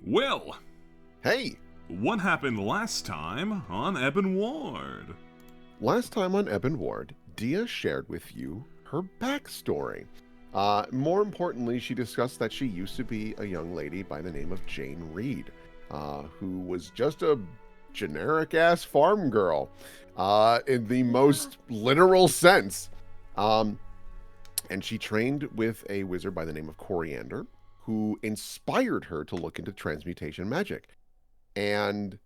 Will, Hey, what happened last time on Ebon Ward? last time on Ebon Ward, Dia shared with you her backstory. More importantly, she discussed that she used to be a young lady by the name of Jane Reed, who was just a generic-ass farm girl, in the most literal sense. And she trained with a wizard by the name of Coriander, who inspired her to look into transmutation magic. And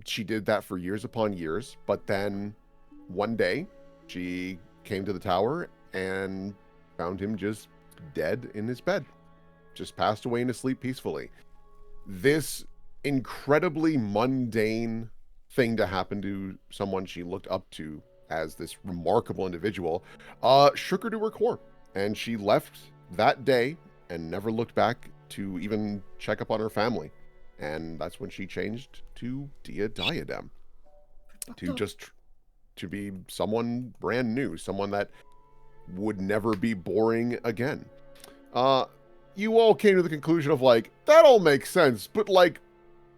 she did that for years upon years, but then one day she came to the tower and found him just dead in his bed, just passed away into sleep peacefully. This incredibly mundane thing to happen to someone she looked up to as this remarkable individual shook her to her core, and she left that day and never looked back to even check up on her family. And that's when she changed to Dia Diadem, to be someone brand new, someone that would never be boring again. You all came to the conclusion of like, that all makes sense, but like,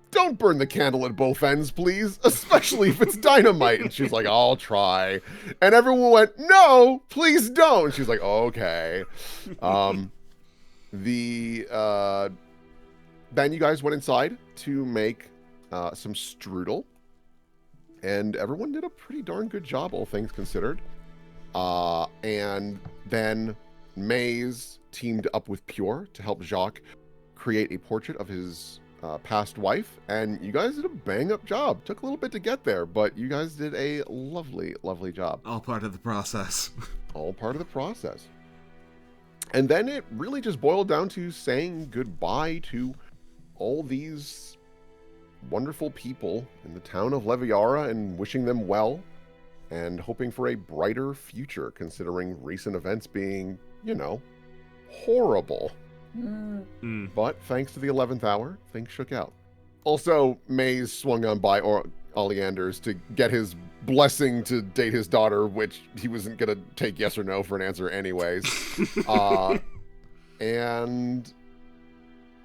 don't burn the candle at both ends, please, especially if it's dynamite. And she's like, I'll try. And everyone went, no, please don't. She's like, okay. Then you guys went inside to make some strudel, and everyone did a pretty darn good job, all things considered. And then Maze teamed up with Pure to help Jacques create a portrait of his past wife, and you guys did a bang-up job. Took a little bit to get there, but you guys did a lovely, lovely job. All part of the process. All part of the process. And then it really just boiled down to saying goodbye to all these wonderful people in the town of Leviara and wishing them well and hoping for a brighter future, considering recent events being, you know, horrible. But thanks to the 11th hour, things shook out. Also, Maze swung on by Oleander's to get his blessing to date his daughter, which he wasn't going to take yes or no for an answer anyways. And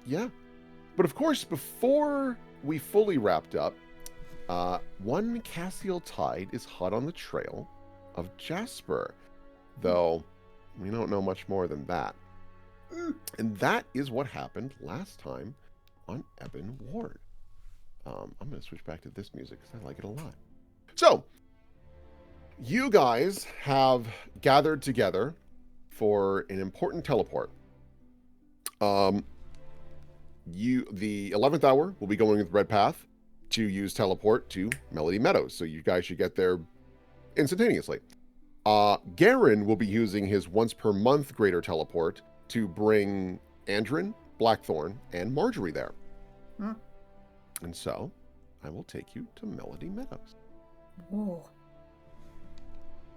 yeah. But of course, before we fully wrapped up, one Cassiel tide is hot on the trail of Jasper, though we don't know much more than that. And that is what happened last time on Ebon Ward. I'm going to switch back to this music because I like it a lot. So, you guys have gathered together for an important teleport. The 11th hour will be going with Red Path to use teleport to Melody Meadows, so you guys should get there instantaneously. Garen will be using his once per month greater teleport to bring Andrin, Blackthorn, and Marjorie there. And so, I will take you to Melody Meadows. Whoa.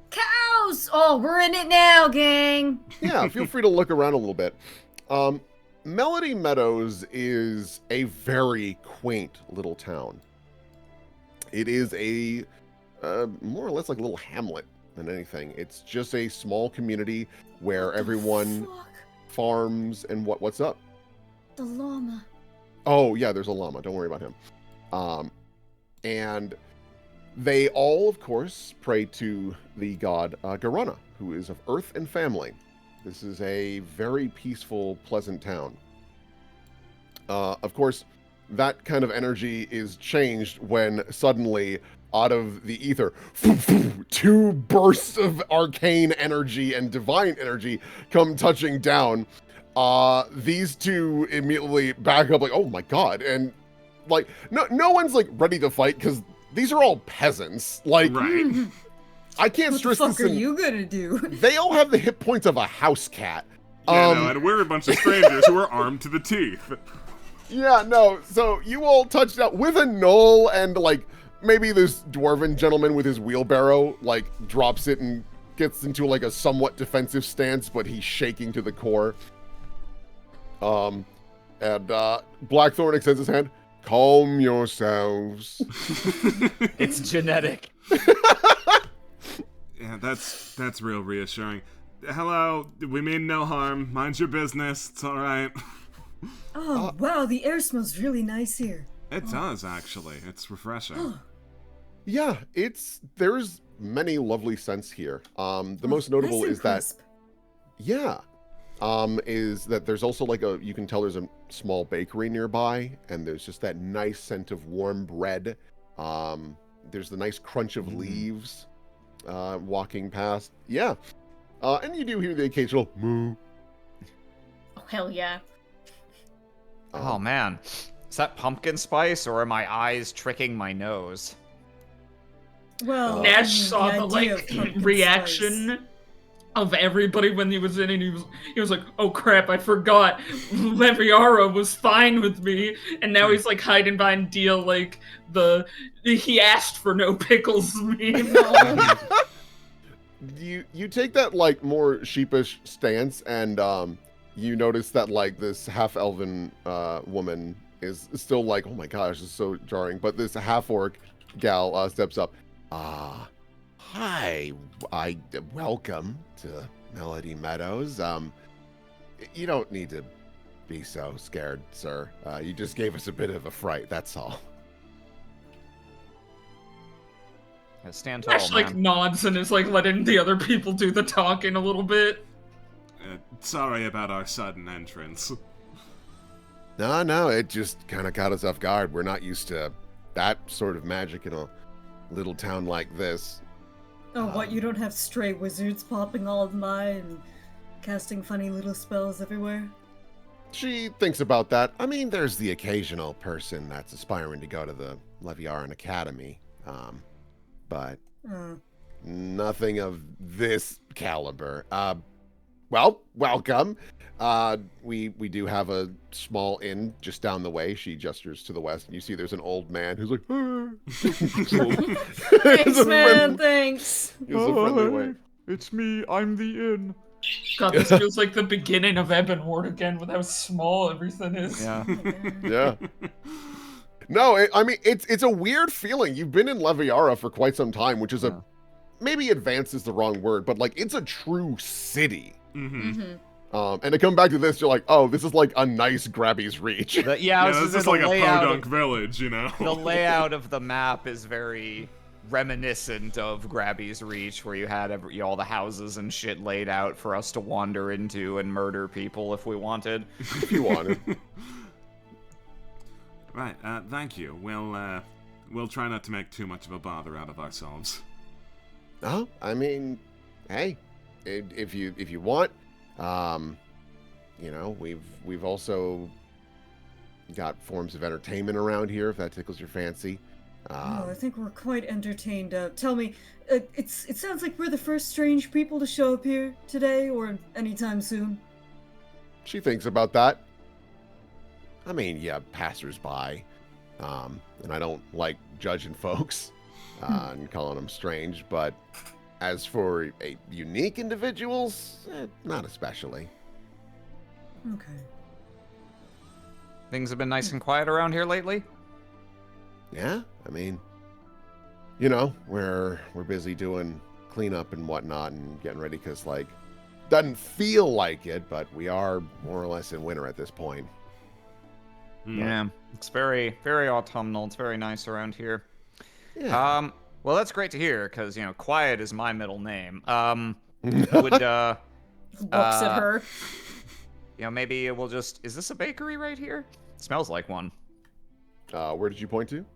Cows! Oh, we're in it now, gang! Yeah, feel free to look around a little bit. Melody Meadows is a very quaint little town. It is a more or less like a little hamlet than anything. It's just a small community where everyone farms and what's up? The llama. Oh, yeah, there's a llama. Don't worry about him. And they all, of course, pray to the god Garana, who is of earth and family. This is a very peaceful, pleasant town. Of course, that kind of energy is changed when suddenly, out of the ether, two bursts of arcane energy and divine energy come touching down. These two immediately back up like, oh my god, and like no one's like ready to fight because these are all peasants. Like, right. I can't stress What the fuck this. are you gonna do? They all have the hit points of a house cat. Yeah, no, and we're a bunch of strangers who are armed to the teeth. Yeah, no. So you all touched out with a knoll, and like maybe this dwarven gentleman with his wheelbarrow like drops it and gets into like a somewhat defensive stance, but he's shaking to the core. And Blackthorn extends his hand. Calm yourselves. It's genetic. Yeah, that's real reassuring. Hello, we mean no harm. Mind your business. It's all right. Oh, wow, the air smells really nice here. It does, actually. It's refreshing. Yeah, there's many lovely scents here. The most notable nice and is that crisp. is that there's also like you can tell there's a small bakery nearby, and there's just that nice scent of warm bread. There's the nice crunch of leaves walking past. Yeah. And you do hear the occasional moo. Oh, hell yeah. Oh man, is that pumpkin spice or are my eyes tricking my nose? Well, Nash I mean, saw the idea of pumpkin reaction spice. of everybody when he was in, and he was like, "Oh crap, I forgot. Leviara was fine with me," and now he's like hiding behind Deal like he asked for no pickles meme. You take that like more sheepish stance, and you notice that like this half-elven woman is still like, oh my gosh, this is so jarring. But this half-orc gal steps up. Hi, welcome to Melody Meadows. You don't need to be so scared, sir. You just gave us a bit of a fright, that's all. Stand tall, Nash like man. nods and is like letting the other people do the talking a little bit. Sorry about our sudden entrance. No, it just kind of caught us off guard. We're not used to that sort of magic in a little town like this. Oh, what, you don't have stray wizards popping all by and casting funny little spells everywhere? She thinks about that. I mean, there's the occasional person that's aspiring to go to the Leviaran Academy, but nothing of this caliber. Well, welcome. We do have a small inn just down the way. She gestures to the west, and you see there's an old man who's like, Thanks, man, thanks. He's a friendly way. It's me, I'm the inn. God, this feels like the beginning of Ebon Ward again with how small everything is. Yeah. Yeah. No, I mean, it's a weird feeling. You've been in Leviara for quite some time, which is maybe advanced is the wrong word, but like it's a true city. Mm-hmm. And to come back to this, you're like, oh, this is like a nice Grabby's Reach. Yeah, this is like a podunk village, you know? The layout of the map is very reminiscent of Grabby's Reach, where you had all the houses and shit laid out for us to wander into and murder people if we wanted. If you wanted. Right, thank you. We'll try not to make too much of a bother out of ourselves. Oh, I mean, hey, if you want, you know, we've also got forms of entertainment around here if that tickles your fancy. I think we're quite entertained. Tell me, it sounds like we're the first strange people to show up here today or anytime soon. She thinks about that. I mean, yeah, passers-by, and I don't like judging folks and calling them strange, but as for unique individuals, not especially. Okay. Things have been nice and quiet around here lately? Yeah, I mean, you know, we're busy doing cleanup and whatnot and getting ready because, like, doesn't feel like it, but we are more or less in winter at this point. Yeah, it's very, very autumnal. It's very nice around here. Yeah. Well, that's great to hear, because, you know, quiet is my middle name. Would, Looks at her. you know, maybe we'll just... Is this a bakery right here? It smells like one. Where did you point to?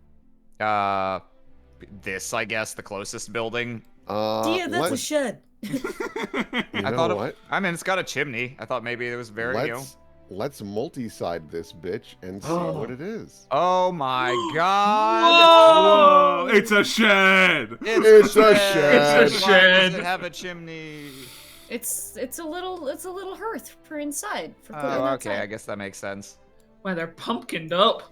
This, I guess, the closest building. Yeah, that's a shed. You I know thought what? I mean, it's got a chimney. I thought maybe it was very, Let's multi-side this bitch and see what it is. Oh my god! Whoa! It's a shed! It's a shed! It's a Why shed! does it have a chimney? It's a little hearth for inside. For putting Oh, outside. okay, I guess that makes sense. Wow, they're pumpkined up.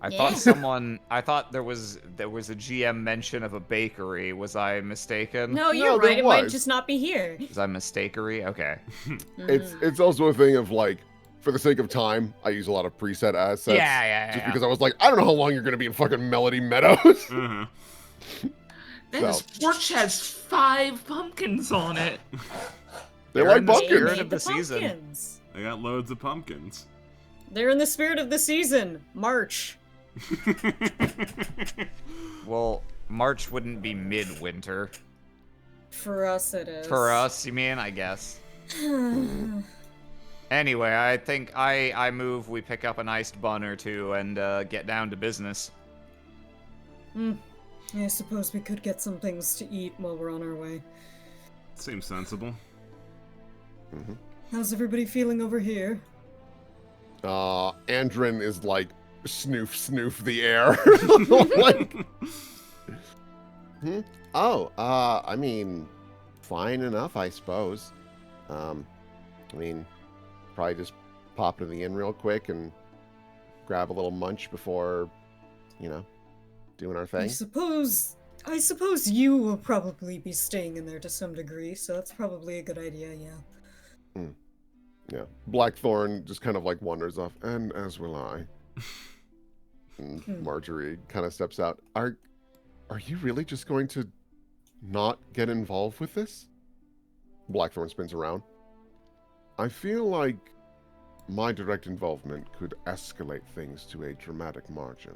I thought there was a GM mention of a bakery. Was I mistaken? No, you're No, there right. It might was. just not be here. Was I mistakery? Okay. It's also a thing of like, for the sake of time, I use a lot of preset assets. Yeah. Because I was like, I don't know how long you're going to be in fucking Melody Meadows. Uh-huh. Man, this porch has 5 pumpkins on it. They They're like in the pumpkins. spirit Made of the season. pumpkins. They got loads of pumpkins. They're in the spirit of the season. March. Well, March wouldn't be midwinter. For us, it is. For us, you mean? I guess. Anyway, I think I move we pick up an iced bun or two and get down to business. I suppose we could get some things to eat while we're on our way. Seems sensible. How's everybody feeling over here? Andrin is like snoof the air. Like, I mean, fine enough, I suppose. I mean, probably just pop into the inn real quick and grab a little munch before, doing our thing. I suppose you will probably be staying in there to some degree, so that's probably a good idea, yeah. Yeah. Blackthorn just kind of like wanders off, and as will I. And Marjorie kind of steps out. Are you really just going to not get involved with this? Blackthorn spins around. I feel like my direct involvement could escalate things to a dramatic margin.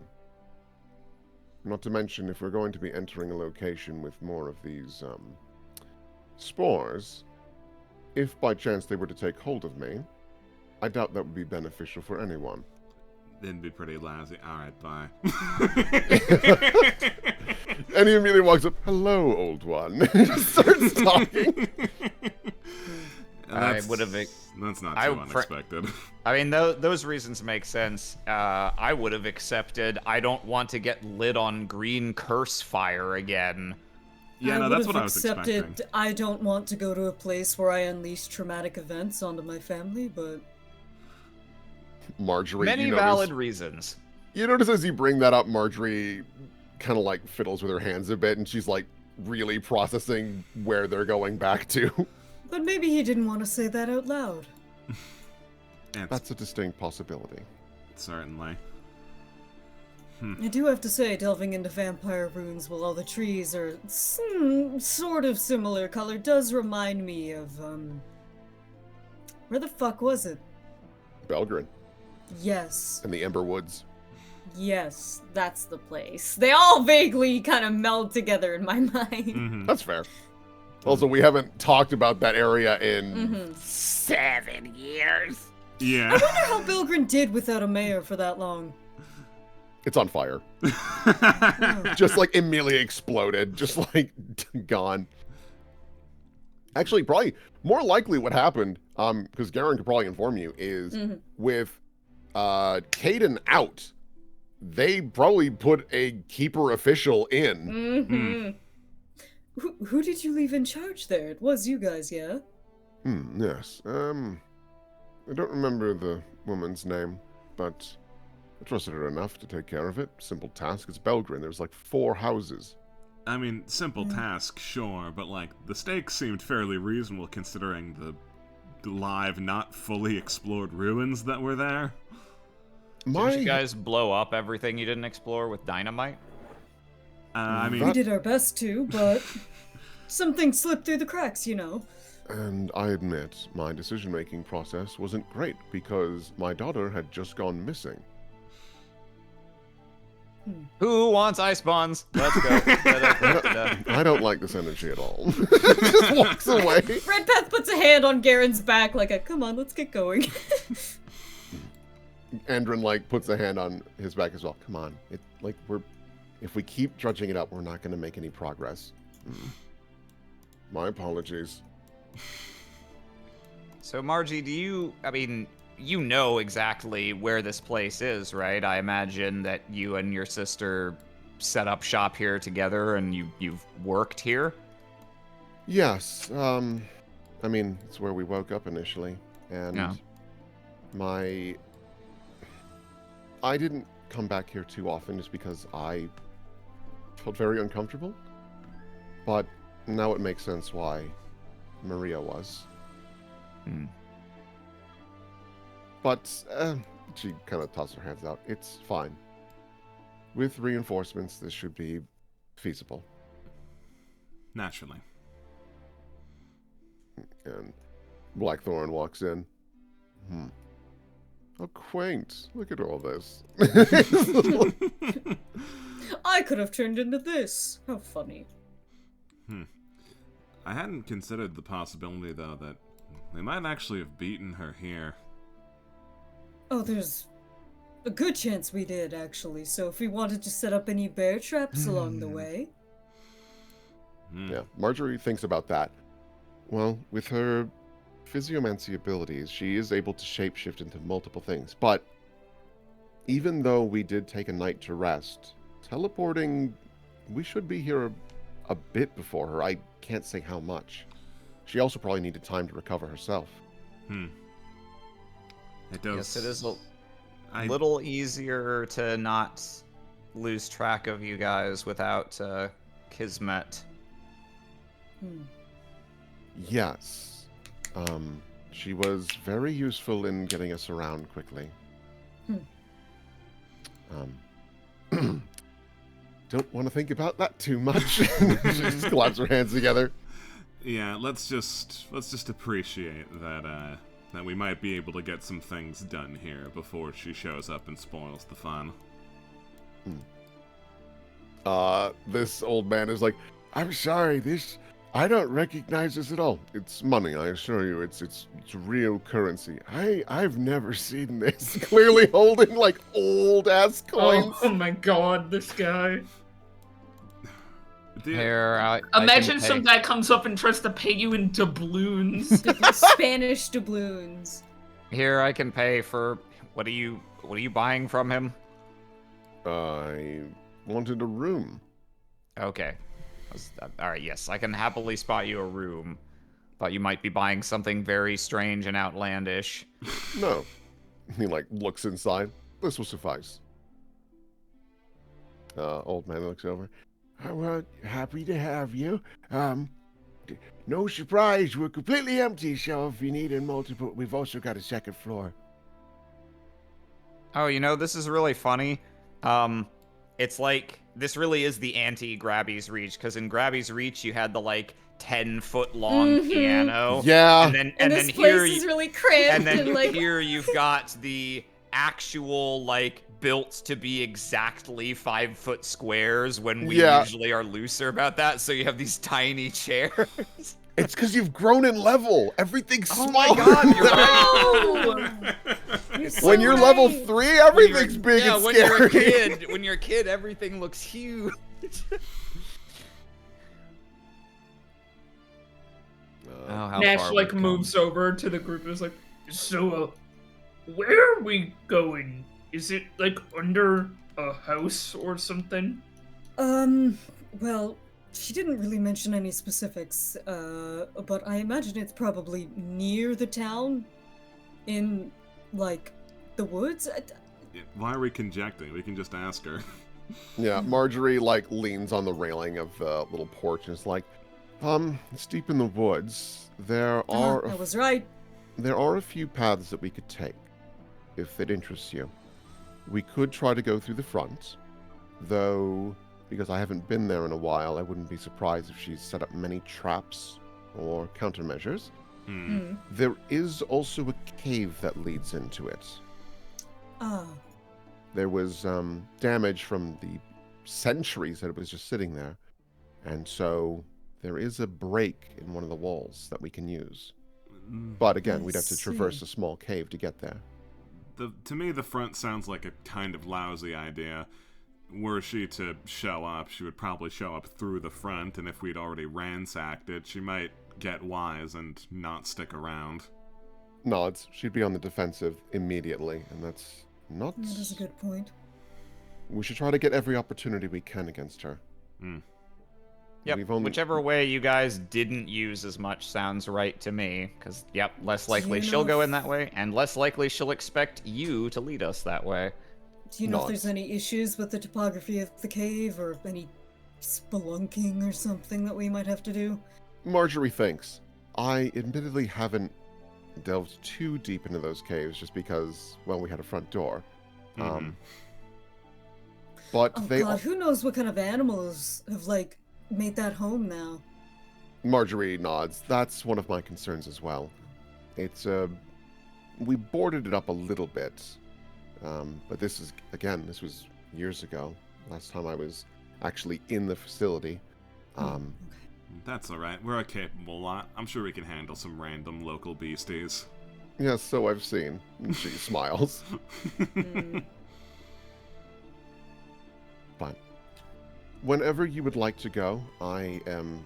Not to mention, if we're going to be entering a location with more of these, spores, if by chance they were to take hold of me, I doubt that would be beneficial for anyone. It'd be pretty lousy. Alright, bye. And he immediately walks up, hello, old one. And just starts talking. I would have... That's not too unexpected. I mean, those reasons make sense. I would have accepted, I don't want to get lit on green curse fire again. Yeah, no, that's what I was expecting. I don't want to go to a place where I unleash traumatic events onto my family, but... Marjorie, Many valid reasons. You notice as you bring that up, Marjorie kind of like fiddles with her hands a bit, and she's like really processing where they're going back to. But maybe he didn't want to say that out loud. That's a distinct possibility. Certainly. I do have to say, delving into vampire runes while all the trees are sort of similar color does remind me of, where the fuck was it? Belgrin. Yes. And the Ember Woods. Yes, that's the place. They all vaguely kind of meld together in my mind. That's fair. Also, we haven't talked about that area in 7 years. Yeah. I wonder how Belgrin did without a mayor for that long. It's on fire. Just like immediately exploded. Just like gone. Actually, probably more likely what happened, because Garen could probably inform you, is with Caden out, they probably put a keeper official in. Who did you leave in charge there? It was you guys, yeah? Yes. I don't remember the woman's name, but I trusted her enough to take care of it. Simple task. It's Belgrin. There's like 4 houses. I mean, simple task, sure, but like the stakes seemed fairly reasonable considering the live, not fully explored ruins that were there. Did you guys blow up everything you didn't explore with dynamite? I mean, We did our best to, but something slipped through the cracks, you know. And I admit, my decision-making process wasn't great because my daughter had just gone missing. Who wants ice buns? Let's go. I don't like this energy at all. Just walks away. Redpath puts a hand on Garen's back like a, come on, let's get going. Andrin like puts a hand on his back as well. Come on. If we keep drudging it up, we're not going to make any progress. My apologies. So Margie, you know exactly where this place is, right? I imagine that you and your sister set up shop here together and you've worked here? Yes. I mean, it's where we woke up initially. And I didn't come back here too often just because I felt very uncomfortable. But now it makes sense why Maria was. But she kind of tosses her hands out. It's fine. With reinforcements, this should be feasible. naturally. And Blackthorn walks in. How quaint. Look at all this. I could have turned into this. How funny. I hadn't considered the possibility, though, that they might actually have beaten her here. Oh, there's a good chance we did, actually. So if we wanted to set up any bear traps along the way. Yeah, Marjorie thinks about that. Well, with her physiomancy abilities, she is able to shapeshift into multiple things. But even though we did take a night to rest, teleporting, we should be here a bit before her. I can't say how much. She also probably needed time to recover herself. It does. Yes, it is a little easier to not lose track of you guys without Kismet. Yes. She was very useful in getting us around quickly. Don't want to think about that too much. She just claps her hands together. Yeah, let's just appreciate that that we might be able to get some things done here before she shows up and spoils the fun. This old man is like, I'm sorry, I don't recognize this at all. It's money, I assure you. It's real currency. I've never seen this. Clearly holding like old ass coins. Oh my god, this guy. Here, Imagine some guy comes up and tries to pay you in doubloons. Spanish doubloons. Here, I can pay for. What are you buying from him? I wanted a room. Okay. All right. Yes, I can happily spot you a room. Thought you might be buying something very strange and outlandish. No. He like looks inside. This will suffice. Old man looks over. Well, happy to have you. No surprise, we're completely empty, so if you need a multiple, we've also got a second floor. Oh, this is really funny. It's like, this really is the anti-Grabby's Reach, because in Grabby's Reach, you had the, 10-foot long piano. Yeah. And this then place here is really cramped. and then and, here you've got the actual, built to be exactly 5-foot squares when we usually are looser about that, so you have these tiny chairs. It's because you've grown in level. Everything's Oh smaller. my god, you're right. When you're level 3, everything's big and when scary. when you're a kid, everything looks huge. How Nash far we've come. moves over to the group and is like, so where are we going? Is it under a house or something? Well, she didn't really mention any specifics, but I imagine it's probably near the town, in, the woods? Why are we conjecting? We can just ask her. Yeah, Marjorie, leans on the railing of the little porch and is like, it's deep in the woods. There are I was right. There are a few paths that we could take, if it interests you. We could try to go through the front, though, because I haven't been there in a while, I wouldn't be surprised if she's set up many traps or countermeasures. There is also a cave that leads into it. There was damage from the centuries that it was just sitting there, and so there is a break in one of the walls that we can use. But again, we'd have to traverse a small cave to get there. To me, the front sounds like a kind of lousy idea. Were she to show up, she would probably show up through the front, and if we'd already ransacked it, she might get wise and not stick around. Nods. She'd be on the defensive immediately, and that's not... That is a good point. We should try to get every opportunity we can against her. Yep, whichever way you guys didn't use as much sounds right to me, because, less likely she'll go in that way, and less likely she'll expect you to lead us that way. Do you know if there's any issues with the topography of the cave, or any spelunking or something that we might have to do? Marjorie thinks. I admittedly haven't delved too deep into those caves, just because, well, we had a front door. But who knows what kind of animals have, made that home now? Marjorie nods. That's one of my concerns as well. It's a we boarded it up a little bit. But this was years ago. Last time I was actually in the facility. That's alright. We're a capable lot. I'm sure we can handle some random local beasties. Yes, so I've seen. She smiles. Fine. Whenever you would like to go, I am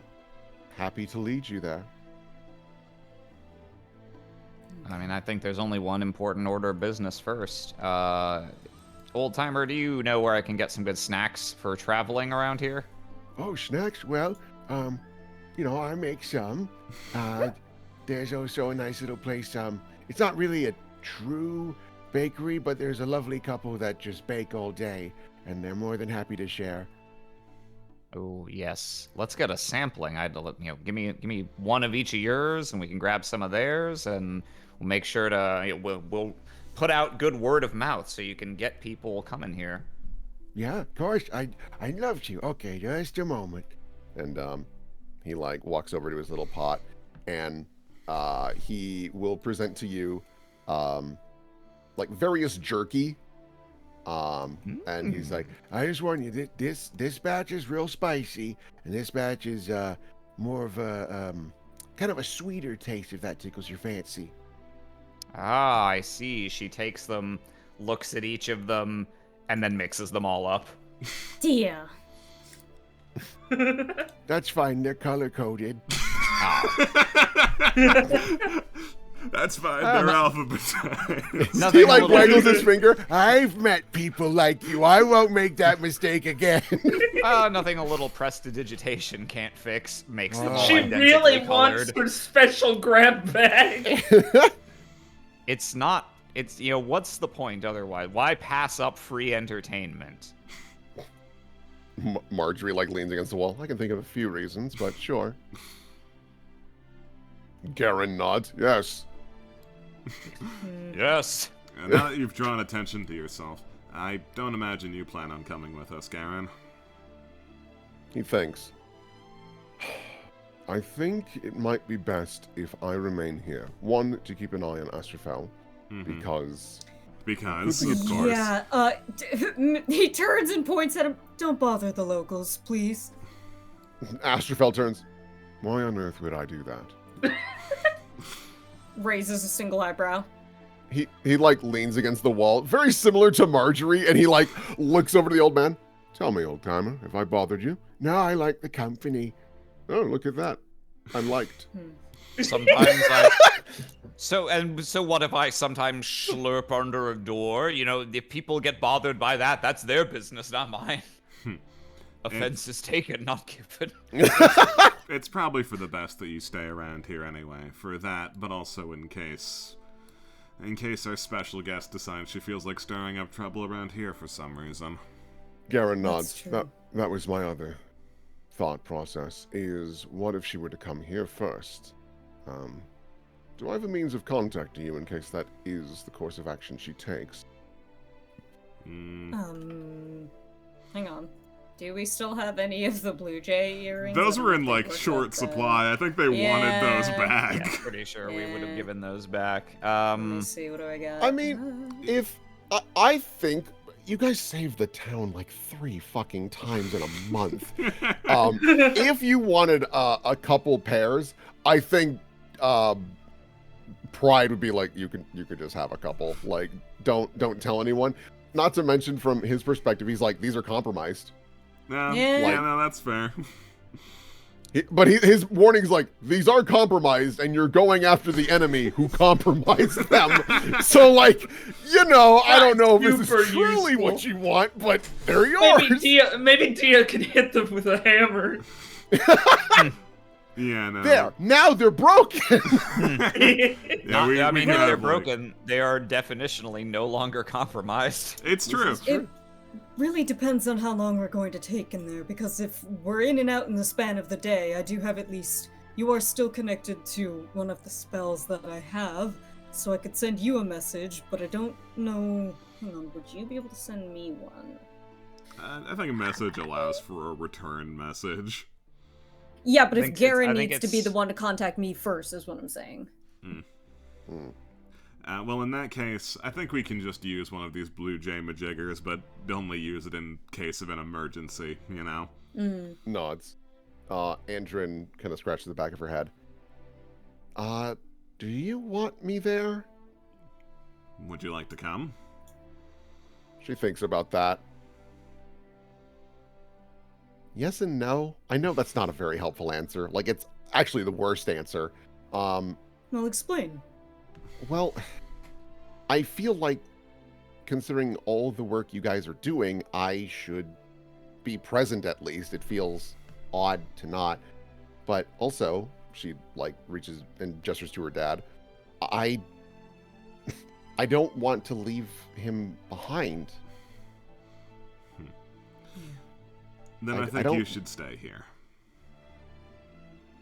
happy to lead you there. I mean, I think there's only one important order of business first. Old timer, do you know where I can get some good snacks for traveling around here? Oh, snacks? Well, I make some. There's also a nice little place. It's not really a true bakery, but there's a lovely couple that just bake all day, and they're more than happy to share. Oh yes, let's get a sampling. Give me one of each of yours, and we can grab some of theirs, and we'll make sure to we'll put out good word of mouth so you can get people coming here. Yeah, of course. I'd love to. Okay, just a moment. And he walks over to his little pot, and he will present to you various jerky. And he's like, I just warn you, this batch is real spicy, and this batch is more of a kind of a sweeter taste, if that tickles your fancy. Ah, I see. She takes them, looks at each of them, and then mixes them all up. Dear. That's fine. They're color-coded. That's fine. They're alphabetized. He waggles his finger. I've met people like you. I won't make that mistake again. Nothing a little prestidigitation can't fix makes them all She identically really colored. wants her special grab bag. It's not. It's what's the point otherwise? Why pass up free entertainment? Marjorie leans against the wall. I can think of a few reasons, but sure. Garen nods. Yes. Yes. Now that you've drawn attention to yourself, I don't imagine you plan on coming with us, Garen. He thinks. I think it might be best if I remain here. One, to keep an eye on Astrofel, because, of course. Yeah, he turns and points at him. Don't bother the locals, please. Astrofel turns. Why on earth would I do that? Raises a single eyebrow. He leans against the wall, very similar to Marjorie, and he looks over to the old man. Tell me, old timer, if I bothered you. No, I like the company. Oh, look at that. I'm liked. Sometimes So what if I sometimes slurp under a door? If people get bothered by that, that's their business, not mine. Offense is taken, not given. It's probably for the best that you stay around here anyway, for that, but also in case our special guest decides she feels like stirring up trouble around here for some reason. Garen nods. That's true. That was my other thought process, is what if she were to come here first? Do I have a means of contacting you in case that is the course of action she takes? Hang on. Do we still have any of the Blue Jay earrings? Those I were don't in think we're short so supply. I think they wanted those back. Yeah, pretty sure we would have given those back. Let me see, what do I got? I mean, I think you guys saved the town 3 fucking times in a month. If you wanted a couple pairs, I think Pride would be you could just have a couple. Don't tell anyone. Not to mention, from his perspective, he's these are compromised. No, Yeah. no, that's fair. But his warning's these are compromised, and you're going after the enemy who compromised them. So, I don't know if this is Super truly useful. what you want, but they're yours. Maybe Dia can hit them with a hammer. Yeah, no. There, now they're broken. Yeah, we if have, they're broken, they are definitionally no longer compromised. It's true. It really depends on how long we're going to take in there, because if we're in and out in the span of the day, I do have at least... You are still connected to one of the spells that I have, so I could send you a message, but I don't know... Hang on, would you be able to send me one? I think a message allows for a return message. Yeah, but I if think Garen I think needs to be it's- the one to contact me first, is what I'm saying. Well, in that case, I think we can just use one of these blue jay majiggers, but only use it in case of an emergency, you know? Nods. Andrin kind of scratches the back of her head. Do you want me there? Would you like to come? She thinks about that. Yes and no. I know that's not a very helpful answer. Like, it's actually the worst answer. Well, explain. Well, I feel like, considering all the work you guys are doing, I should be present at least. It feels odd to not. But also, she, like, reaches and gestures to her dad. I don't want to leave him behind. Then I think you should stay here.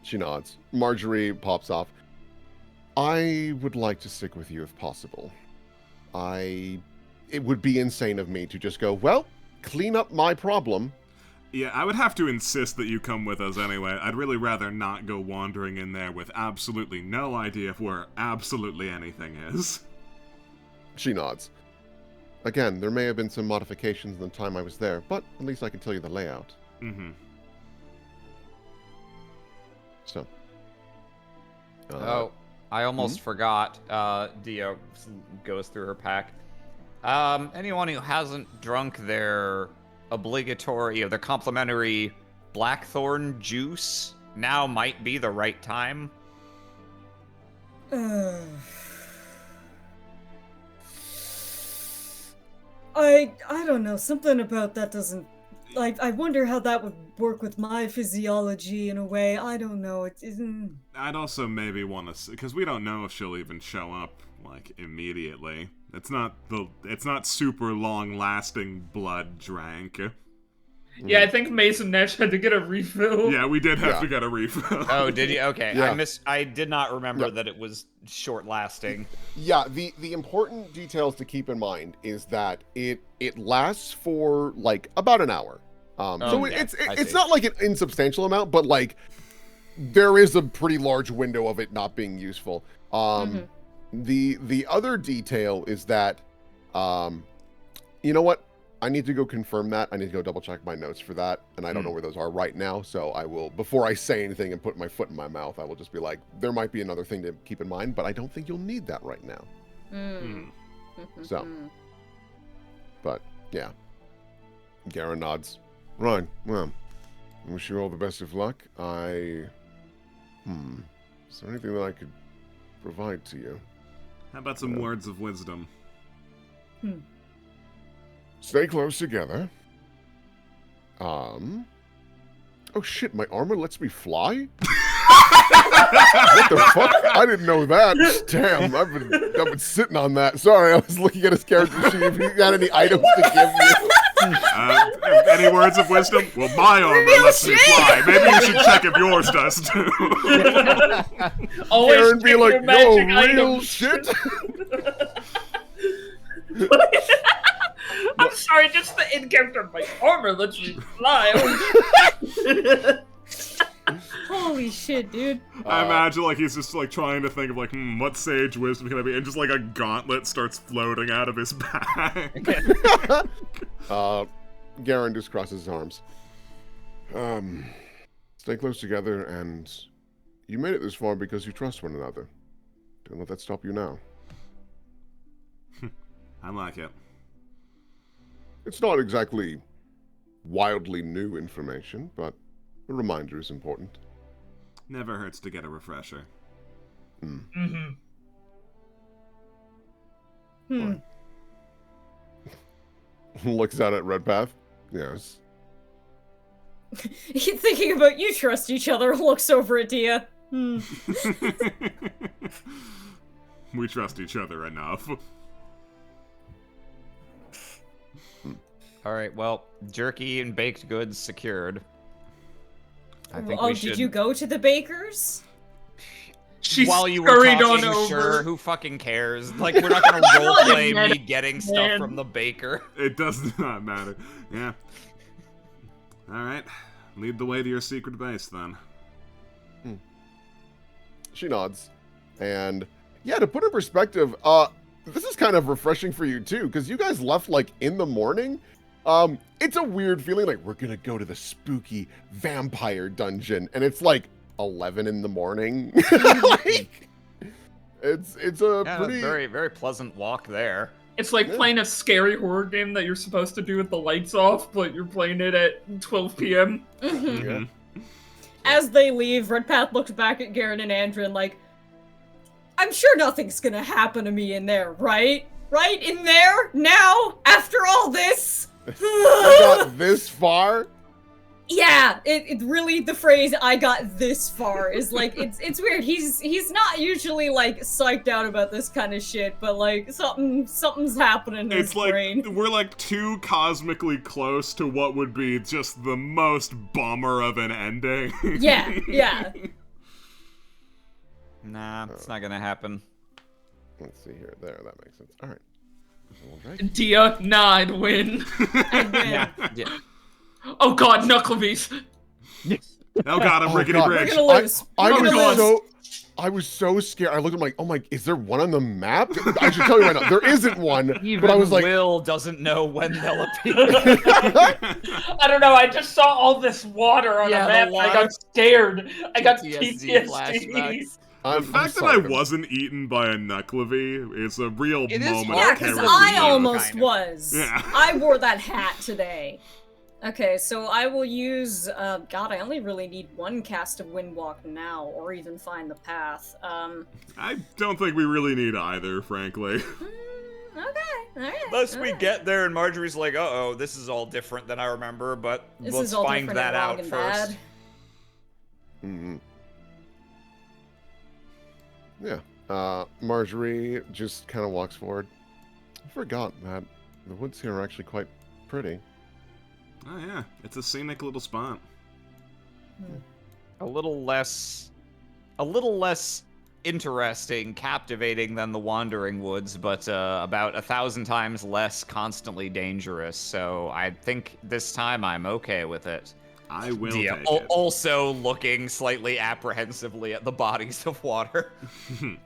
She nods. Marjorie pops off. I would like to stick with you if possible. It would be insane of me to just go, well, clean up my problem. Yeah, I would have to insist that you come with us anyway. I'd really rather not go wandering in there with absolutely no idea of where absolutely anything is. She nods. Again, there may have been some modifications in the time I was there, but at least I can tell you the layout. Mm-hmm. So. I almost forgot. Dio goes through her pack. Anyone who hasn't drunk their their complimentary blackthorn juice, now might be the right time. I don't know. Something about that doesn't. Like, I wonder how that would work with my physiology in a way. I don't know. It isn't. I'd also maybe want to, because we don't know if she'll even show up like immediately. It's not super long-lasting blood drank. Yeah, I think Mason Nash had to get a refill. Yeah, we did have to get a refill. Oh, did you? Okay, Yeah. I did not remember that it was short-lasting. Yeah, the important details to keep in mind is that it lasts for like about an hour. So Okay, it's not like an insubstantial amount, but like there is a pretty large window of it not being useful. The other detail is that you know what? I need to go confirm that. I need to go double check my notes for that, and I don't know where those are right now. So I will, before I say anything and put my foot in my mouth, I will just be like, there might be another thing to keep in mind, but I don't think you'll need that right now. So, but yeah, Garen nods. Right. Well, I wish you all the best of luck. Is there anything that I could provide to you? How about some words of wisdom? Stay close together. Oh shit, my armor lets me fly? What the fuck? I didn't know that. Damn, I've been sitting on that. Sorry, I was looking at his character sheet. If you got any items to give me. Any words of wisdom? Well, my armor lets me fly. Maybe you should check if yours does too. Always Aaron be check like, your magic yo, real items. shit? I'm sorry, just the in-character. My armor lets me fly. Holy shit, dude. I imagine like he's just like trying to think of like, what sage wisdom can I be? And just like a gauntlet starts floating out of his back. Garen just crosses his arms. Stay close together, and you made it this far because you trust one another. Don't let that stop you now. I like it. It's not exactly wildly new information, but a reminder is important. Never hurts to get a refresher. Looks out at Redpath. Yes. Thinking about you trust each other, looks over at Dia. We trust each other enough. All right, well, jerky and baked goods secured. I think Oh, we did should... you go to the baker's? She While you were scurried talking, on over. sure, who fucking cares? Like, we're not gonna roleplay Man. me getting stuff from the baker. It does not matter. Yeah. Alright. Lead the way to your secret base, then. She nods. And Yeah, to put in perspective, this is kind of refreshing for you too, because you guys left like in the morning. It's a weird feeling, like we're gonna go to the spooky vampire dungeon, and it's like 11 in the morning. Like, it's a pretty very, very pleasant walk there. It's like playing a scary horror game that you're supposed to do with the lights off, but you're playing it at 12 p.m. Yeah. As they leave, Redpath looks back at Garen and Andrin like, I'm sure nothing's gonna happen to me in there, right? Right? In there? Now? After all this? I got this far. Yeah, it really, the phrase "I got this far" is like, it's weird. He's not usually like psyched out about this kind of shit, but like something's happening in his It's like brain. we're like too cosmically close to what would be just the most bummer of an ending. Yeah. Nah, it's not gonna happen. Let's see here. There, that makes sense. All right. Dia, nah, I'd win. I'd win. Yeah. Oh god, Knucklebees. Oh god, I'm rickety God. We're bridge. gonna lose. I was so scared. I looked at him like, oh my, is there one on the map? I should tell you right now, there isn't one. Even but I was like, Will doesn't know when they'll appear. I don't know, I just saw all this water on Yeah, the map the and I water. got scared. I got PTSD PTSD. flashbacks. The fact that I wasn't eaten by a Knucklevy is a real It is moment. Yeah, of because terror I for me. almost kind of. was. Yeah. I wore that hat today. Okay, so I will use, God, I only really need one cast of Windwalk now, or even find the path. I don't think we really need either, frankly. Okay, alright. Unless we alright. get there and Marjorie's like, uh-oh, this is all different than I remember, but This let's is all find different that and wrong out and first. bad. Mm-hmm. Yeah. Marjorie just kind of walks forward. I forgot that the woods here are actually quite pretty. Oh yeah, it's a scenic little spot. A little less interesting, captivating than the Wandering Woods, but about 1,000 times less constantly dangerous. So I think this time I'm okay with it. I will Dia, take it. also looking slightly apprehensively at the bodies of water.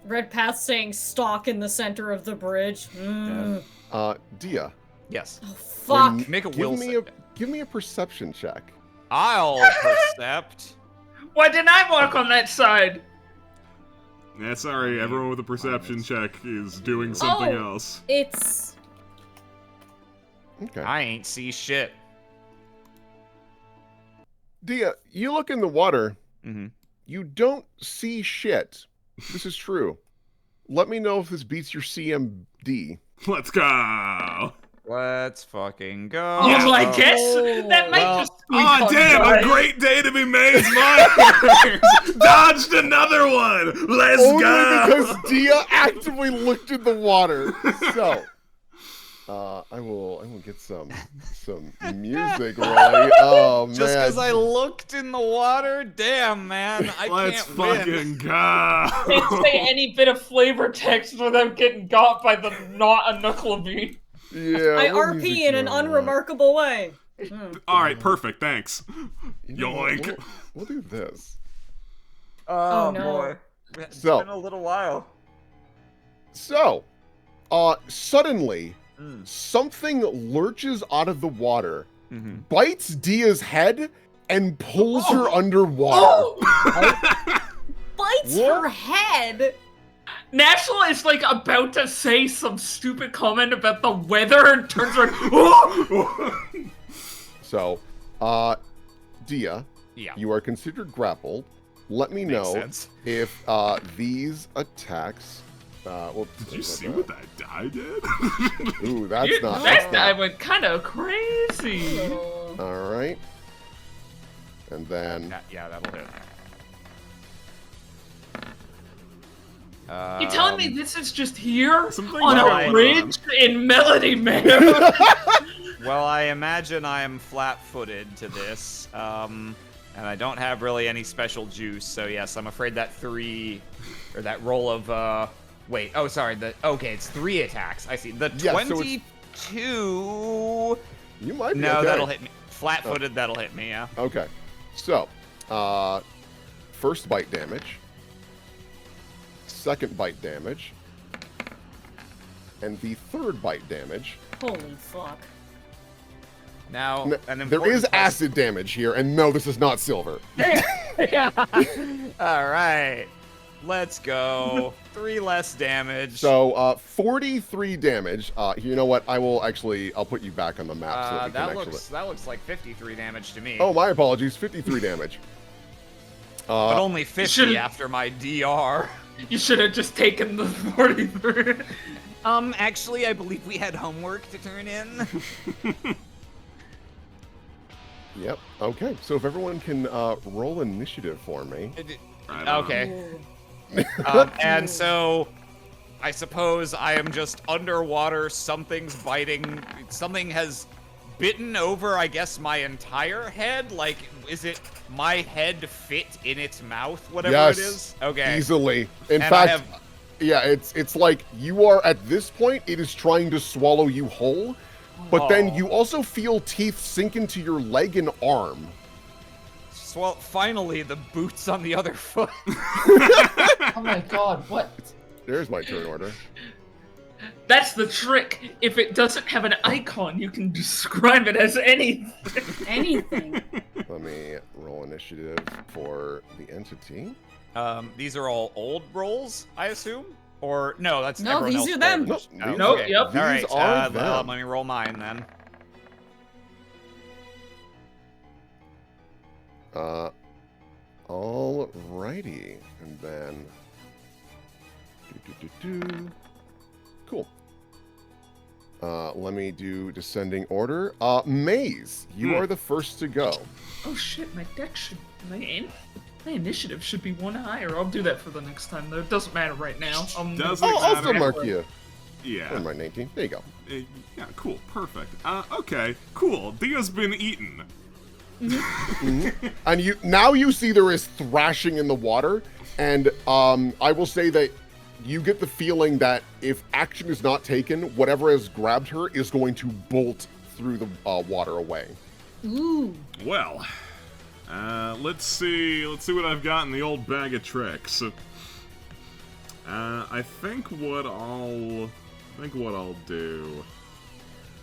Redpath saying stalk in the center of the bridge. Dia, Yes. Oh, fuck. Make a will save. give me a perception check. I'll percept. Why didn't I walk on that side? Yeah, sorry, everyone with a perception check is doing something Oh. else. It's... Okay. I ain't see shit. Dia, you look in the water. Mm-hmm. You don't see shit. This is true. Let me know if this beats your CMD. Let's go! Let's fucking go. Oh, I guess that might Well, just. Oh damn, a great day to be Maze Myers! Dodged another one! Let's Only go! because Dia actively looked in the water. So, I will get some music rolling. Oh man! Just because I looked in the water? Damn, man. I Let's can't win. fucking go! Can't say any bit of flavor text without getting got by the not a Knucklebee. Yeah. I what RP music in an do I want? unremarkable way. Alright, perfect, thanks. You know what, Yoink. We'll do this. Oh, no. boy. It's So- been a little while. So, suddenly, Mm. something lurches out of the water, Mm-hmm. bites Dia's head, and pulls her Oh. underwater. Bites What? her head. National is like about to say some stupid comment about the weather and turns around. Oh! So, Dia, Yeah. you are considered grappled. Let me Makes know sense. if these attacks. Did you see what that die did? Ooh, that's You- not. that That's guy not. went kind of crazy. Oh. All right. And then. Yeah, that'll hit. You telling me this is just here Something on going a on. bridge in Melody Man? Well, I imagine I am flat-footed to this, and I don't have really any special juice, so yes, I'm afraid that that roll of, wait, oh, sorry, okay, it's 3 attacks, I see. The Yeah, so 22, You might be. no, okay. that'll hit me. Flat-footed, that'll hit me, yeah. Okay. So, first bite damage. second bite damage, and the third bite damage. Holy fuck. Now, an There is important acid damage here, and no, this is not silver. Yeah. All right. Let's go. 3 less damage. So, 43 damage. You know what? I'll put you back on the map so that we can that looks like 53 damage to me. Oh, my apologies. 53 damage. But only 50 should've- after my DR. You should have just taken the 43. Actually, I believe we had homework to turn in. Yep. Okay. So if everyone can roll initiative for me. Right on. Okay. And so, I suppose I am just underwater, something's biting, something has bitten over, I guess, my entire head? Like, is it my head fit in its mouth, whatever Yes, it is? Okay. Easily. In And fact, yeah, it's like you are, at this point, it is trying to swallow you whole, but then you also feel teeth sink into your leg and arm. Well, finally, the boot's on the other foot. Oh my god, what? There's my turn order. That's the trick. If it doesn't have an icon, you can describe it as anything. Anything. Let me roll initiative for the entity. These are all old rolls, I assume? Or, no, that's No, everyone these else are them. rolls. Nope, Nope, okay. yep. All right, These are them. let me roll mine then. Alrighty, and then cool. Let me do descending order. Maze, you are the first to go. Oh shit, my deck should... My initiative should be 1 higher. I'll do that for the next time, though. It doesn't matter right now. Doesn't I'll matter. still mark you. Yeah. Never mind, 19. There you go. Yeah, cool. Perfect. Okay, cool. Dia's been eaten. And you see there is thrashing in the water, and I will say that you get the feeling that if action is not taken, whatever has grabbed her is going to bolt through the water away. Ooh. Well, let's see what I've got in the old bag of tricks. I think what I'll do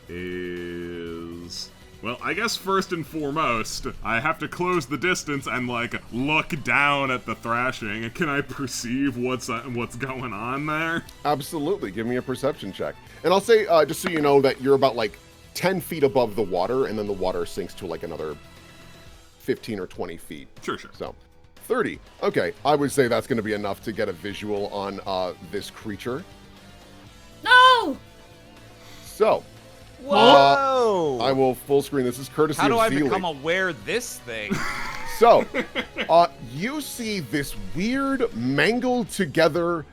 is, well, I guess first and foremost, I have to close the distance and like look down at the thrashing. Can I perceive what's going on there? Absolutely. Give me a perception check. And I'll say, just so you know, that you're about like 10 feet above the water, and then the water sinks to like another 15 or 20 feet. Sure. So 30. Okay, I would say that's going to be enough to get a visual on this creature. No! So, Whoa! I will full screen. This is courtesy How of do I Zeely. become aware of this thing? So, you see this weird, mangled together,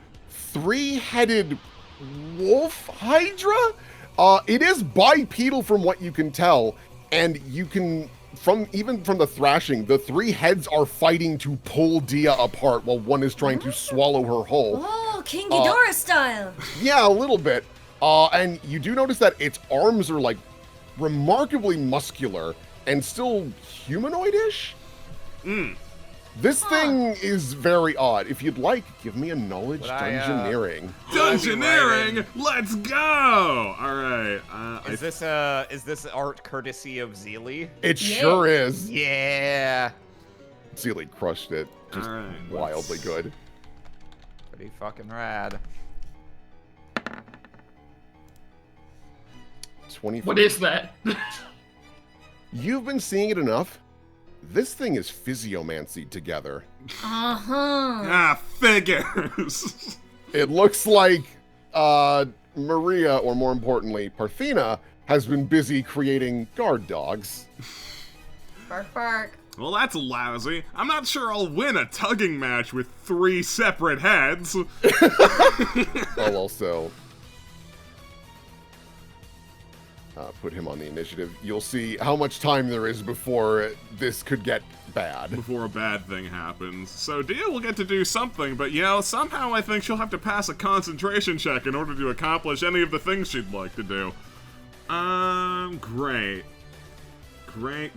3-headed wolf Hydra? It is bipedal from what you can tell, and you can, even from the thrashing, the 3 heads are fighting to pull Dia apart while one is trying to swallow her whole. Oh, King Ghidorah style. Yeah, a little bit. And you do notice that its arms are like remarkably muscular and still humanoid-ish. This thing is very odd. If you'd like, give me a knowledge Would I, dungeoneering. Dungeoneering! Let's go! Alright, Is this art courtesy of Zeely? It Yeah. sure is. Yeah. Sealy crushed it. Just All right, wildly let's- good. Pretty fucking rad. 24. What is that? You've been seeing it enough. This thing is physiomancy together. Uh-huh. figures! It looks like Maria, or more importantly, Parthena, has been busy creating guard dogs. Bark, bark. Well, that's lousy. I'm not sure I'll win a tugging match with 3 separate heads. I'll also put him on the initiative. You'll see how much time there is before this could get bad. Before a bad thing happens. So Dia will get to do something, but somehow I think she'll have to pass a concentration check in order to accomplish any of the things she'd like to do. Great. Great.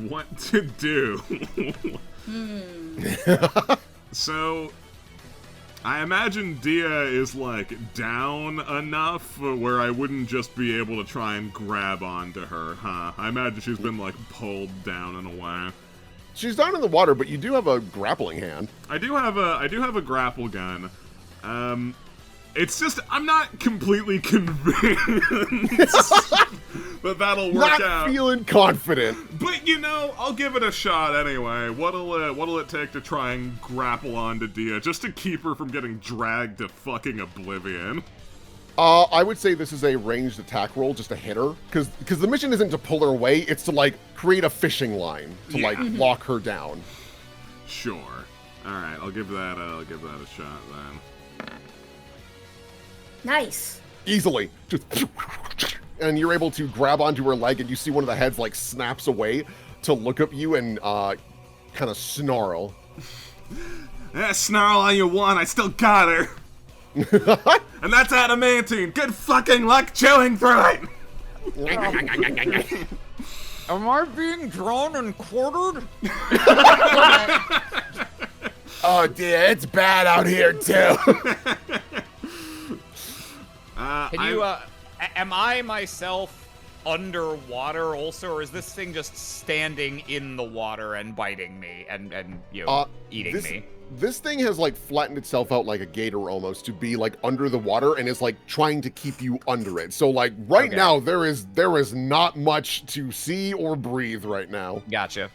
what to do. So, I imagine Dia is, like, down enough where I wouldn't just be able to try and grab onto her, huh? I imagine she's been, like, pulled down in a way. She's down in the water, but you do have a grappling hand. I do have a grapple gun. It's just, I'm not completely convinced that that'll work out. Not feeling confident. But, you know, I'll give it a shot anyway. What'll it take to try and grapple onto Dia, just to keep her from getting dragged to fucking oblivion? I would say this is a ranged attack roll, just to hit her. Because the mission isn't to pull her away, it's to, like, create a fishing line to, like, lock her down. Sure. Alright, I'll give that a shot then. Nice. Easily. Just, and you're able to grab onto her leg, and you see one of the heads, like, snaps away to look at you and kind of snarl. Yeah, snarl all you want, I still got her. And that's adamantine. Good fucking luck chewing through it. Am I being drawn and quartered? Oh dear, it's bad out here too. Can you, am I myself underwater also, or is this thing just standing in the water and biting me and you know, eating me? This thing has, like, flattened itself out like a gator almost to be, like, under the water and is, like, trying to keep you under it. So, like, right now there is not much to see or breathe right now. Gotcha.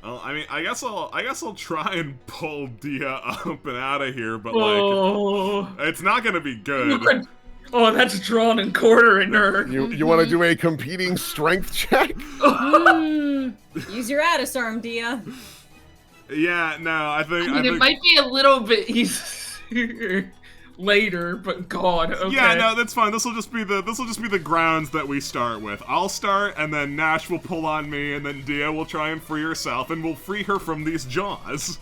Well, I mean, I guess I'll try and pull Dia up and out of here, but like, it's not gonna be good. Oh, that's drawn and quartering her. You want to do a competing strength check? Use your Addis arm, Dia. Yeah, no, I think it might be a little bit easier later, but God, okay. Yeah, no, that's fine. This will just be the grounds that we start with. I'll start, and then Nash will pull on me, and then Dia will try and free herself, and we'll free her from these jaws.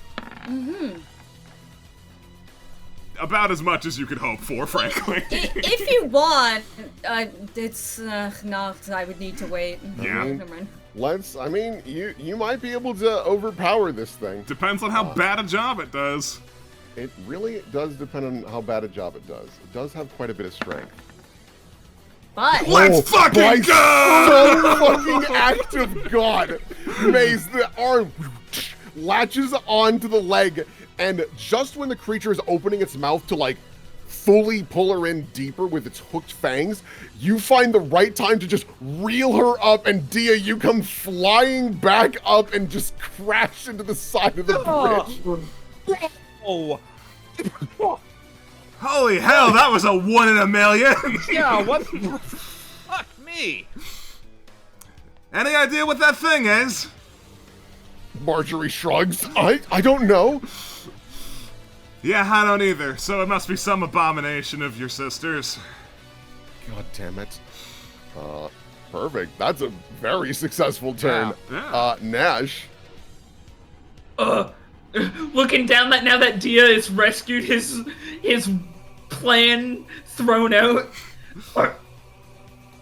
About as much as you could hope for, frankly. If you want, it's no, I would need to wait. Yeah. Never mind. I mean, you might be able to overpower this thing. Depends on how bad a job it does. It really does depend on how bad a job it does. It does have quite a bit of strength. But Let's fucking go! Fucking act of God, Maze, the arm latches onto the leg, and just when the creature is opening its mouth to, like, fully pull her in deeper with its hooked fangs, you find the right time to just reel her up, and Dia, you come flying back up and just crash into the side of the bridge. Oh. Holy hell, that was a 1 in a million! Yeah, what? Fuck me. Any idea what that thing is? Marjorie shrugs. I don't know. Yeah, I don't either, so it must be some abomination of your sister's. God damn it. Perfect. That's a very successful turn. Yeah. Nash. Looking down that now that Dia has rescued his plan thrown out.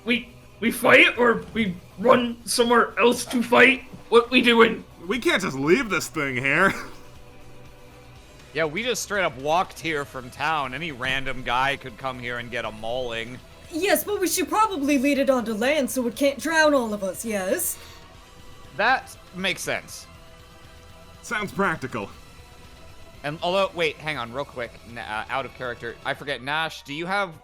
We fight or we run somewhere else to fight? What we doing? We can't just leave this thing here. Yeah, we just straight up walked here from town. Any random guy could come here and get a mauling. yes, but we should probably lead it onto land so it can't drown all of us. Yes. That makes sense. Sounds practical. And although, wait, hang on, real quick, out of character. I forget, Nash, do you have?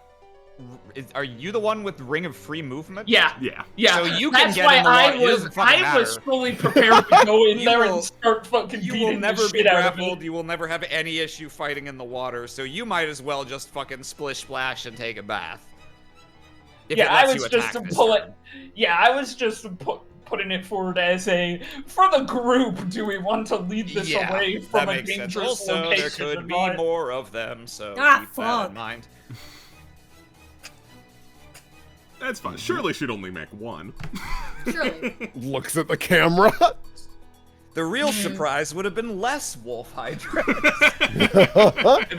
Are you the one with Ring of Free Movement? Yeah. So you can That's get why in the water. It doesn't fucking I was matter. fully prepared to go in there will- and start fucking You beating will never the be shit out of grappled. it. You will never have any issue fighting in the water. So you might as well just fucking splish splash and take a bath. If it Yeah, I lets was you just attack this pull it. turn. Yeah, I was just putting it forward as a for the group. Do we want to lead this Yeah, away from that a makes sense. dangerous Also, there location? or could be not? more of them, so Ah, keep that fuck. in mind. That's fine. Surely she'd only make one. Surely. Looks at the camera. The real surprise would have been less wolf hydras.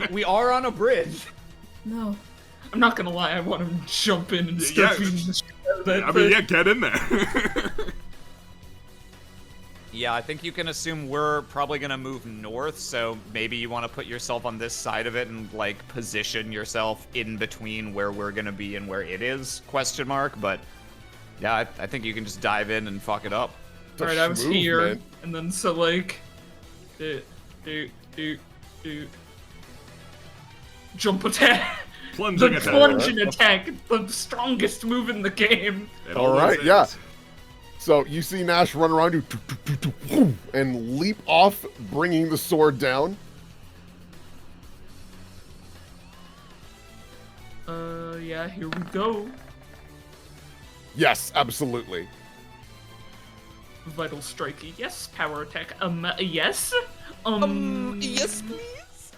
We are on a bridge. No. I'm not gonna lie. I want to jump in and start Yeah. beating the shit out of that I mean, thing. yeah, get in there. Yeah, I think you can assume we're probably gonna move north, so maybe you want to put yourself on this side of it and like position yourself in between where we're gonna be and where it is? Question mark. But yeah, I think you can just dive in and fuck it up. All right, I was here, Movement. and then so like, jump attack. Plunging The attack. plunging attack, the strongest move in the game. It All always right, is. yeah. So you see Nash run around you and leap off, bringing the sword down. Yeah, here we go. Yes, absolutely. Vital strike, yes. Power attack, yes. Yes, please.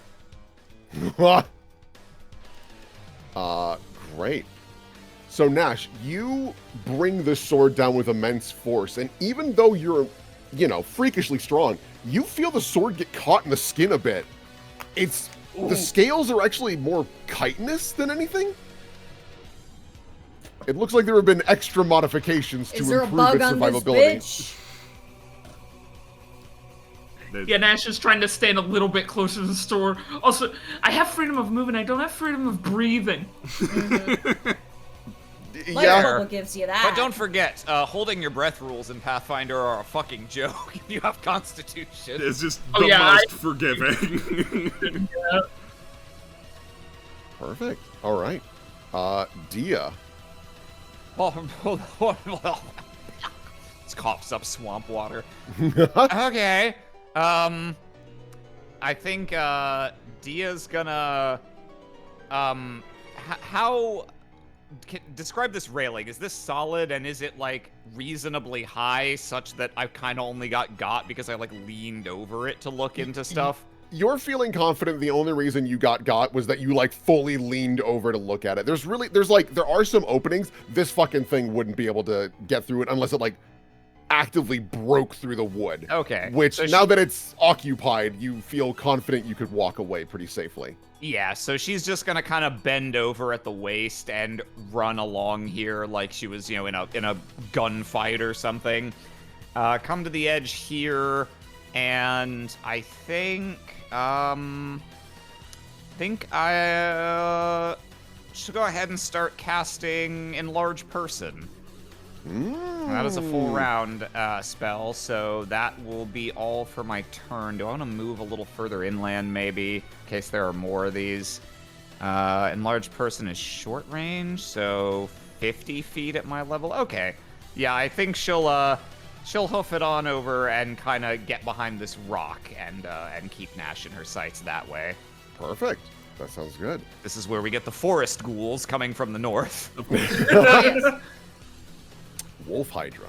Great. So Nash, you bring the sword down with immense force, and even though you're, freakishly strong, you feel the sword get caught in the skin a bit. The scales are actually more chitinous than anything. It looks like there have been extra modifications Is to there a improve bug its on this survivability. bitch? Yeah, Nash is trying to stand a little bit closer to the store. Also, I have freedom of movement, I don't have freedom of breathing. Light Yeah, bubble gives you that. But don't forget, holding your breath rules in Pathfinder are a fucking joke if you have Constitution. It's just Oh, the yeah, most forgiving. perfect. All right. Dia. This coughs up swamp water. Okay. I think Dia's gonna describe this railing. Is this solid, and is it like reasonably high such that I kind of only got because I like leaned over it to look into stuff? You're feeling confident the only reason you got was that you like fully leaned over to look at it. There are some openings. This fucking thing wouldn't be able to get through it unless it like actively broke through the wood. Okay. Which so now that it's occupied, you feel confident you could walk away pretty safely. Yeah, so she's just gonna kind of bend over at the waist and run along here like she was, in a gunfight or something. Come to the edge here, and I think I should go ahead and start casting Enlarge Person. That is a full round spell, so that will be all for my turn. Do I want to move a little further inland, maybe, in case there are more of these? Enlarged Person is short range, so 50 feet at my level. Okay, yeah, I think she'll hoof it on over and kind of get behind this rock and keep Nash in her sights that way. Perfect. That sounds good. This is where we get the forest ghouls coming from the north. Wolf Hydra.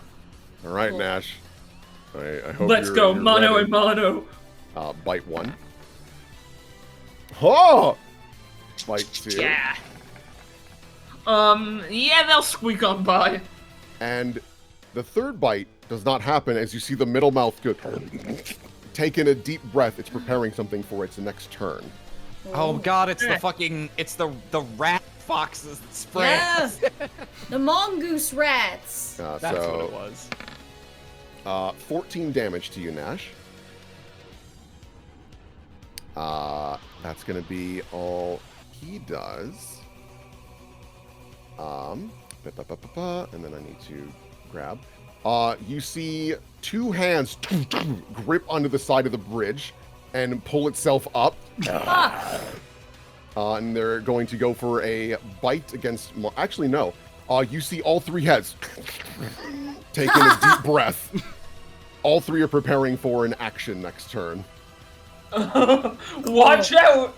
All right, Cool. Nash. I hope Let's go, you're mono ready. and mono. Bite 1. Oh! Bite 2. Yeah. Yeah, they'll squeak on by. And the third bite does not happen as you see the middle mouth go. Take in a deep breath. It's preparing something for its next turn. Oh god, it's the rat foxes that spray. Yeah, the mongoose rats. That's So, what it was. 14 damage to you, Nash. That's going to be all he does. And then I need to grab. You see two hands grip onto the side of the bridge and pull itself up. And they're going to go for a bite against... Actually, no. You see all three heads take in a deep breath. All three are preparing for an action next turn. Watch out!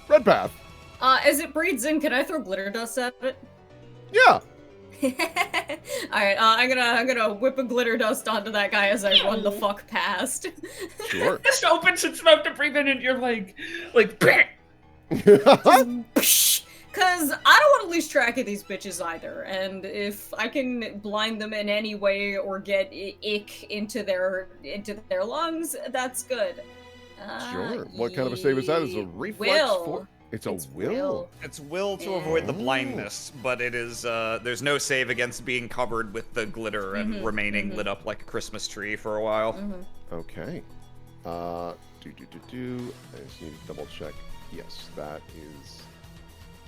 Red Path. As it breathes in, can I throw glitter dust at it? Yeah. Alright, I'm gonna whip a glitter dust onto that guy as I run the fuck past. Sure. Just opens its mouth to breathe in, and you're like, "Bleh." Cause I don't want to lose track of these bitches either, and if I can blind them in any way or get ick into their lungs, that's good. Sure. What kind of a save is that? Is it a reflex? It's a It's will. It's will to avoid the blindness, but it is there's no save against being covered with the glitter and remaining lit up like a Christmas tree for a while. Okay. I just need to double check. Yes, that is.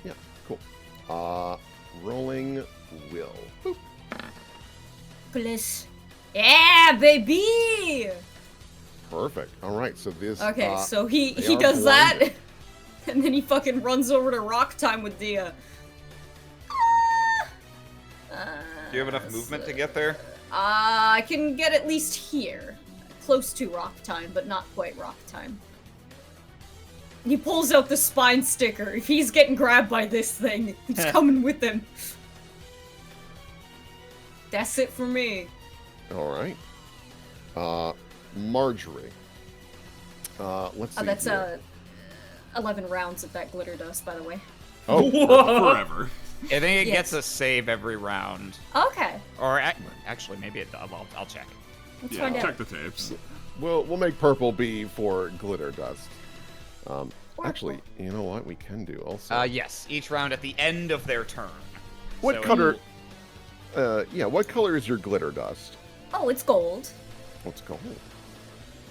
Yeah, cool. Rolling will. Boop. Bliss. Yeah, baby. Perfect. All right. So this. Okay, so he they are does that, blinded. and then he fucking runs over to rock time with Dia. Do you have enough movement to get there? I can get at least here, close to rock time, but not quite rock time. He pulls out the spine sticker. If he's getting grabbed by this thing, it's coming with him. That's it for me. All right. Marjorie. Let's see. That's here. 11 rounds of that glitter dust, by the way. Oh, Forever. I think it Yes. gets a save every round. Okay, Or actually, maybe it does. I'll check. let's Yeah, find check out. the tapes. we'll make purple be for glitter dust. Actually, you know what we can do also. Yes, each round at the end of their turn. What So- color? Yeah. What color is your glitter dust? Oh, it's gold. What's gold?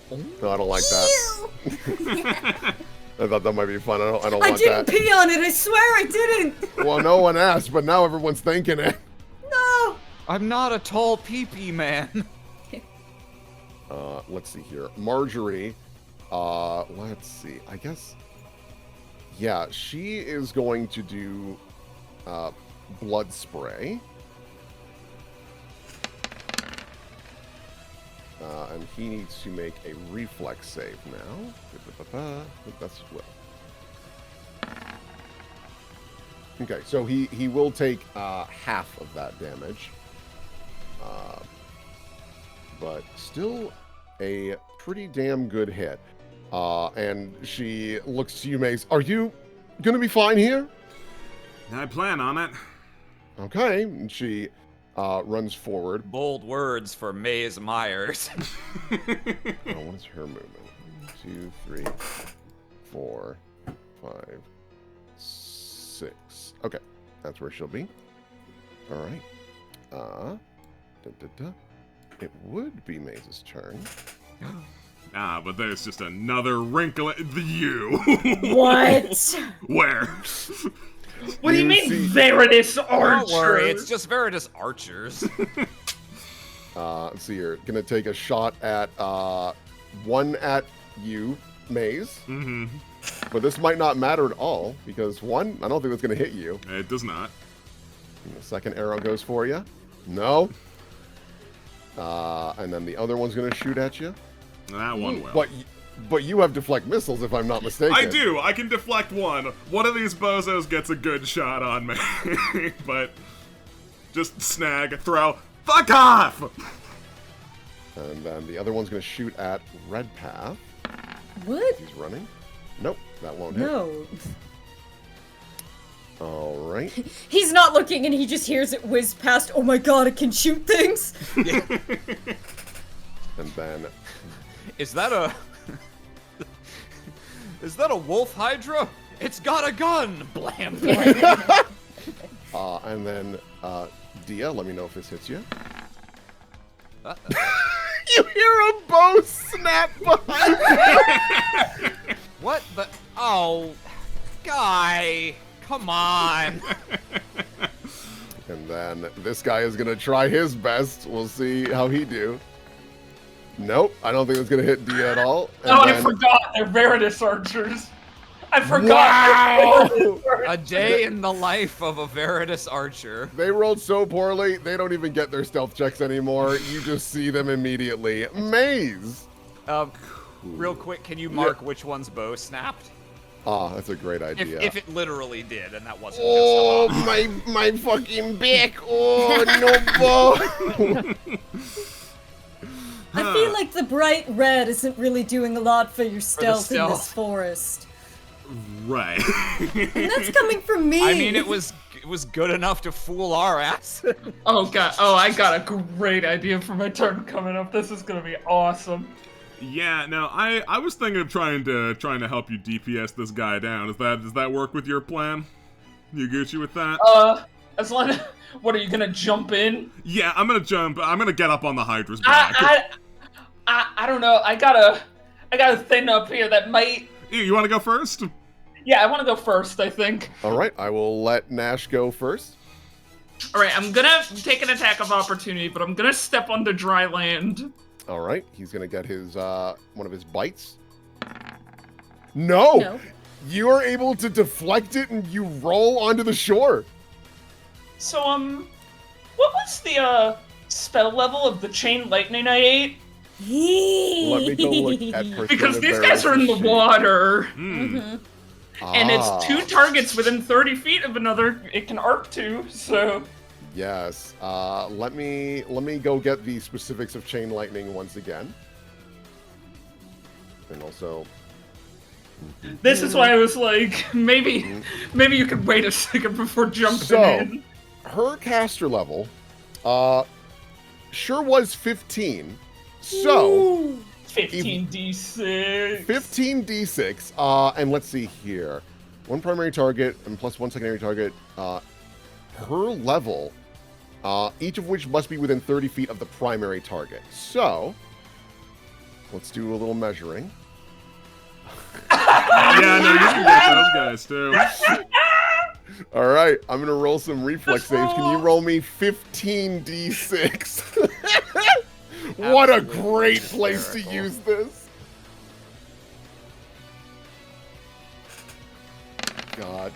No, I don't like that. I thought that might be fun. I don't I want didn't that. pee on it, I swear I didn't! Well, no one asked, but now everyone's thinking it. No! I'm not a tall pee-pee man. Let's see here. Marjorie, let's see. I guess, yeah, she is going to do blood spray. And he needs to make a reflex save now. That's will. Okay, so he will take half of that damage. But still a pretty damn good hit. And she looks to you, Mace. Are you gonna be fine here? I plan on it. Okay. And she runs forward. Bold words for Maze Myers. What is her movement? 1, 2, 3, 4, 5, 6. Okay, that's where she'll be. All right. It would be Maze's turn. But there's just another wrinkle in the you. What? Where? What do you You mean, see- Veritas Archer? Don't worry, it's just Veritas Archers. So you're gonna take a shot at one at you, Maze. Mm-hmm. But this might not matter at all because one, I don't think it's gonna hit you. It does not. And the second arrow goes for you. No. And then the other one's gonna shoot at you. That one will. But you have deflect missiles, if I'm not mistaken. I do. I can deflect one. One of these bozos gets a good shot on me, but just snag, throw, fuck off. And then the other one's gonna shoot at Red Path. What? He's running. Nope, that won't hit. No. All right. He's not looking and he just hears it whiz past. Oh my god, it can shoot things! And then Is that a wolf Hydra? It's got a gun! Blam blam. and then Dia, let me know if this hits you. You hear a bow snap behind you. What the? Oh, guy, come on. And then this guy is gonna try his best. We'll see how he do. Nope, I don't think it's gonna hit Dia at all. And Oh, I then- forgot. They're Veritas Archers. I forgot. Wow! they're Veritas A Archers. day in the life of a Veritas Archer. They rolled so poorly, they don't even get their stealth checks anymore. You just see them immediately. Maze! Real quick, can you mark which one's bow snapped? Ah, that's a great idea. If it literally did, and that wasn't Oh, just my fucking back! Oh, no bow! I feel like the bright red isn't really doing a lot for your stealth in stealth. this forest. Right. And that's coming from me! I mean, it was good enough to fool our ass. Oh god. Oh, I got a great idea for my turn coming up. This is gonna be awesome. Yeah, no, I was thinking of trying to help you DPS this guy down. Does that work with your plan? You Gucci with that? As long as, what, are you gonna jump in? Yeah, I'm gonna jump. I'm gonna get up on the Hydra's back. I don't know. I got a thing up here that might. You want to go first? Yeah, I want to go first, I think. All right, I will let Nash go first. All right, I'm gonna take an attack of opportunity, but I'm gonna step onto dry land. All right, he's gonna get his one of his bites. No, you are able to deflect it and you roll onto the shore. So what was the spell level of the chain lightning I ate? Let me go look at Persona Because these guys are in the sheet. water. Mm-hmm. And it's 2 targets within 30 feet of another it can arc to, so... Yes. Let me go get the specifics of chain lightning once again. And also... This is why I was like, maybe you could wait a second before jumping in. Her caster level, sure was 15. So... 15d6. 15d6. And let's see here. 1 primary target and plus 1 secondary target per level, each of which must be within 30 feet of the primary target. So, let's do a little measuring. Yeah, no, you can get those guys too. All right, I'm going to roll some reflex saves. Can you roll me 15d6? What a great place to use this. God.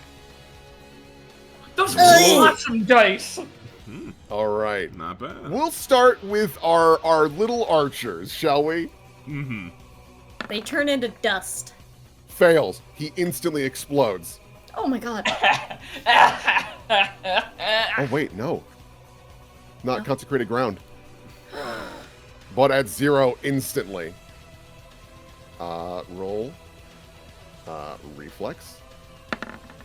Those are awesome dice. All right. Not bad. We'll start with our little archers, shall we? Mm-hmm. They turn into dust. Fails. He instantly explodes. Oh my god. Oh, wait, no. Not consecrated ground. But at 0 instantly. Roll. Reflex.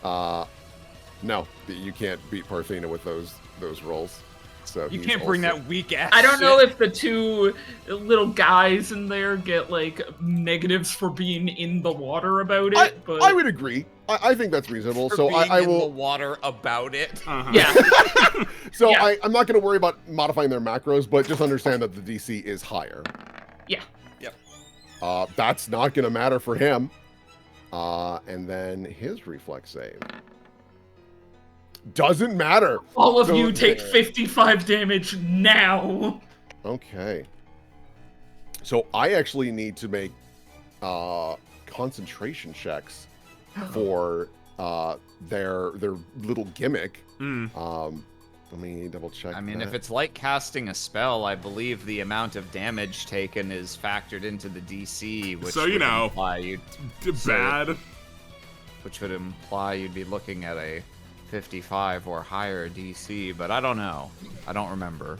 No, you can't beat Parthena with those rolls. So You he's can't bring also- that weak ass. I don't know shit. if the 2 little guys in there get, like, negatives for being in the water about it, but... I would agree. I think that's reasonable. For So being I in the will. water about it. Uh-huh. Yeah. So Yeah. I'm not going to worry about modifying their macros, but just understand that the DC is higher. Yeah. Yep. That's not going to matter for him. And then his reflex save. Doesn't matter. All of So- you take 55 damage now. Okay. So I actually need to make concentration checks for their little gimmick. Let me double check. I mean, that. if it's like casting a spell, I believe the amount of damage taken is factored into the DC, which So, you would know, imply you'd, Bad. which would imply you'd be looking at a 55 or higher DC, but I don't know. I don't remember.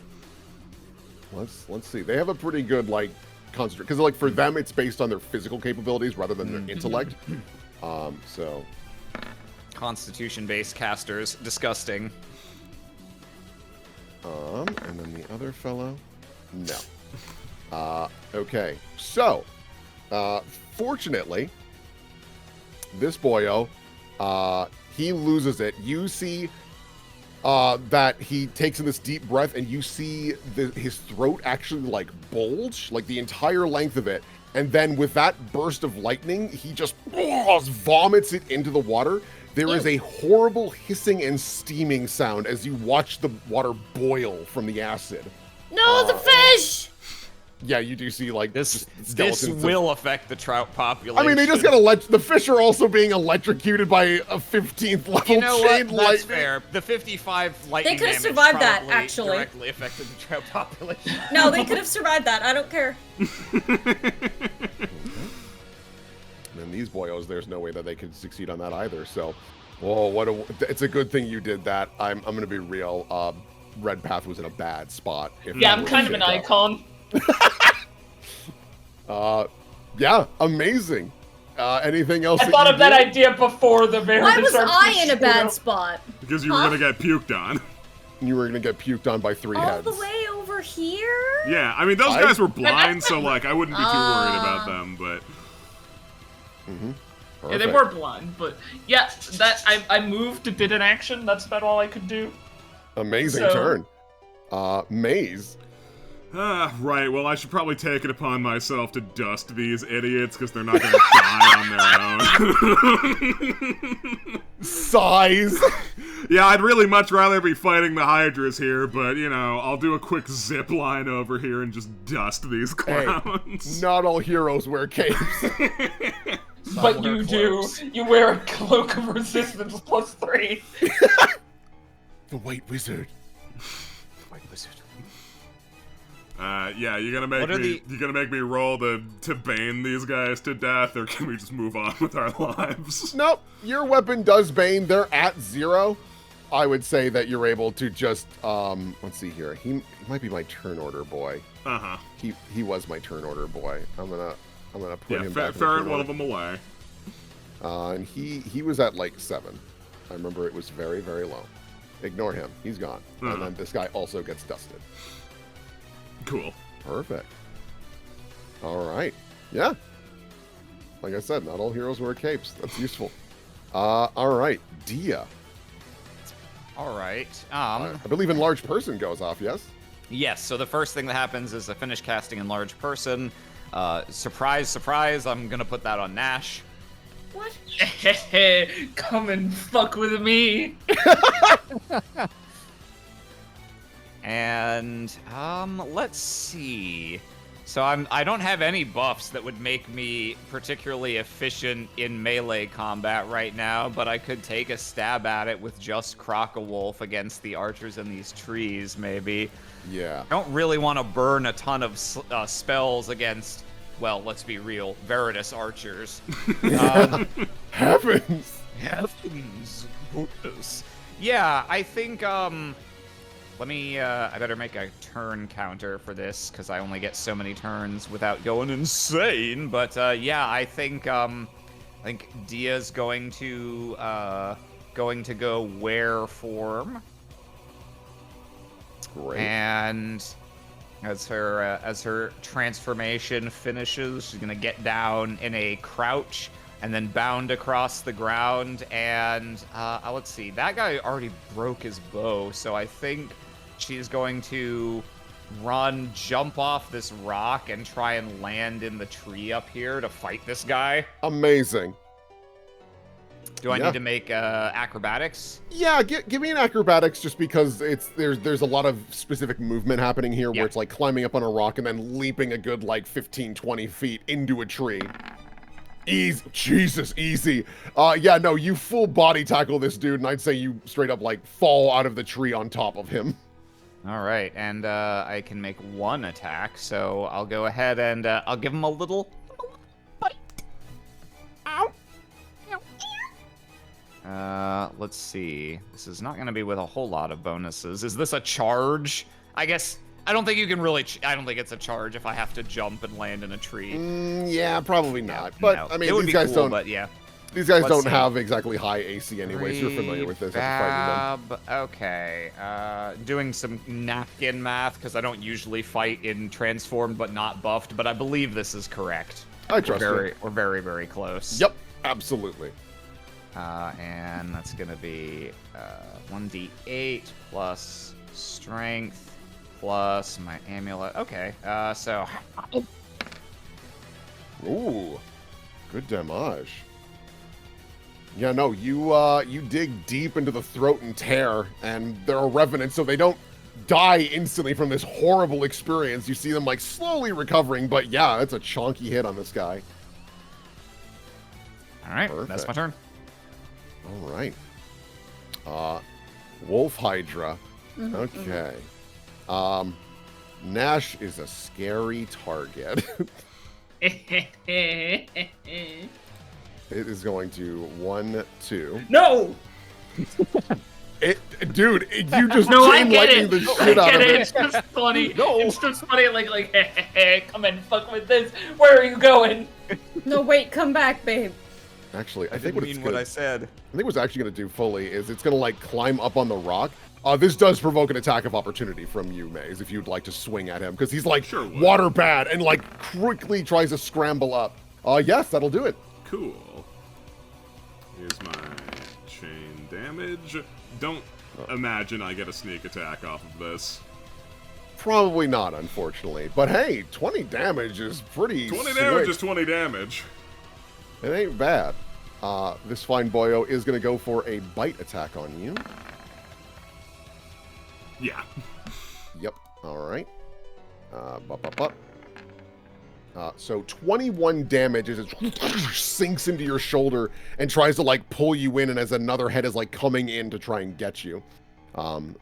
Let's see. They have a pretty good like concentrate because like for them it's based on their physical capabilities rather than their intellect. So Constitution-based casters, disgusting. and then the other fellow, no. Okay. So, fortunately, this boyo, he loses it. You see that he takes in this deep breath, and you see his throat actually like bulge, like the entire length of it. And then with that burst of lightning, he just vomits it into the water. There is a horrible hissing and steaming sound as you watch the water boil from the acid. No, the fish! Yeah, you do see like This skeletons of- will affect the trout population. I mean, they just got the fish are also being electrocuted by a 15th level You know what? chain That's lightning. fair. The 55 lightning could have damage survived that, probably actually. directly affected the trout population. No, they could have survived that. I don't care. And these boyos, there's no way that they could succeed on that either. So, it's a good thing you did that. I'm gonna be real. Red Path was in a bad spot. Yeah, I'm kind of an icon. Yeah, amazing. Anything else? I thought of that idea before the very Why was start of I the in a show. bad spot? Because you were gonna get puked on. You were gonna get puked on by 3 All heads. the way over here? Yeah, I mean, those guys were blind, so, like, I wouldn't be too worried about them, but... Yeah, they were blind, but yeah, that I moved, did an action. That's about all I could do. Amazing turn. Maze. Right, well, I should probably take it upon myself to dust these idiots, because they're not going to die on their own. Size! Yeah, I'd really much rather be fighting the Hydras here, but, you know, I'll do a quick zip line over here and just dust these clowns. Hey, not all heroes wear capes. But you do. You wear a cloak of resistance +3. The White Wizard. White Wizard. Yeah, you're gonna make me roll to bane these guys to death, or can we just move on with our lives? Nope, your weapon does bane. They're at 0. I would say that you're able to just let's see here. He might be my turn order boy. He was my turn order boy. I'm gonna put him back. Ferret one of them away. And he was at like 7. I remember it was very, very low. Ignore him. He's gone. And then this guy also gets dusted. Cool. Perfect. All right. Yeah. Like I said, not all heroes wear capes. That's useful. All right. Dia. All right. I believe enlarged person goes off, yes? Yes, so the first thing that happens is I finish casting enlarged person. Surprise, surprise, I'm gonna put that on Nash. What? Come and fuck with me. And let's see. So I don't have any buffs that would make me particularly efficient in melee combat right now, but I could take a stab at it with just Croc-a-Wolf against the archers in these trees, maybe. Yeah. I don't really want to burn a ton of spells against, well, let's be real, Veritas archers. Heavens! Heavens! Goodness. Yeah, I think, let me, I better make a turn counter for this, because I only get so many turns without going insane, but, yeah, I think Dia's going to go were form. Great. And as her transformation finishes, she's gonna get down in a crouch and then bound across the ground. And let's see, that guy already broke his bow, so I think she's going to run, jump off this rock, and try and land in the tree up here to fight this guy. Amazing. Do I need to make acrobatics? Yeah, give me an acrobatics, just because there's a lot of specific movement happening here where it's like climbing up on a rock and then leaping a good like 15-20 feet into a tree. Easy. Jesus, easy. Yeah, no, you full body tackle this dude, and I'd say you straight up like fall out of the tree on top of him. All right, and I can make one attack, so I'll go ahead and I'll give him a little bite. Ow. Let's see. This is not going to be with a whole lot of bonuses. Is this a charge? I guess, I don't think you can really, I don't think it's a charge if I have to jump and land in a tree. Yeah, probably not. But, no. I mean, it would these be guys cool, don't, but yeah. These guys don't have exactly high AC anyways. You're familiar with this after fighting them. Okay. Doing some napkin math, because I don't usually fight in transformed but not buffed, but I believe this is correct. I trust you. We're very, very close. Yep, absolutely. And that's going to be 1d8 plus strength plus my amulet. Okay, so... Ooh, good damage. Yeah, no, you dig deep into the throat and tear, and they're a revenant, so they don't die instantly from this horrible experience. You see them, like, slowly recovering, but yeah, it's a chonky hit on this guy. All right, Perfect. That's my turn. All right. Wolf Hydra. Okay. Nash is a scary target. It is going to 1, 2. No! Dude, you just No, I chain get lightning it. the shit out of it. It's just funny. No. It's just funny, like, come and fuck with this. Where are you going? No, wait, come back, babe. Actually, I I think didn't what it's mean what gonna, I said. I think what's actually going to do fully is it's going to like climb up on the rock. This does provoke an attack of opportunity from you, Maze, if you'd like to swing at him, because he's like Sure would. water bad and like quickly tries to scramble up. Yes, that'll do it. Cool. Here's my chain damage. Don't imagine I get a sneak attack off of this. Probably not, unfortunately. But hey, 20 damage is pretty 20 damage slick. is 20 damage. It ain't bad. This fine boyo is going to go for a bite attack on you. Yeah. Yep. All right. So 21 damage as it sinks into your shoulder and tries to like pull you in, and as another head is like coming in to try and get you.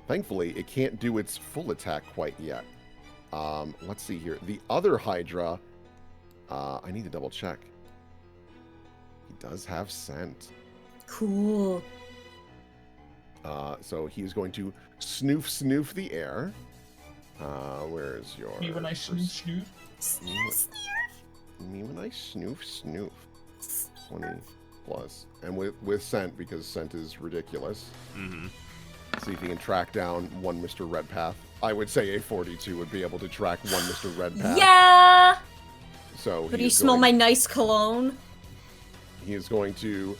Thankfully, it can't do its full attack quite yet. Let's see here. The other Hydra, I need to double check. He does have scent. Cool. So he's going to snoof the air. Where's your... Me when I snoof. Me when I snoof. 20 plus. And with scent, because scent is ridiculous. Mm-hmm. See if he can track down one Mr. Redpath. I would say a 42 would be able to track one Mr. Redpath. Yeah! So But you smell my nice cologne? He is going to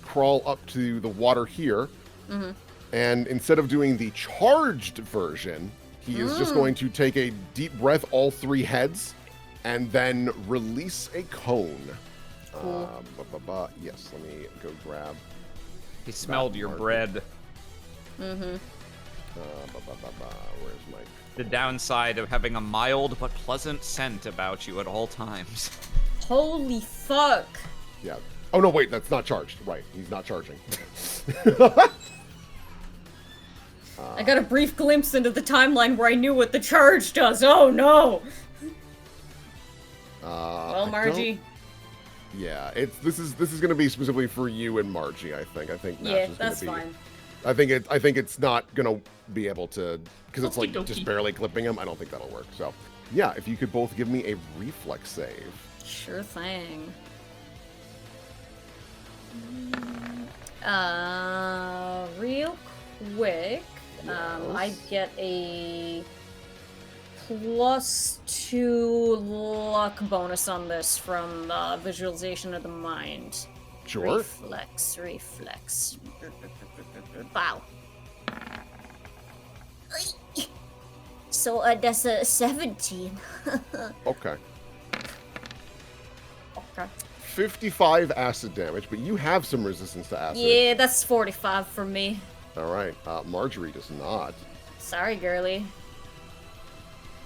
crawl up to the water here. Mm-hmm. And instead of doing the charged version, he is just going to take a deep breath, all three heads, and then release a cone. Cool. Yes, let me go grab. He smelled your bread. Mm-hmm. Where's my... The downside of having a mild but pleasant scent about you at all times. Holy fuck. Yeah. Oh, no, wait, that's not charged. Right, he's not charging. I got a brief glimpse into the timeline where I knew what the charge does. Oh, no! Well, Margie. Yeah, this is going to be specifically for you and Margie, I think. I think Nash Yeah, is going that's to be... fine. I think it's not going to be able to... Because it's like Okie just dokie. barely clipping him. I don't think that'll work. So, yeah, if you could both give me a reflex save. Sure thing. Real quick, I get a +2 luck bonus on this from visualization of the mind. Sure. Reflex. Wow. So that's a 17. Okay. Okay. 55 acid damage, but you have some resistance to acid. Yeah, that's 45 for me. All right. Marjorie does not. Sorry, girly.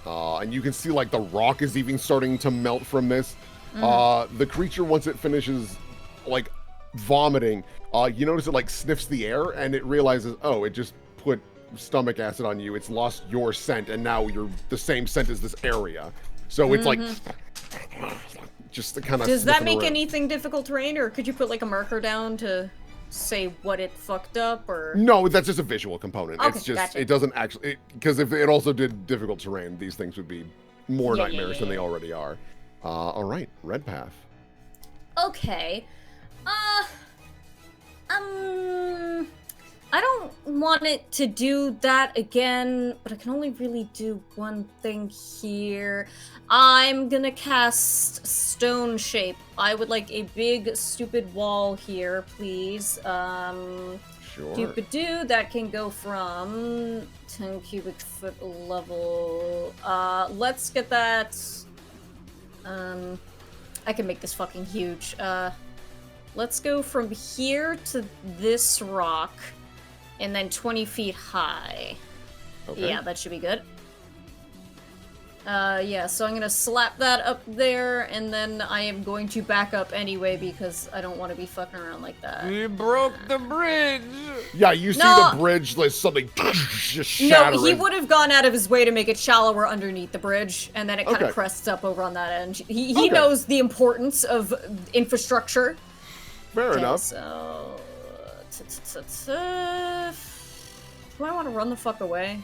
And you can see like the rock is even starting to melt from this. The creature, once it finishes like vomiting, you notice it like sniffs the air and it realizes, oh, it just put stomach acid on you. It's lost your scent and now you're the same scent as this area. So it's like just the kind of... Does that make anything difficult terrain, or could you put like a marker down to say what it fucked up, or... No, that's just a visual component. Okay, It's just, gotcha. it doesn't actually... Because if it also did difficult terrain, these things would be more nightmares than they already are. All right, Redpath. Okay. I don't want it to do that again, but I can only really do one thing here. I'm gonna cast Stone Shape. I would like a big, stupid wall here, please. Sure. Doop-a-doo, that can go from 10 cubic foot level. Let's get that. I can make this fucking huge. Let's go from here to this rock, and then 20 feet high. Okay. Yeah, that should be good. Yeah, so I'm gonna slap that up there, and then I am going to back up anyway because I don't want to be fucking around like that. You broke the bridge! Yeah, you see No. the bridge, like something just shattering. No, he would have gone out of his way to make it shallower underneath the bridge, and then it kind Okay. of crests up over on that end. He Okay. knows the importance of infrastructure. Fair Okay, enough. so... Do I want to run the fuck away?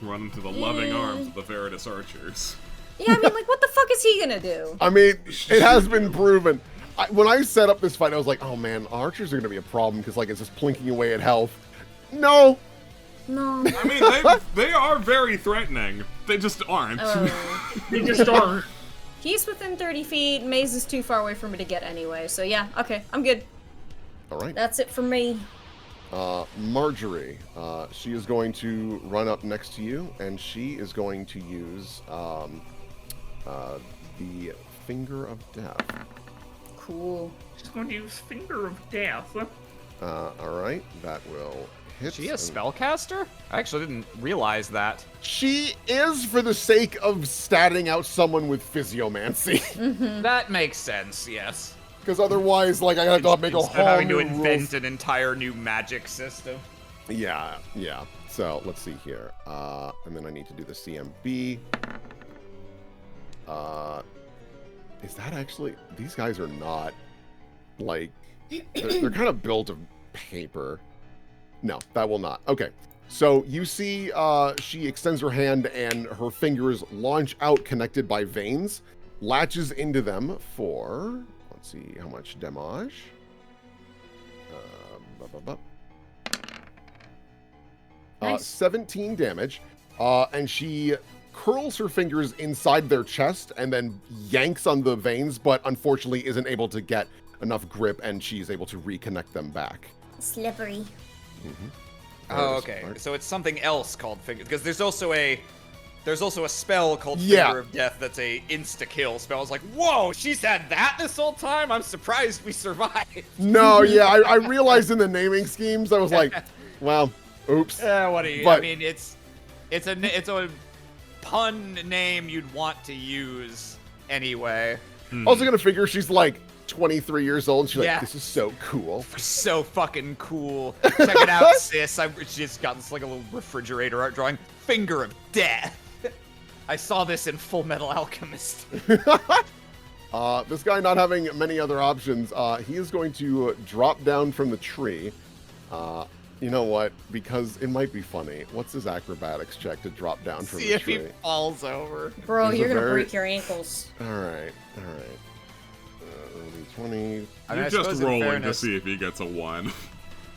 Run into the loving arms of the Veritas archers. Yeah, I mean, like, what the fuck is he gonna do? I mean, it has been proven. When I set up this fight, I was like, oh man, archers are going to be a problem because, like, it's just plinking away at health. No! No. I mean, they are very threatening. They just aren't. They just aren't. He's within 30 feet. Maze is too far away for me to get anyway. So yeah, okay, I'm good. All right. That's it for me. Marjorie, she is going to run up next to you, and she is going to use the Finger of Death. Cool. She's going to use Finger of Death. All right, that will hit. Is she a spellcaster? I actually didn't realize that. She is, for the sake of statting out someone with physiomancy. That makes sense, yes. Because otherwise, like, I have to make a Instead whole of having to new invent rules. an entire new magic system. Yeah. So let's see here. And then I need to do the CMB. Is that actually? These guys are not like they're kind of built of paper. No, that will not. Okay. So you see, she extends her hand and her fingers launch out, connected by veins, latches into them for. Let's see how much damage. 17 damage, and she curls her fingers inside their chest and then yanks on the veins, but unfortunately isn't able to get enough grip, and she's able to reconnect them back. Slippery. Oh, okay. So it's something else called Finger, because there's also a spell called Yeah. Finger of Death that's a insta-kill spell. I was like, whoa, she's had that this whole time? I'm surprised we survived. No, yeah, I realized in the naming schemes, I was like, well, oops. What do you? But- I mean, it's a pun name you'd want to use anyway. Also gonna figure she's like 23 years old, and she's Yeah. like, this is so cool. So fucking cool. Check it out, sis. I've just got this like a little refrigerator art drawing. Finger of Death. I saw this in Full Metal Alchemist. This guy not having many other options, he is going to drop down from the tree. You know what? Because it might be funny. What's his acrobatics check to drop down from See the if tree? he falls over. Bro, There's a you're gonna very- break your ankles. All right. 20. I mean, You're I just suppose in rolling to fairness, see if he gets a 1.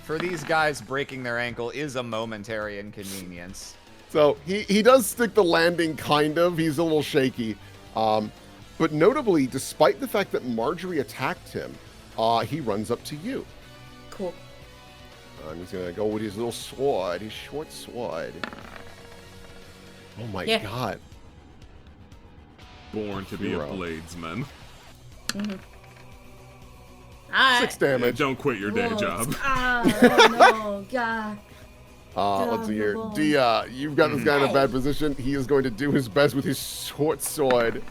For these guys, breaking their ankle is a momentary inconvenience. So he does stick the landing, kind of. He's a little shaky. But notably, despite the fact that Marjorie attacked him, he runs up to you. Cool. And he's going to go with his little sword, his short sword. Oh my Yeah. god. Born to be a Hero. bladesman. Alright. 6 damage. Don't quit your day Whoa. job. Oh no, God. Let's see here. Down the Dia, you've got this guy in a bad position. He is going to do his best with his short sword.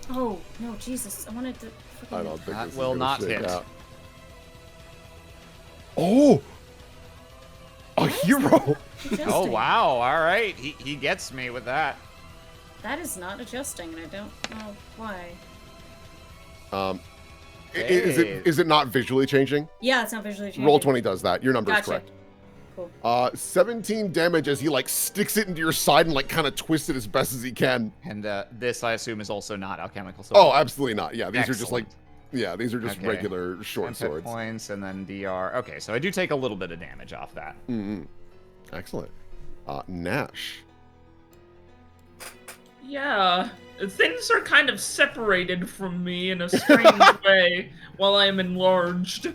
Oh, no, Jesus. I wanted to I freaking... don't think That this is will gonna not shake hit. out. Oh! A hero! Adjusting. Oh wow! All right, he gets me with that. That is not adjusting, and I don't know why. Is it not visually changing? Yeah, it's not visually changing. Roll 20 does that. Your number is Gotcha. correct. Cool. 17 damage as he like sticks it into your side and like kind of twists it as best as he can. And this, I assume, is also not alchemical. So Oh, absolutely not. Yeah, these are just like, Excellent. these are just Okay. regular short 10 hit swords. points, and then DR. Okay, so I do take a little bit of damage off that. Excellent. Nash. Yeah, things are kind of separated from me in a strange way while I am enlarged.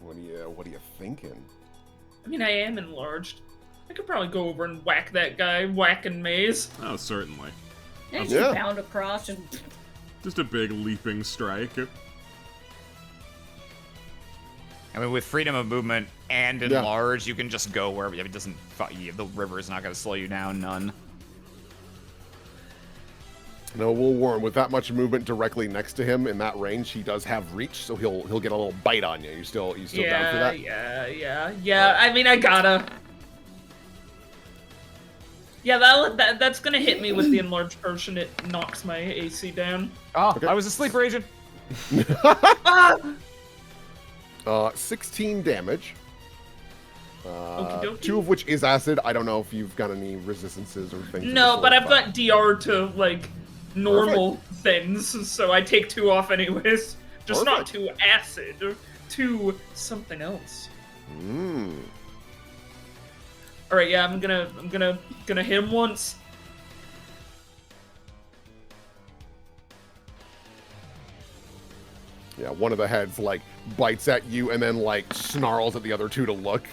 What are you thinking? I mean, I am enlarged. I could probably go over and whack that guy, whacking Maze. Oh, certainly. Yeah, Yeah. just bound across, just... Just a big leaping strike. I mean, with freedom of movement and Yeah. enlarge, you can just go wherever. It doesn't. The river is not going to slow you down. None. No, we'll warn. With that much movement directly next to him in that range, he does have reach, so he'll get a little bite on you. You still down for that? Yeah. I mean, I gotta. Yeah, that's gonna hit me with the enlarged version. It knocks my AC down. Oh, Okay. I was a sleeper agent. Ah! 16 damage. Okie dokie. 2 of which is acid. I don't know if you've got any resistances or things. No, but I've got DR to, like, normal things, so I take 2 off anyways. Just not to acid, to something else. Alright, yeah, I'm gonna hit him once. Yeah, one of the heads, like, bites at you and then, like, snarls at the other 2 to look.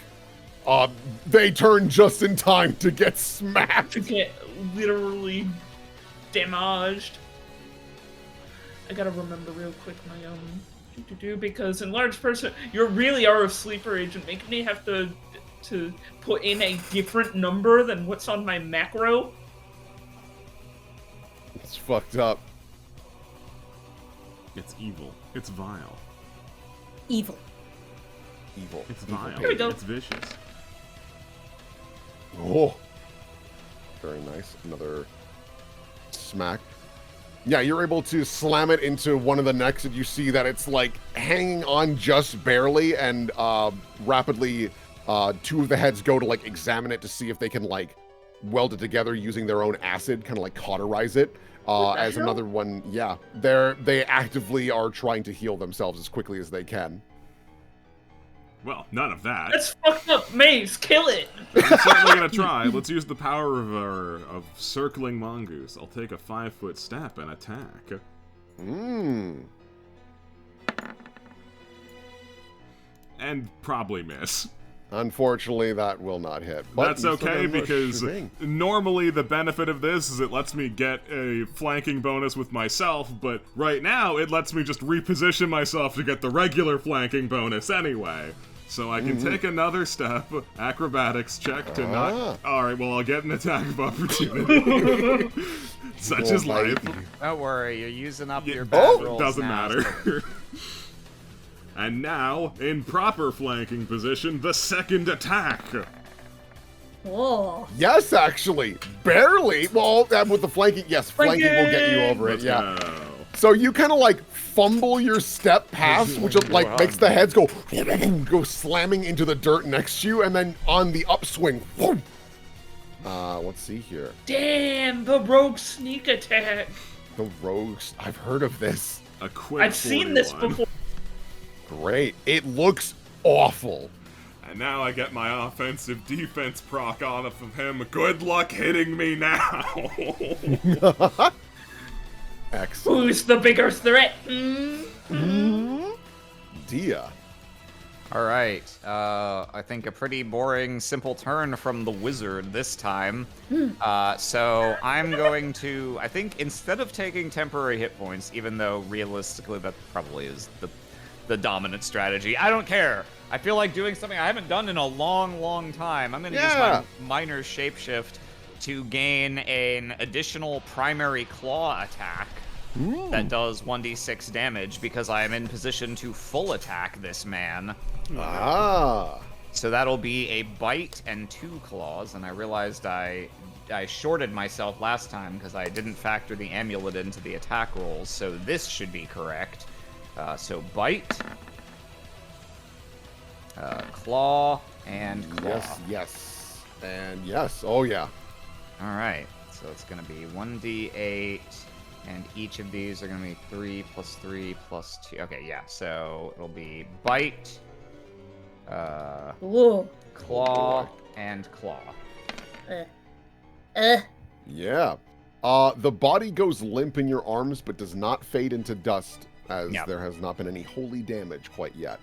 They turn just in time to get smacked. To get literally damaged. I gotta remember real quick my because enlarged person, you really are a sleeper agent, making me have to put in a different number than what's on my macro. It's fucked up. It's evil. It's vile. Evil. Evil. It's Evil vile. Here we go. It's vicious. Oh. Very nice. Another smack. Yeah, you're able to slam it into one of the necks, and you see that it's, like, hanging on just barely, and rapidly 2 of the heads go to, like, examine it to see if they can, like, weld it together using their own acid, kind of, like, cauterize it. As hell? another one, yeah, they actively are trying to heal themselves as quickly as they can. Well, none of that. That's fucked up, Maze, kill it! I'm certainly gonna try. Let's use the power of circling mongoose. I'll take a 5-foot step and attack. And probably miss. Unfortunately, that will not hit. But That's you still okay, get a because shebang. normally the benefit of this is it lets me get a flanking bonus with myself, but right now it lets me just reposition myself to get the regular flanking bonus anyway. So I can take another step, acrobatics check to not... Alright, well I'll get an attack of opportunity. Such is life. Don't worry, you're using up your Oh, bad rolls doesn't now. matter. And now, in proper flanking position, the second attack. Whoa. Yes, actually. Barely. Well, with the flanking, yes, flanking will get you over it, Let's yeah. go. So you kind of like fumble your step past, which like makes the heads go slamming into the dirt next to you, and then on the upswing. Let's see here. Damn, the rogue sneak attack. The rogues. I've heard of this. A quick I've seen this 41. before. Great. It looks awful. And now I get my offensive defense proc off of him. Good luck hitting me now. Excellent. Who's the bigger threat? Dia. Alright, I think a pretty boring, simple turn from the wizard this time. So I'm going to, I think instead of taking temporary hit points, even though realistically that probably is the dominant strategy, I don't care. I feel like doing something I haven't done in a long, long time. I'm going to use my minor shapeshift to gain an additional primary claw attack that does 1d6 damage because I am in position to full attack this man. So that'll be a bite and 2 claws, and I realized I shorted myself last time because I didn't factor the amulet into the attack rolls, so this should be correct. So bite, claw, and claw. Yes. And yes. Oh, yeah. Alright, so it's going to be 1d8, and each of these are going to be 3 plus 3 plus 2. Okay, yeah, so it'll be bite, Whoa. claw, and claw. Yeah. The body goes limp in your arms, but does not fade into dust, as there has not been any holy damage quite yet.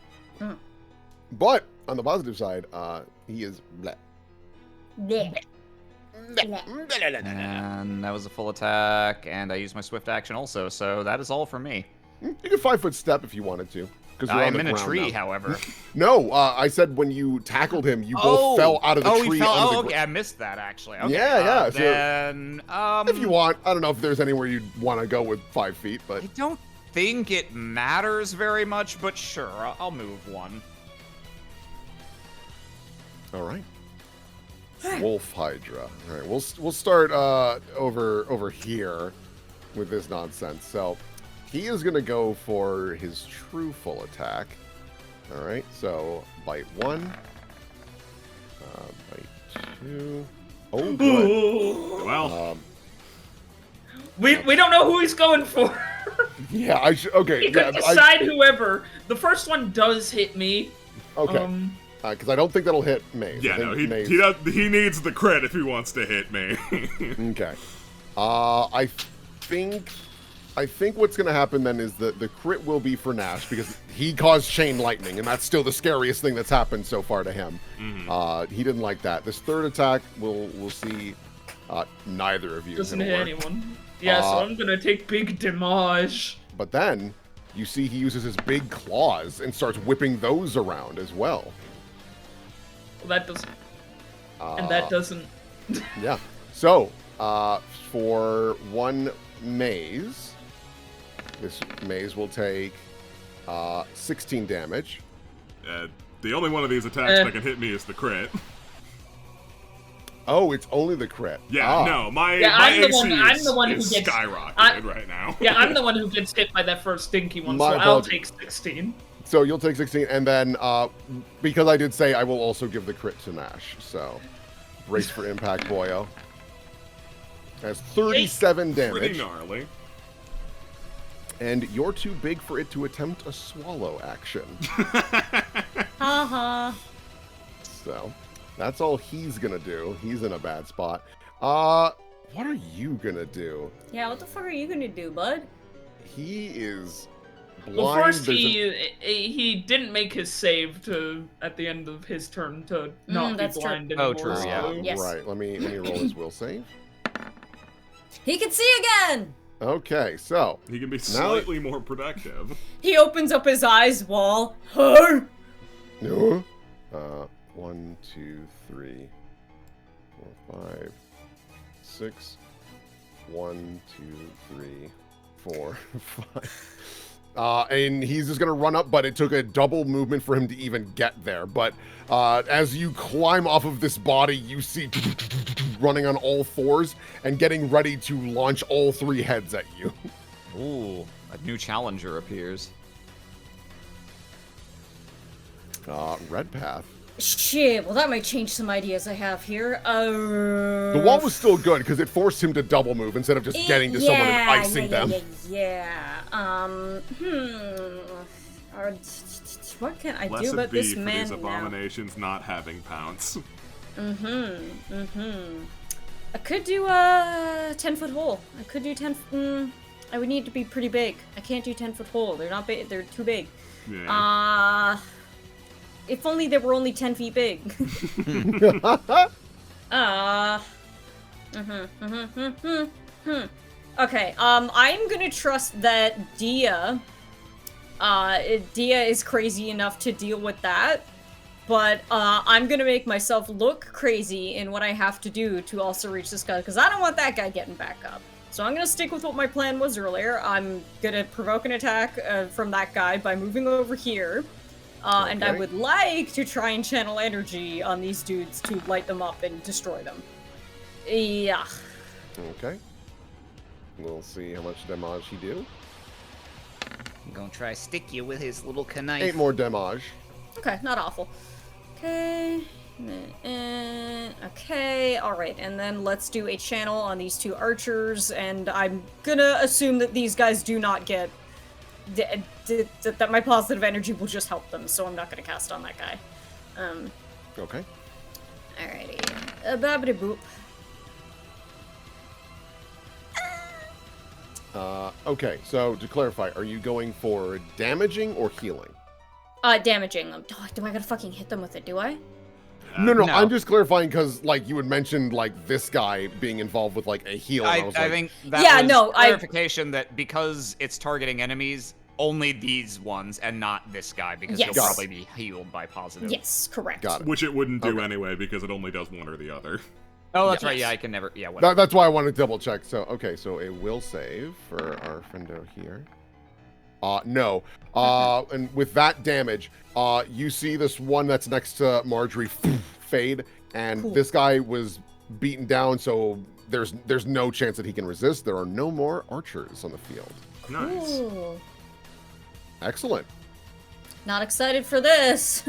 But, on the positive side, he is bleh. Bleh. And that was a full attack, and I used my swift action also, so that is all for me. You can 5-foot step if you wanted to. I'm in a tree, however. No, I said when you tackled him, you both fell out of the tree. Okay, I missed that, actually. Okay, yeah. Then, if you want, I don't know if there's anywhere you'd want to go with 5 feet, but... I don't think it matters very much, but sure, I'll move one. All right. Wolf Hydra. All right, we'll start over here with this nonsense. So he is going to go for his true full attack. All right, so bite 1. By 2. Oh, good. Well, We don't know who he's going for. Yeah, okay. He could decide whoever. The first one does hit me. Okay. Because I don't think that'll hit Maze. yeah, no, he needs the crit if he wants to hit me. Okay. I think what's going to happen then is that the crit will be for Nash because he caused chain lightning, and that's still the scariest thing that's happened so far to him. Mm-hmm. He didn't like that. This third attack, we'll see. Neither of you Doesn't is hit gonna work. anyone. Yeah, so I'm gonna take big damage. But then you see he uses his big claws and starts whipping those around as well. Well, that doesn't. And that doesn't. Yeah. So for one maze, this maze will take 16 damage. The only one of these attacks that can hit me is the crit. Oh, it's only the crit. Yeah, no, my I'm AC the one who is gets skyrocketed right now. Yeah, I'm the one who gets hit by that first stinky one, My so I'll apologies. take 16. So you'll take 16, and then because I did say I will also give the crit to Nash. So brace for impact, boyo. Has 37 Pretty damage, gnarly. and you're too big for it to attempt a swallow action. Haha. So that's all he's gonna do. He's in a bad spot. What are you gonna do? Yeah, what the fuck are you gonna do, bud? He is blind. Well, first There's he didn't make his save at the end of his turn to not be that's true. blind Oh, anymore. true, yeah. so- Yes. Right. Let me roll his will save. He can see again! Okay, so He can be Now- slightly more productive. He opens up his eyes wall. Huh? 1, 2, 3, 4, 5, 6. 1, 2, 3, 4, 5. And he's just gonna run up, but it took a double movement for him to even get there. But as you climb off of this body, you see running on all fours and getting ready to launch all 3 heads at you. Ooh, a new challenger appears. Red path. Shit, well that might change some ideas I have here. The wall was still good because it forced him to double move instead of just getting to someone and icing them. What can I do Blessed about be this for man these now? abominations not having pounce. I could do 10-foot hole. I could do 10. I would need to be pretty big. I can't do 10-foot hole. They're not big. They're too big. Yeah. If only they were only 10 feet big. Okay, I'm gonna trust that Dia is crazy enough to deal with that, but I'm gonna make myself look crazy in what I have to do to also reach this guy, because I don't want that guy getting back up. So I'm gonna stick with what my plan was earlier. I'm gonna provoke an attack from that guy by moving over here. And I Okay. would like to try and channel energy on these dudes to light them up and destroy them. Yeah. Okay. We'll see how much damage he do. I'm gonna try to stick you with his little knife. 8 more damage. Okay, not awful. Okay. Okay, alright, and then let's do a channel on these 2 archers, and I'm gonna assume that these guys do not get... that my positive energy will just help them, so I'm not gonna cast on that guy. Okay. Alrighty. Babbity boop. Okay, so to clarify, are you going for damaging or healing? Damaging them. Do I gotta fucking hit them with it, do I? No, no. I'm just clarifying because, like, you had mentioned, like, this guy being involved with, like, a heal. And I was I like, think that Yeah, was no, clarification that because it's targeting enemies, only these ones and not this guy, because Yes. he'll probably be healed by positive. Yes, correct. Got it. Which it wouldn't do Okay. anyway because it only does one or the other. Oh, that's Yes. right. Yeah, I can never. Yeah, whatever. That's why I wanted to double check. So, okay, so a will save for our friendo here. No. And with that damage, you see this one that's next to Marjorie fade, and Cool. this guy was beaten down, so there's no chance that he can resist. There are no more archers on the field. Nice. Ooh. Excellent. Not excited for this.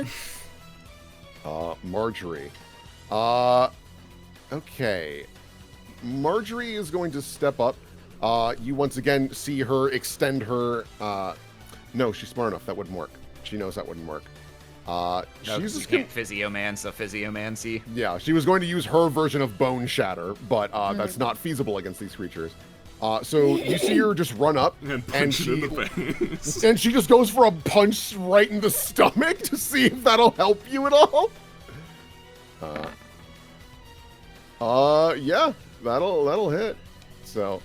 Marjorie, Okay. Marjorie is going to step up. You once again see her extend her. No, she's smart enough. That wouldn't work. She knows that wouldn't work. She's you can't physiomancy. Yeah, she was going to use her version of Bone Shatter, but that's not feasible against these creatures. So you see her just run up, and she just goes for a punch right in the stomach to see if that'll help you at all. Yeah, that'll hit. So,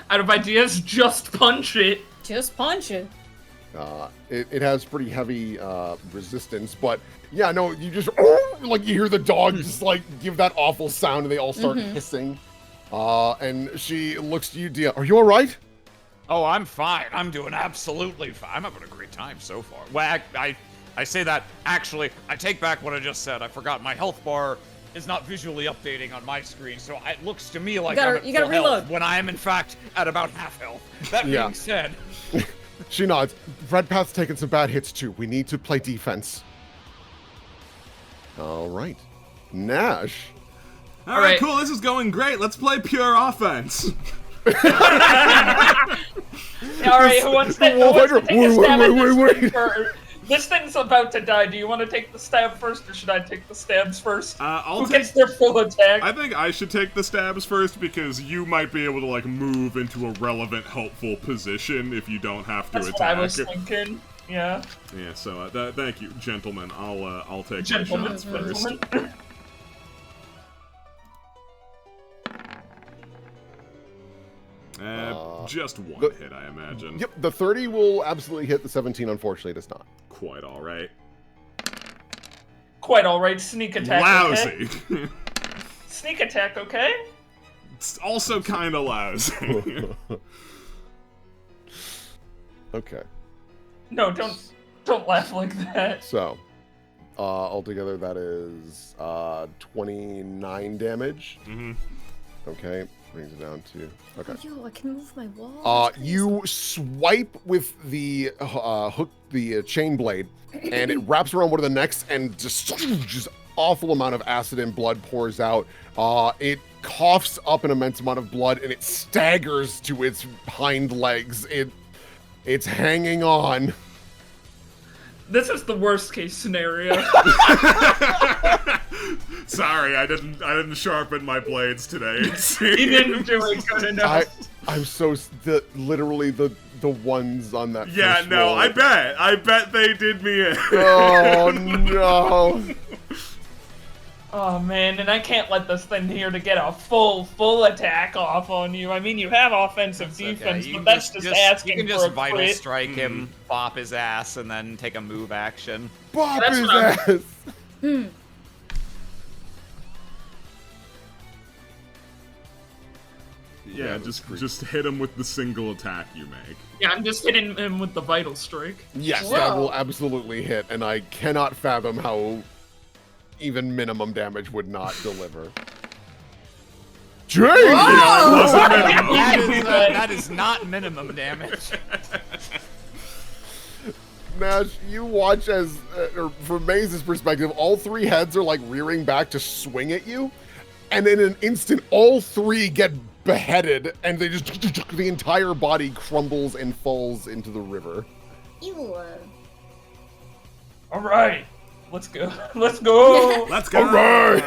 Out of ideas, just punch it. Just punch it. It has pretty heavy resistance, but yeah, no, you just like you hear the dog just like give that awful sound, and they all start hissing. And she looks to you, Dia. Are you all right? Oh, I'm fine. I'm doing absolutely fine. I'm having a great time so far. Well, I say that, actually, I take back what I just said. I forgot my health bar is not visually updating on my screen, so it looks to me like I'm at you gotta full health reload. when I am, in fact, at about half health. That being said... She nods. Redpath's taken some bad hits, too. We need to play defense. All right. Nash. All right, cool. This is going great. Let's play pure offense. All right, who wants to take a stab at this thing first? This thing's about to die. Do you want to take the stab first, or should I take the stabs first? Who gets their full attack? I think I should take the stabs first, because you might be able to like move into a relevant, helpful position if you don't have to attack. That's what I was thinking. Yeah. Yeah. So thank you, gentlemen. I'll take Gentlemen my shots first. Just one hit, I imagine. Yep, the 30 will absolutely hit. The 17, unfortunately, does not. Quite all right. Quite all right. Sneak attack. Lousy. Okay? Sneak attack, okay? It's also kind of lousy. Okay. No, don't laugh like that. So, altogether, that is 29 damage. Mm-hmm. Okay, brings it down to... Okay. Yo, I can move my wall. You swipe with the hook, the chain blade, and it wraps around one of the necks, and just awful amount of acid and blood pours out. It coughs up an immense amount of blood, and it staggers to its hind legs. It's hanging on. This is the worst case scenario. Sorry, I didn't sharpen my blades today. You didn't do it good enough. I'm so literally the ones on that. Yeah, first no, roll. I bet they did me in. Oh no. Oh man, and I can't let this thing here to get a full attack off on you. I mean, you have offensive defense, but that's just asking for a crit. You can just vital strike him, bop his ass, and then take a move action. Bop his ass. Yeah, just hit him with the single attack you make. Yeah, I'm just hitting him with the vital strike. Yes, that will absolutely hit, and I cannot fathom how even minimum damage would not deliver. Jeez! That is not minimum damage. Nash, you watch as, from Maze's perspective, all three heads are like rearing back to swing at you, and in an instant, all three get beheaded, and they just the entire body crumbles and falls into the river. Ew. All right, let's go. Let's go. Let's go. All right.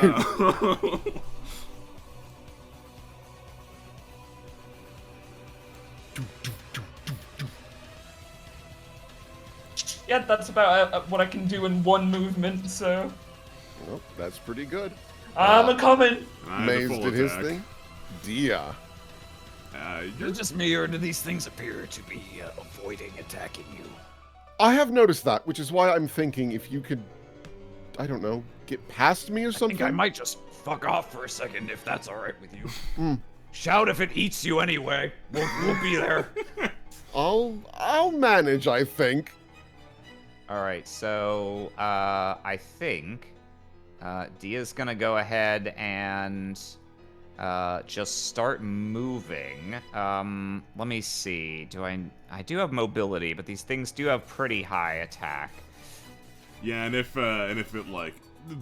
Yeah, that's about what I can do in one movement. So. Well, that's pretty good. I'm a coming. Maze did his thing. Dia. You're just me, or do these things appear to be avoiding attacking you? I have noticed that, which is why I'm thinking if you could, I don't know, get past me or something. I think I might just fuck off for a second, if that's all right with you. Shout if it eats you anyway. We'll be there. I'll manage, I think. All right, so I think Dia's gonna go ahead and just start moving. Let me see. I do have mobility, but these things do have pretty high attack. Yeah, and if it like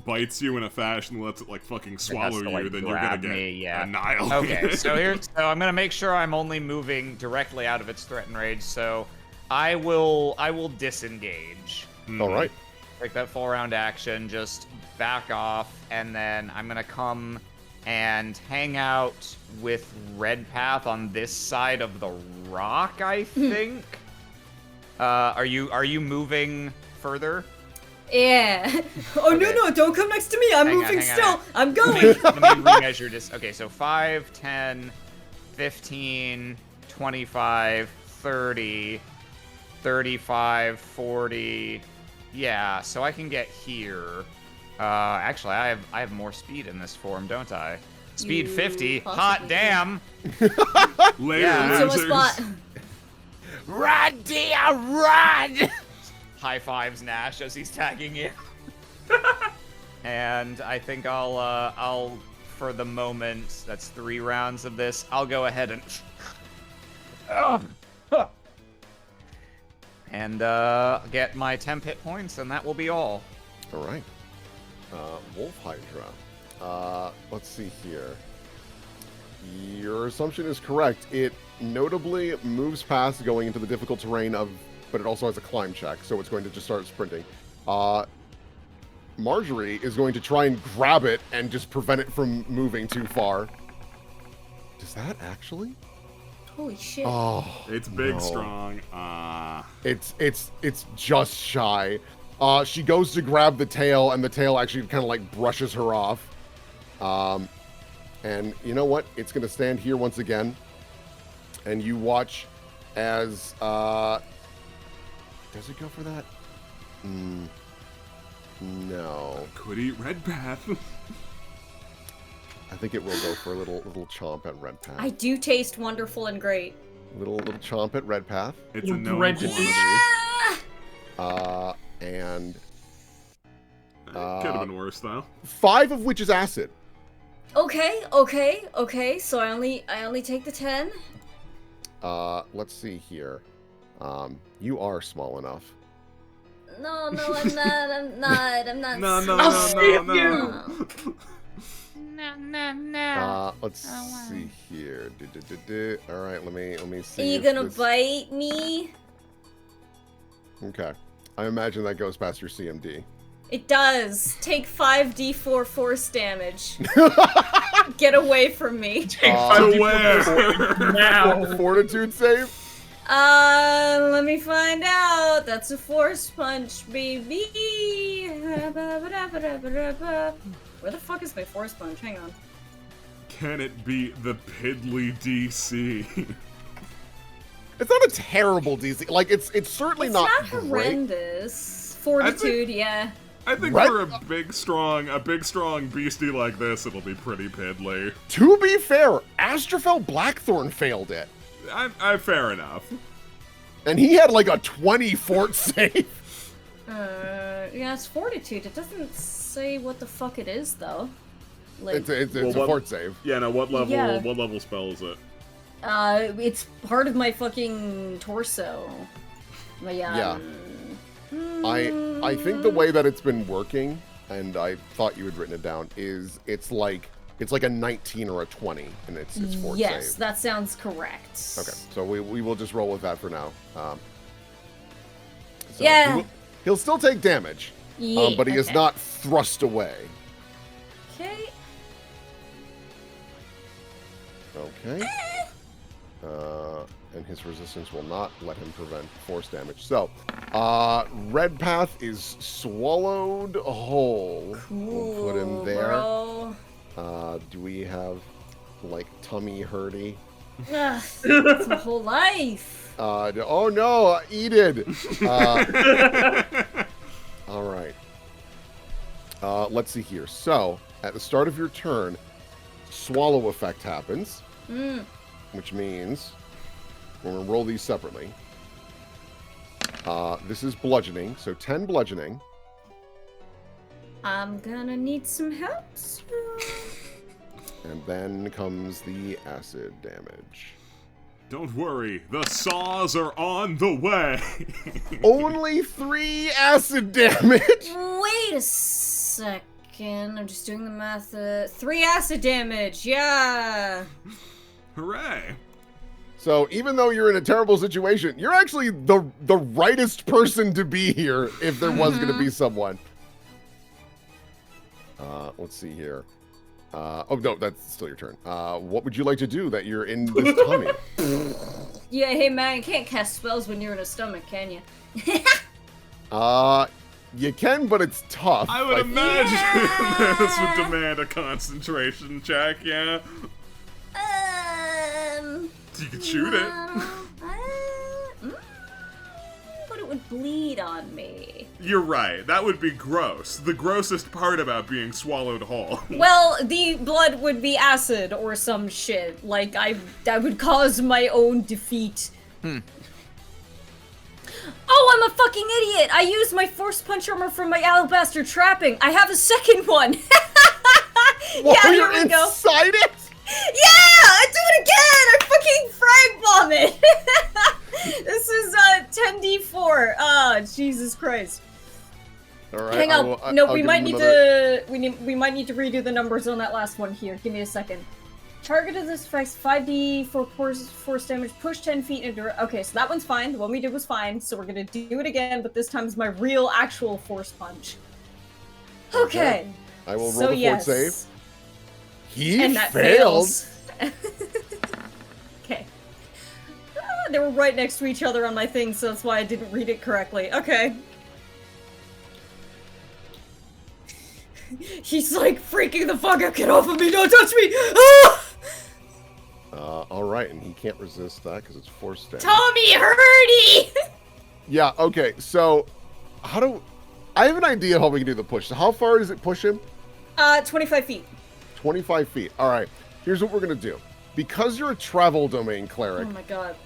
bites you in a fashion that lets it like fucking swallow to, you, like, then you're gonna grab get me, yeah. annihilated. Okay, so I'm gonna make sure I'm only moving directly out of its threat and rage. So I will disengage. All right. Take that full round action, just back off, and then I'm gonna come and hang out with Red Path on this side of the rock, I think. Are you moving further? Yeah. Oh, Okay. no, don't come next to me. I'm moving hang still. on. I'm going. Let me remeasure this. Okay, so 5, 10, 15, 25, 30, 35, 40. Yeah, so I can get here. Actually, I have more speed in this form, don't I? Speed You 50. possibly Hot do. damn. Later, Yeah. So my losers. spot. Run, dear, run! High fives Nash as he's tagging you. And I think I'll for the moment, that's 3 rounds of this, I'll go ahead and get my temp hit points, and that will be all. All right. Wolf Hydra. Let's see here. Your assumption is correct. It notably moves past going into the difficult terrain but it also has a climb check, so it's going to just start sprinting. Marjorie is going to try and grab it and just prevent it from moving too far. Does that actually? Holy shit. Oh, It's big, no. strong. It's just shy. She goes to grab the tail, and the tail actually kind of like brushes her off. And you know what? It's going to stand here once again. And you watch as... does it go for that? No. Could eat Red Path. I think it will go for a little chomp at Red Path. I do taste wonderful and great. Little chomp at Red Path. It's a known Red- quantity. And... Could have been worse though. 5 of which is acid. Okay. So I only take the 10. Let's see here. You are small enough. No, I'm not. I'm not. No, I'll no, save no, you. no. Let's see here. All right, let me see. Are you if gonna this- bite me? Okay. I imagine that goes past your CMD. It does. Take 5d4 force damage. Get away from me. Take To 5d4 where? now. Fortitude save? Let me find out. That's a force punch, baby. Where the fuck is my force punch? Hang on. Can it beat the piddly DC? It's not a terrible DC. Like it's certainly It's not not great. horrendous. Fortitude, yeah. I think Red- for a big strong beastie like this, it'll be pretty piddly. To be fair, Astrophel Blackthorn failed it. I'm fair enough. And he had like a 20 fort save. Yeah, it's fortitude. It doesn't say what the fuck it is, though. Like, It's Well, a what- fort save. Yeah, no, what level Yeah. what level spell is it? it's part of my fucking torso. But Yeah. I think the way that it's been working, and I thought you had written it down, is it's like a 19 or a 20, and it's fort yes, save. that sounds correct. Okay, so we will just roll with that for now. So Yeah. he'll still take damage, Yeah, but he is okay. not thrust away. Okay. Okay. And his resistance will not let him prevent force damage. So, Red Path is swallowed whole. We'll put him Cool, there. bro. Do we have, like, tummy hurty? Ugh, it's my whole life. Oh no, Edith! All right. Let's see here. So, at the start of your turn, swallow effect happens, which means we're going to roll these separately. This is bludgeoning, so 10 bludgeoning. I'm gonna need some help soon. And then comes the acid damage. Don't worry, the saws are on the way. Only 3 acid damage. Wait a second. I'm just doing the math. 3 acid damage. Yeah. Hooray. So even though you're in a terrible situation, you're actually the rightest person to be here if there was going to be someone. Let's see here. Oh, no, that's still your turn. What would you like to do that you're in this tummy? Yeah, hey man, you can't cast spells when you're in a stomach, can you? You can, but it's tough. I would imagine this would demand a concentration check, yeah? You could shoot it. But it would bleed on me. You're right. That would be gross. The grossest part about being swallowed whole. Well, the blood would be acid or some shit. Like, that would cause my own defeat. Oh, I'm a fucking idiot! I used my force punch armor from my alabaster trapping. I have a second one. Well, yeah, you're here we go. inside it? Yeah! I do it again! I fucking frag bomb it! This is 10d4. Ah, Jesus Christ. All right. Hang on. I'll we give might him need another- to we might need to redo the numbers on that last one here. Give me a second. Target of this effects 5d for force damage, push 10 feet into. Okay, so that one's fine. The one we did was fine. So we're gonna do it again, but this time is my real actual force punch. Okay. I will roll So the yes. fort save. He And that failed. fails. Okay. They were right next to each other on my thing, so that's why I didn't read it correctly. Okay. He's like freaking the fuck out. Get off of me! Don't touch me! Ah! All right, and he can't resist that because it's force damage. Tommy Hurdy! Yeah. Okay. So, I have an idea how we can do the push. So, how far does it push him? 25 feet. 25 feet. All right. Here's what we're gonna do. Because you're a travel domain cleric, Oh my god.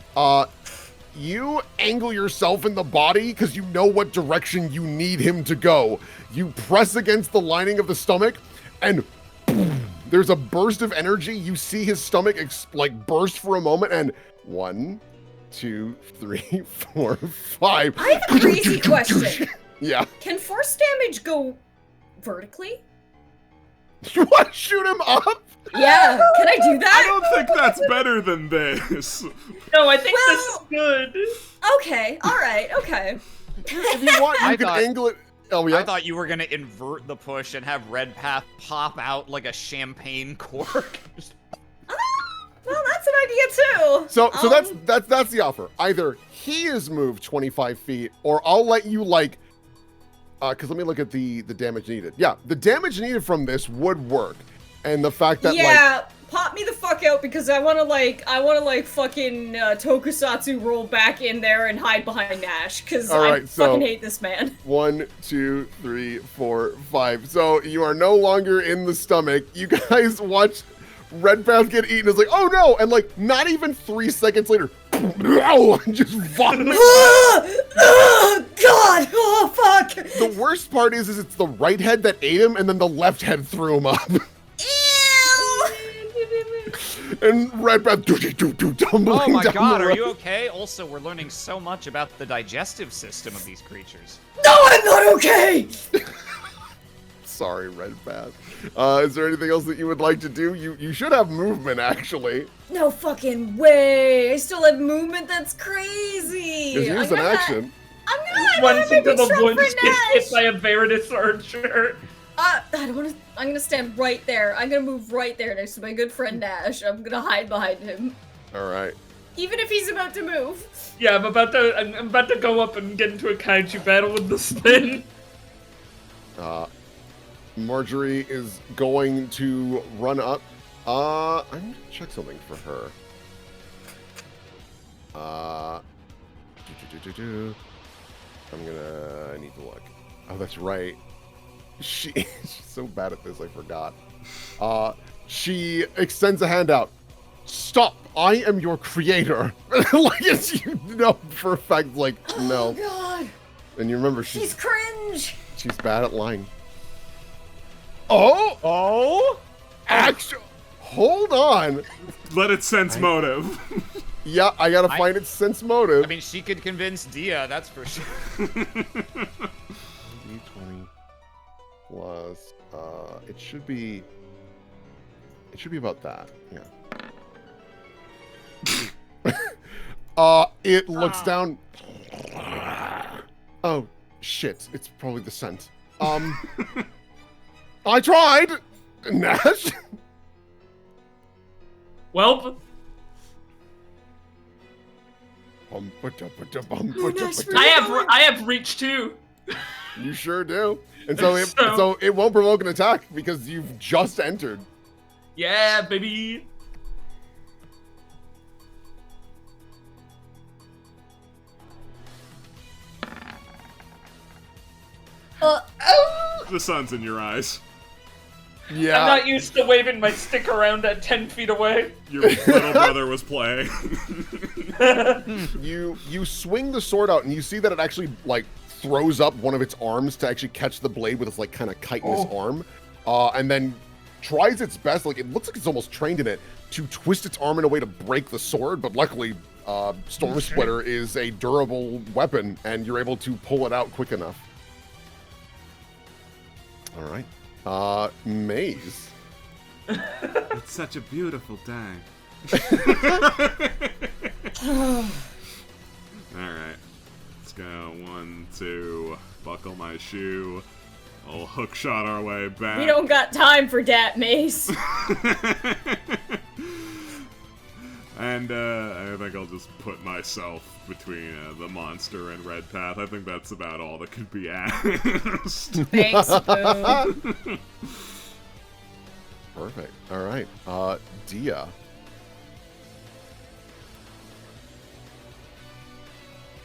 you angle yourself in the body because you know what direction you need him to go. You press against the lining of the stomach, and boom, there's a burst of energy. You see his stomach burst for a moment, and 1, 2, 3, 4, 5. I have a crazy question. Yeah. Can force damage go vertically? You want to shoot him up? Yeah, can I do that? I don't think that's better than this. No, I think Well- this is good. Okay, alright, okay. If you want, you I can thought- angle it. Oh, yeah. I thought you were gonna invert the push and have Red Path pop out like a champagne cork. Well, that's an idea too. So that's the offer. Either he is moved 25 feet, or I'll let you because let me look at the damage needed. Yeah, the damage needed from this would work, and the fact that pop me the fuck out because I wanna fucking tokusatsu roll back in there and hide behind Nash because I Alright, so- fucking hate this man. 1, 2, 3, 4, 5. So you are no longer in the stomach. You guys watch Red Path get eaten. It's like, oh no, and not even 3 seconds later, just vomit. Oh god! Oh fuck! The worst part is it's the right head that ate him, and then the left head threw him up. Ew! And Red Path tumbling Oh my down god, the are road. you okay? Also, we're learning so much about the digestive system of these creatures. No, I'm not okay! Sorry, Red Path. Is there anything else that you would like to do? You should have movement, actually. No fucking way! I still have movement. That's crazy. Because here's an action. I'm gonna Once into the truck woods, for gets hit Nash. by a Veritas archer. I don't want to. I'm gonna stand right there. I'm gonna move right there next to my good friend Nash. I'm gonna hide behind him, All right. even if he's about to move. Yeah, I'm about to go up and get into a kaiju battle with the spin. Marjorie is going to run up. I'm gonna check something for her. I need to look. Oh, that's right. She's so bad at this, I forgot. She extends a hand out. Stop! I am your creator. It's, you know for a fact, no. Oh god, And you remember she's cringe. she's bad at lying. Oh! Actually, hold on. Let it sense motive. Yeah, I gotta find its sense motive. I mean, she could convince Dia, that's for sure. D20 plus, it should be about that, yeah. It looks down. Oh, shit, it's probably the scent. I tried! Nash? Well, I have reach too. You sure do. And so it won't provoke an attack because you've just entered. Yeah, baby. The sun's in your eyes. Yeah. I'm not used to waving my stick around at 10 feet away. Your little brother was playing. You swing the sword out and you see that it actually like throws up one of its arms to actually catch the blade with its like kind of chitinous arm, and then tries its best. Like it looks like it's almost trained in it to twist its arm in a way to break the sword, but luckily, Storm Splitter is a durable weapon, and you're able to pull it out quick enough. All right. Maze. It's such a beautiful day. Alright. Let's go. 1, 2. Buckle my shoe. I'll hook shot our way back. We don't got time for that, Mace. And I think I'll just put myself between the monster and Red Path. I think that's about all that could be asked. Thanks, Boo. Perfect. All right. Dia.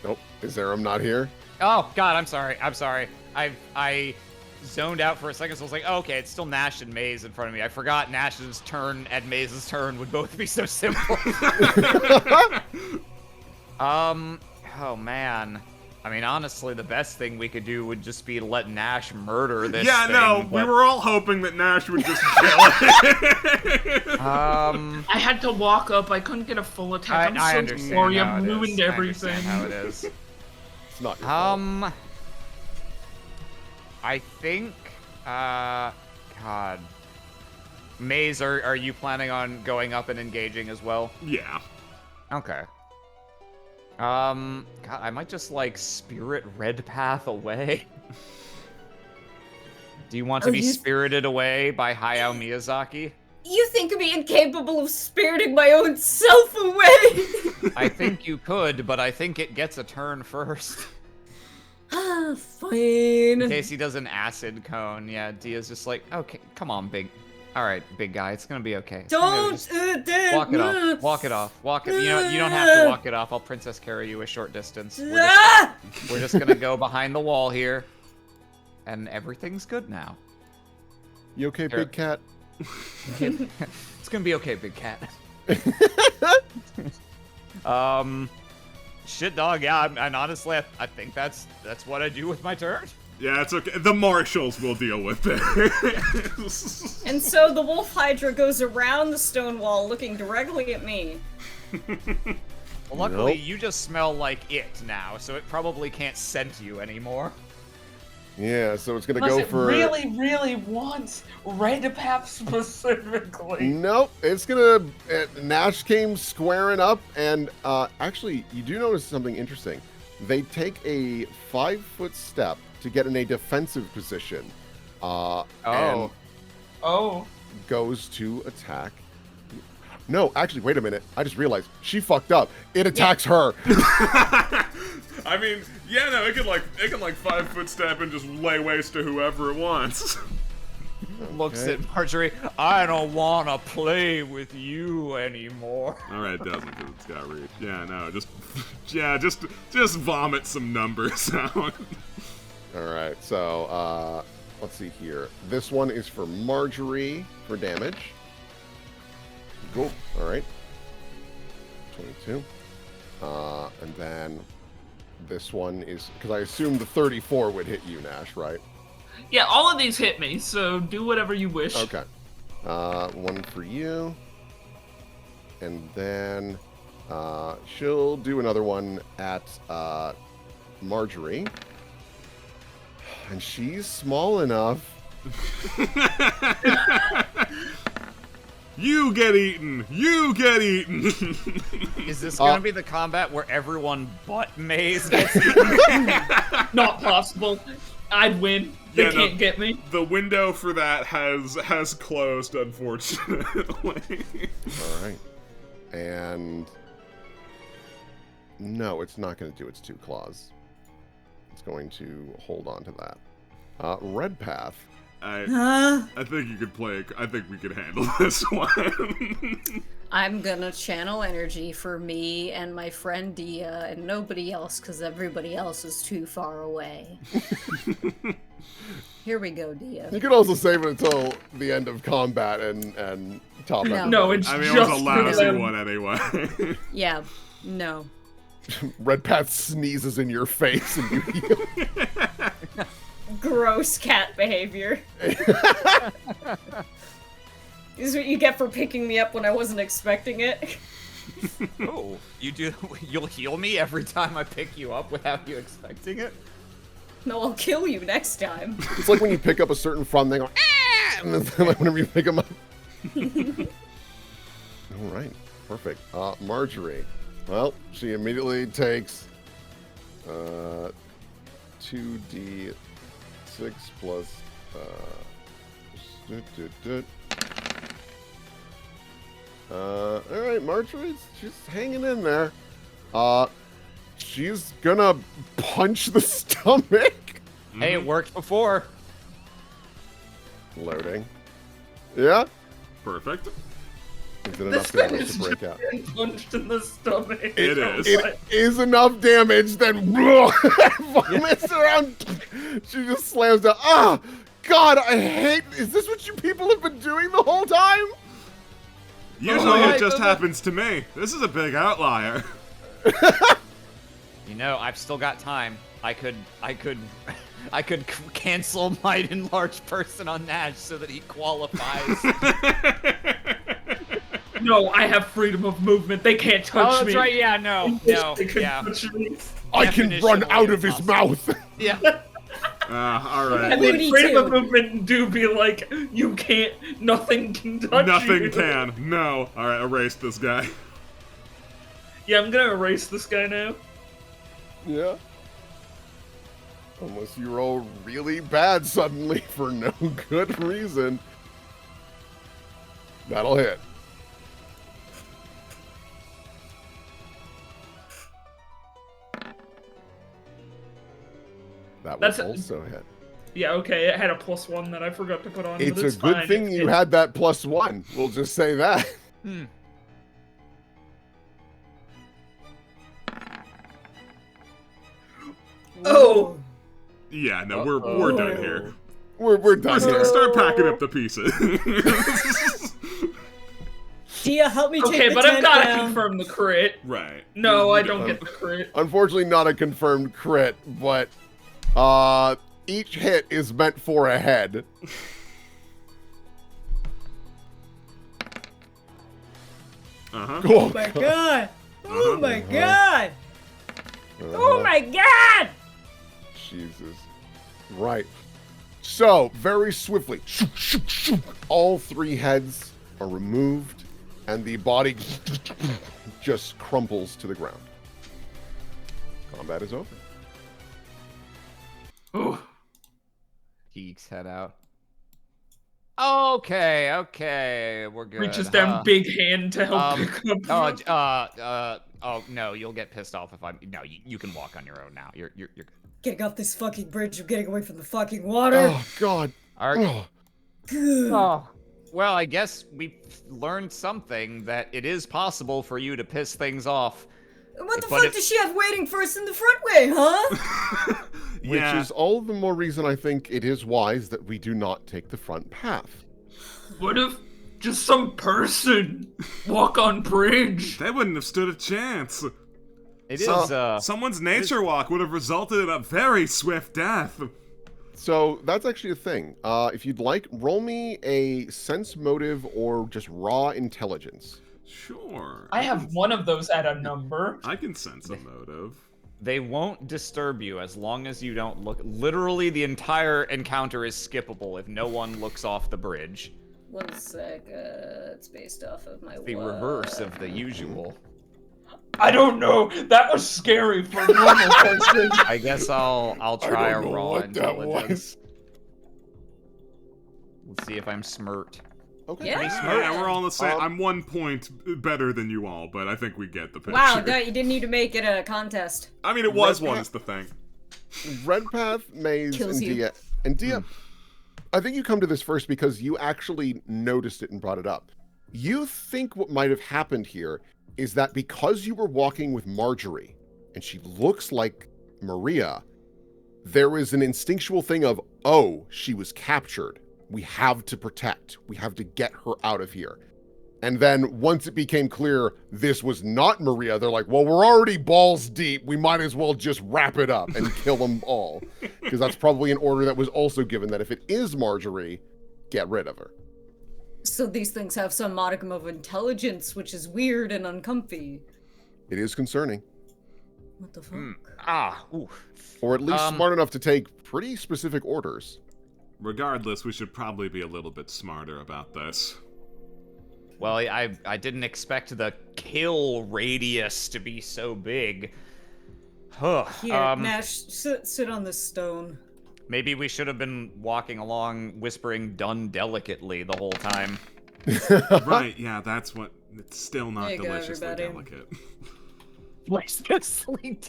Nope. Is Aram not here? Oh, God, I'm sorry. I zoned out for a second, so I was like, oh, okay, it's still Nash and Maze in front of me. I forgot Nash's turn and Maze's turn would both be so simple. Oh, man. I mean, honestly, the best thing we could do would just be to let Nash murder this thing, we were all hoping that Nash would just kill it. I had to walk up. I couldn't get a full attack. I'm so sorry. I've ruined everything. I understand how it is. It's not your fault. I think, God. Maze, are you planning on going up and engaging as well? Yeah. Okay. God, I might just, like, spirit Red Path away. Do you want to be spirited away by Hayao Miyazaki? You think me incapable of spiriting my own self away? I think you could, but I think it gets a turn first. Ah, fine. In case he does an acid cone, yeah, Dia's just like, okay, come on, alright, big guy, it's gonna be okay. Don't walk it off, walk it, you don't have to walk it off, I'll Princess carry you a short distance. We're just gonna go behind the wall here, and everything's good now. You okay, big cat? It's gonna be okay, big cat. Shit, dog. Yeah, and honestly, I think that's what I do with my turn. Yeah, it's okay. The marshals will deal with it. And so the wolf Hydra goes around the stone wall, looking directly at me. Well, luckily, you just smell like it now, so it probably can't scent you anymore. Yeah, so it's gonna go for. Really, really wants Red Path specifically. Nope, it's gonna. Nash came squaring up, and actually, you do notice something interesting. They take a 5-foot step to get in a defensive position. And goes to attack. No, actually, wait a minute. I just realized she fucked up. It attacks her. I mean, yeah, no, it can 5-foot step and just lay waste to whoever it wants. Looks at Marjorie. I don't want to play with you anymore. All right, it doesn't because it's got reach. Yeah, no, just vomit some numbers out. All right, so let's see here. This one is for Marjorie for damage. Cool. All right. 22. And then this one is because I assume the 34 would hit you, Nash, right? Yeah, all of these hit me, so do whatever you wish. Okay. One for you. And then She'll do another one at Marjorie. And she's small enough. You get eaten! You get eaten! Is this gonna be the combat where everyone but Maze gets eaten? Not possible. I'd win. They can't get me. The window for that has closed, unfortunately. Alright. And... No, it's not going to do its 2 claws. It's going to hold on to that. Red Path. I think you could play. I think we could handle this one. I'm gonna channel energy for me and my friend Dia and nobody else because everybody else is too far away. Here we go, Dia. You could also save it until the end of combat and top No. it. No, it's I mean, it just was a for lousy them. one anyway. Yeah, no. Red Path sneezes in your face and you heal. Gross cat behavior. This is what you get for picking me up when I wasn't expecting it. Oh, you'll heal me every time I pick you up without you expecting it? No, I'll kill you next time. It's like when you pick up a certain front, they go, ah! And then like, whenever you pick them up. Alright, perfect. Marjorie. Well, she immediately takes 2d6 plus alright, Marjorie's she's hanging in there. She's gonna punch the stomach. Hey, it worked before. Loading. Yeah? Perfect. Is it enough damage to break out? Getting punched in the stomach. It is. It is enough damage, then vomits around. She just slams down. Ah! God, I hate. Is this what you people have been doing the whole time? Usually it just happens to me. This is a big outlier. You know, I've still got time. I could cancel my enlarged person on Nash so that he qualifies. No, I have freedom of movement. They can't touch Oh, that's me. right. Yeah, no, They can yeah. touch me. I can run Definitionally out of his impossible. mouth. Yeah. All right. And then Me freedom too. of movement do be like, you can't, nothing can touch you. Nothing can. No. All right, erase this guy. Yeah, I'm gonna erase this guy now. Yeah. Unless you roll really bad suddenly for no good reason. That'll hit. That will That's also hit. Yeah, okay, it had a +1 that I forgot to put on. It's but a good fine. thing you had that +1. We'll just say that. Hmm. Oh! Yeah, no, we're done here. We're done here. Start packing up the pieces. Dia, help me take Okay, the but I've tent gotta down. confirm the crit. Right. No, You I don't- don't get the crit. Unfortunately, not a confirmed crit, but each hit is meant for a head. Uh-huh. Oh, Oh my god! Oh my god! Oh my god! Jesus. Right. So, very swiftly, all 3 heads are removed, and the body just crumples to the ground. Combat is over. Ooh. Geeks head out. Okay, we're good. Reaches down big hand to help pick up. Oh no, you'll get pissed off if I'm. No, you can walk on your own now. You're. Getting off this fucking bridge, I'm getting away from the fucking water. Oh, God. All right. Oh, Good. Oh. Well, I guess we learned something that it is possible for you to piss things off. What the but fuck if- does she have waiting for us in the front way, huh? which Yeah. is all the more reason I think it is wise that we do not take the front path. What if just some person walk on bridge? They wouldn't have stood a chance. It So- is. Someone's nature walk would have resulted in a very swift death. So that's actually a thing. If you'd like, roll me a sense motive or just raw intelligence. Sure. I have one of those at a number. I can sense a motive. They won't disturb you as long as you don't look. Literally, the entire encounter is skippable if no one looks off the bridge. 1 sec. It's based off of my. The reverse of the usual. I don't know. That was scary for a normal person. I guess I'll try a raw intelligence. Let's see if I'm smirked. Okay. Yeah. Yeah, we're all on the same. I'm 1 point better than you all, but I think we get the picture. Wow, you didn't need to make it a contest. I mean, it was one, is the thing. Redpath, Maze, Kills and you. Dia. And Dia, I think you come to this first because you actually noticed it and brought it up. You think what might have happened here is that because you were walking with Marjorie, and she looks like Maria, there is an instinctual thing of, oh, she was captured. We have to protect. We have to get her out of here. And then once it became clear this was not Maria, they're like, well, we're already balls deep. We might as well just wrap it up and kill them all. Because that's probably an order that was also given, that if it is Marjorie, get rid of her. So these things have some modicum of intelligence, which is weird and uncomfy. It is concerning. What the fuck? Ooh. Or at least smart enough to take pretty specific orders. Regardless, we should probably be a little bit smarter about this. Well, I didn't expect the kill radius to be so big. Huh. Here, Nash, sit on this stone. Maybe we should have been walking along whispering done delicately the whole time. Right, yeah, that's what... It's still not There you go, deliciously everybody. delicate. Deliciously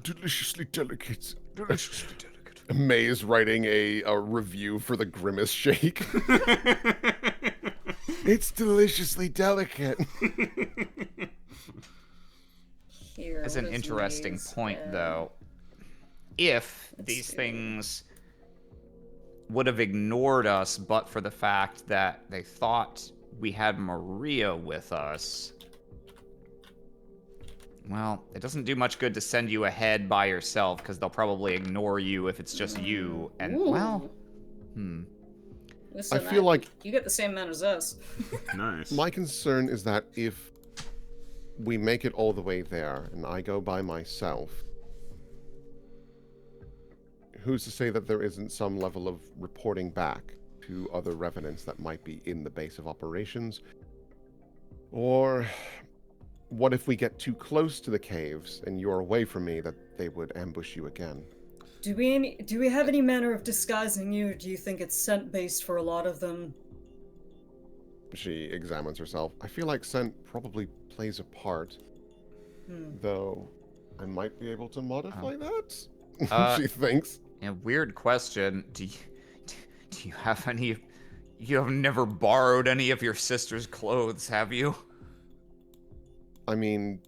Deliciously delicate. Deliciously delicate. Maze writing a review for the Grimace Shake. It's deliciously delicate. Here, That's an what is interesting Maze? point, though. If let's these see. things would have ignored us but for the fact that they thought we had Maria with us, well, it doesn't do much good to send you ahead by yourself, because they'll probably ignore you if it's just you. And, Ooh. well, Listen, I feel like you get the same amount as us. Nice. my concern is that if we make it all the way there and I go by myself, who's to say that there isn't some level of reporting back to other revenants that might be in the base of operations? Or what if we get too close to the caves and you're away from me, that they would ambush you again? Do we have any manner of disguising you, or do you think it's scent-based for a lot of them? She examines herself. I feel like scent probably plays a part, though I might be able to modify that, she thinks. Yeah, weird question. Do you have any... You have never borrowed any of your sister's clothes, have you? I mean,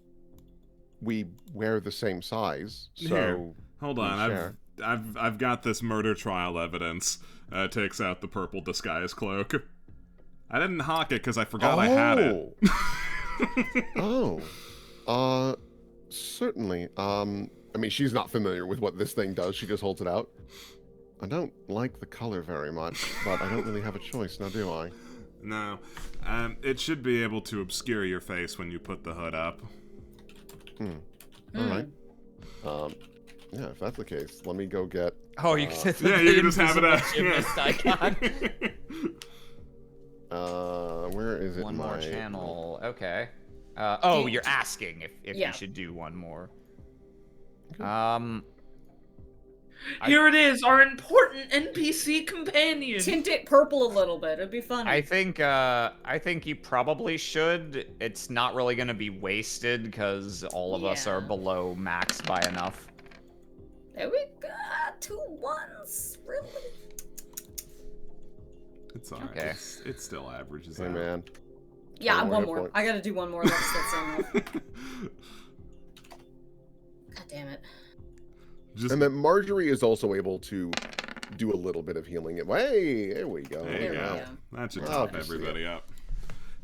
we wear the same size, so... Here, hold we on, share. I've got this murder trial evidence. Takes out the purple disguise cloak. I didn't hawk it because I forgot I had it. Certainly. I mean, she's not familiar with what this thing does. She just holds it out. I don't like the color very much, but I don't really have a choice now, do I? No. It should be able to obscure your face when you put the hood up. All right. Yeah, if that's the case, let me go get... Oh, you can Yeah, you can just have it up. gymnast icon. Where is it? One more My- channel. Okay. Do- You're asking if Yeah. you should do one more. Here it is, our important NPC companion. Tint it purple a little bit. It'd be fun. I think you probably should. It's not really gonna be wasted because all of us are Yeah. below max by enough. There we go. 2 1s. Really? It's alright. Okay. It still averages Hey, out. man. Yeah, One more one hit more. point. I gotta do one more. That's enough. God damn it. Just, And then Marjorie is also able to do a little bit of healing. Hey, there we go. there you There we go. go. That should Oh, top good to see everybody up.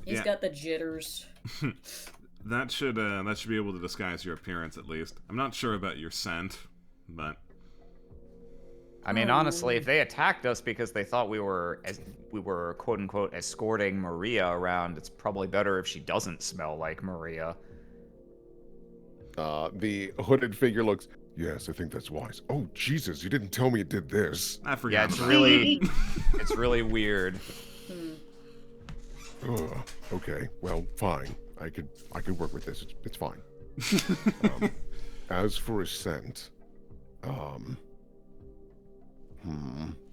He's Yeah. got the jitters. That should be able to disguise your appearance at least. I'm not sure about your scent, but I mean, honestly, if they attacked us because they thought we were quote unquote escorting Maria around, it's probably better if she doesn't smell like Maria. The hooded figure looks. Yes, I think that's wise. Oh Jesus, you didn't tell me it did this. I forgot. Yeah, it's about really, it's really weird. Okay, well, fine. I could work with this. It's fine. As for a scent,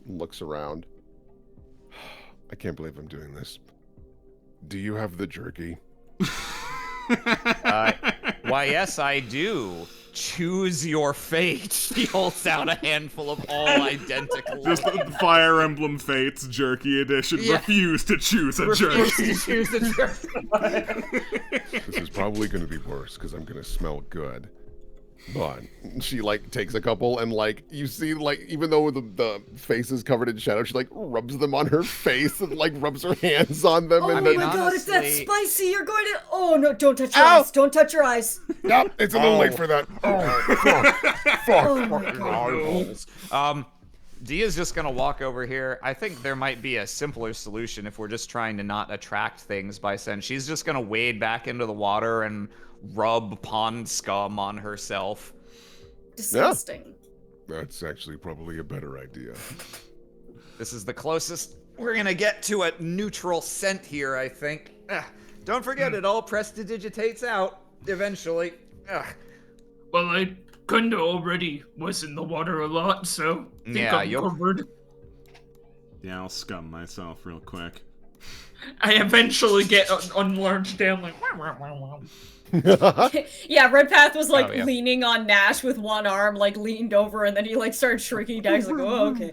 looks around. I can't believe I'm doing this. Do you have the jerky? Why, yes, I do. Choose your fate. He holds out a handful of all identical. Just the Fire Emblem Fates Jerky Edition. Yeah. Refuse to choose a jerky. Refuse to choose a jerky. This is probably going to be worse because I'm going to smell good. But she like takes a couple and like you see like even though the face is covered in shadow, she like rubs them on her face and like rubs her hands on them. Oh and my then, god, if that's honestly- spicy, you're going to. Oh no, don't touch your Ow! eyes. Don't touch your eyes. Nope, it's a little late for that. Oh, fuck. Oh my god. Dia's just gonna walk over here. I think there might be a simpler solution if we're just trying to not attract things by scent. She's just gonna wade back into the water and rub pond scum on herself. Disgusting. That's actually probably a better idea. This is the closest we're gonna get to a neutral scent here, I think. Don't forget, it all prestidigitates out eventually. Well, I kinda already was in the water a lot, so I think Yeah, I'm covered. Yeah, I'll scum myself real quick. I eventually get unlarged down like. Wah, wah, wah, wah. Yeah, Red Path was like Oh, yeah. leaning on Nash with one arm, like leaned over, and then he like started shrinking down. He's like, oh, okay.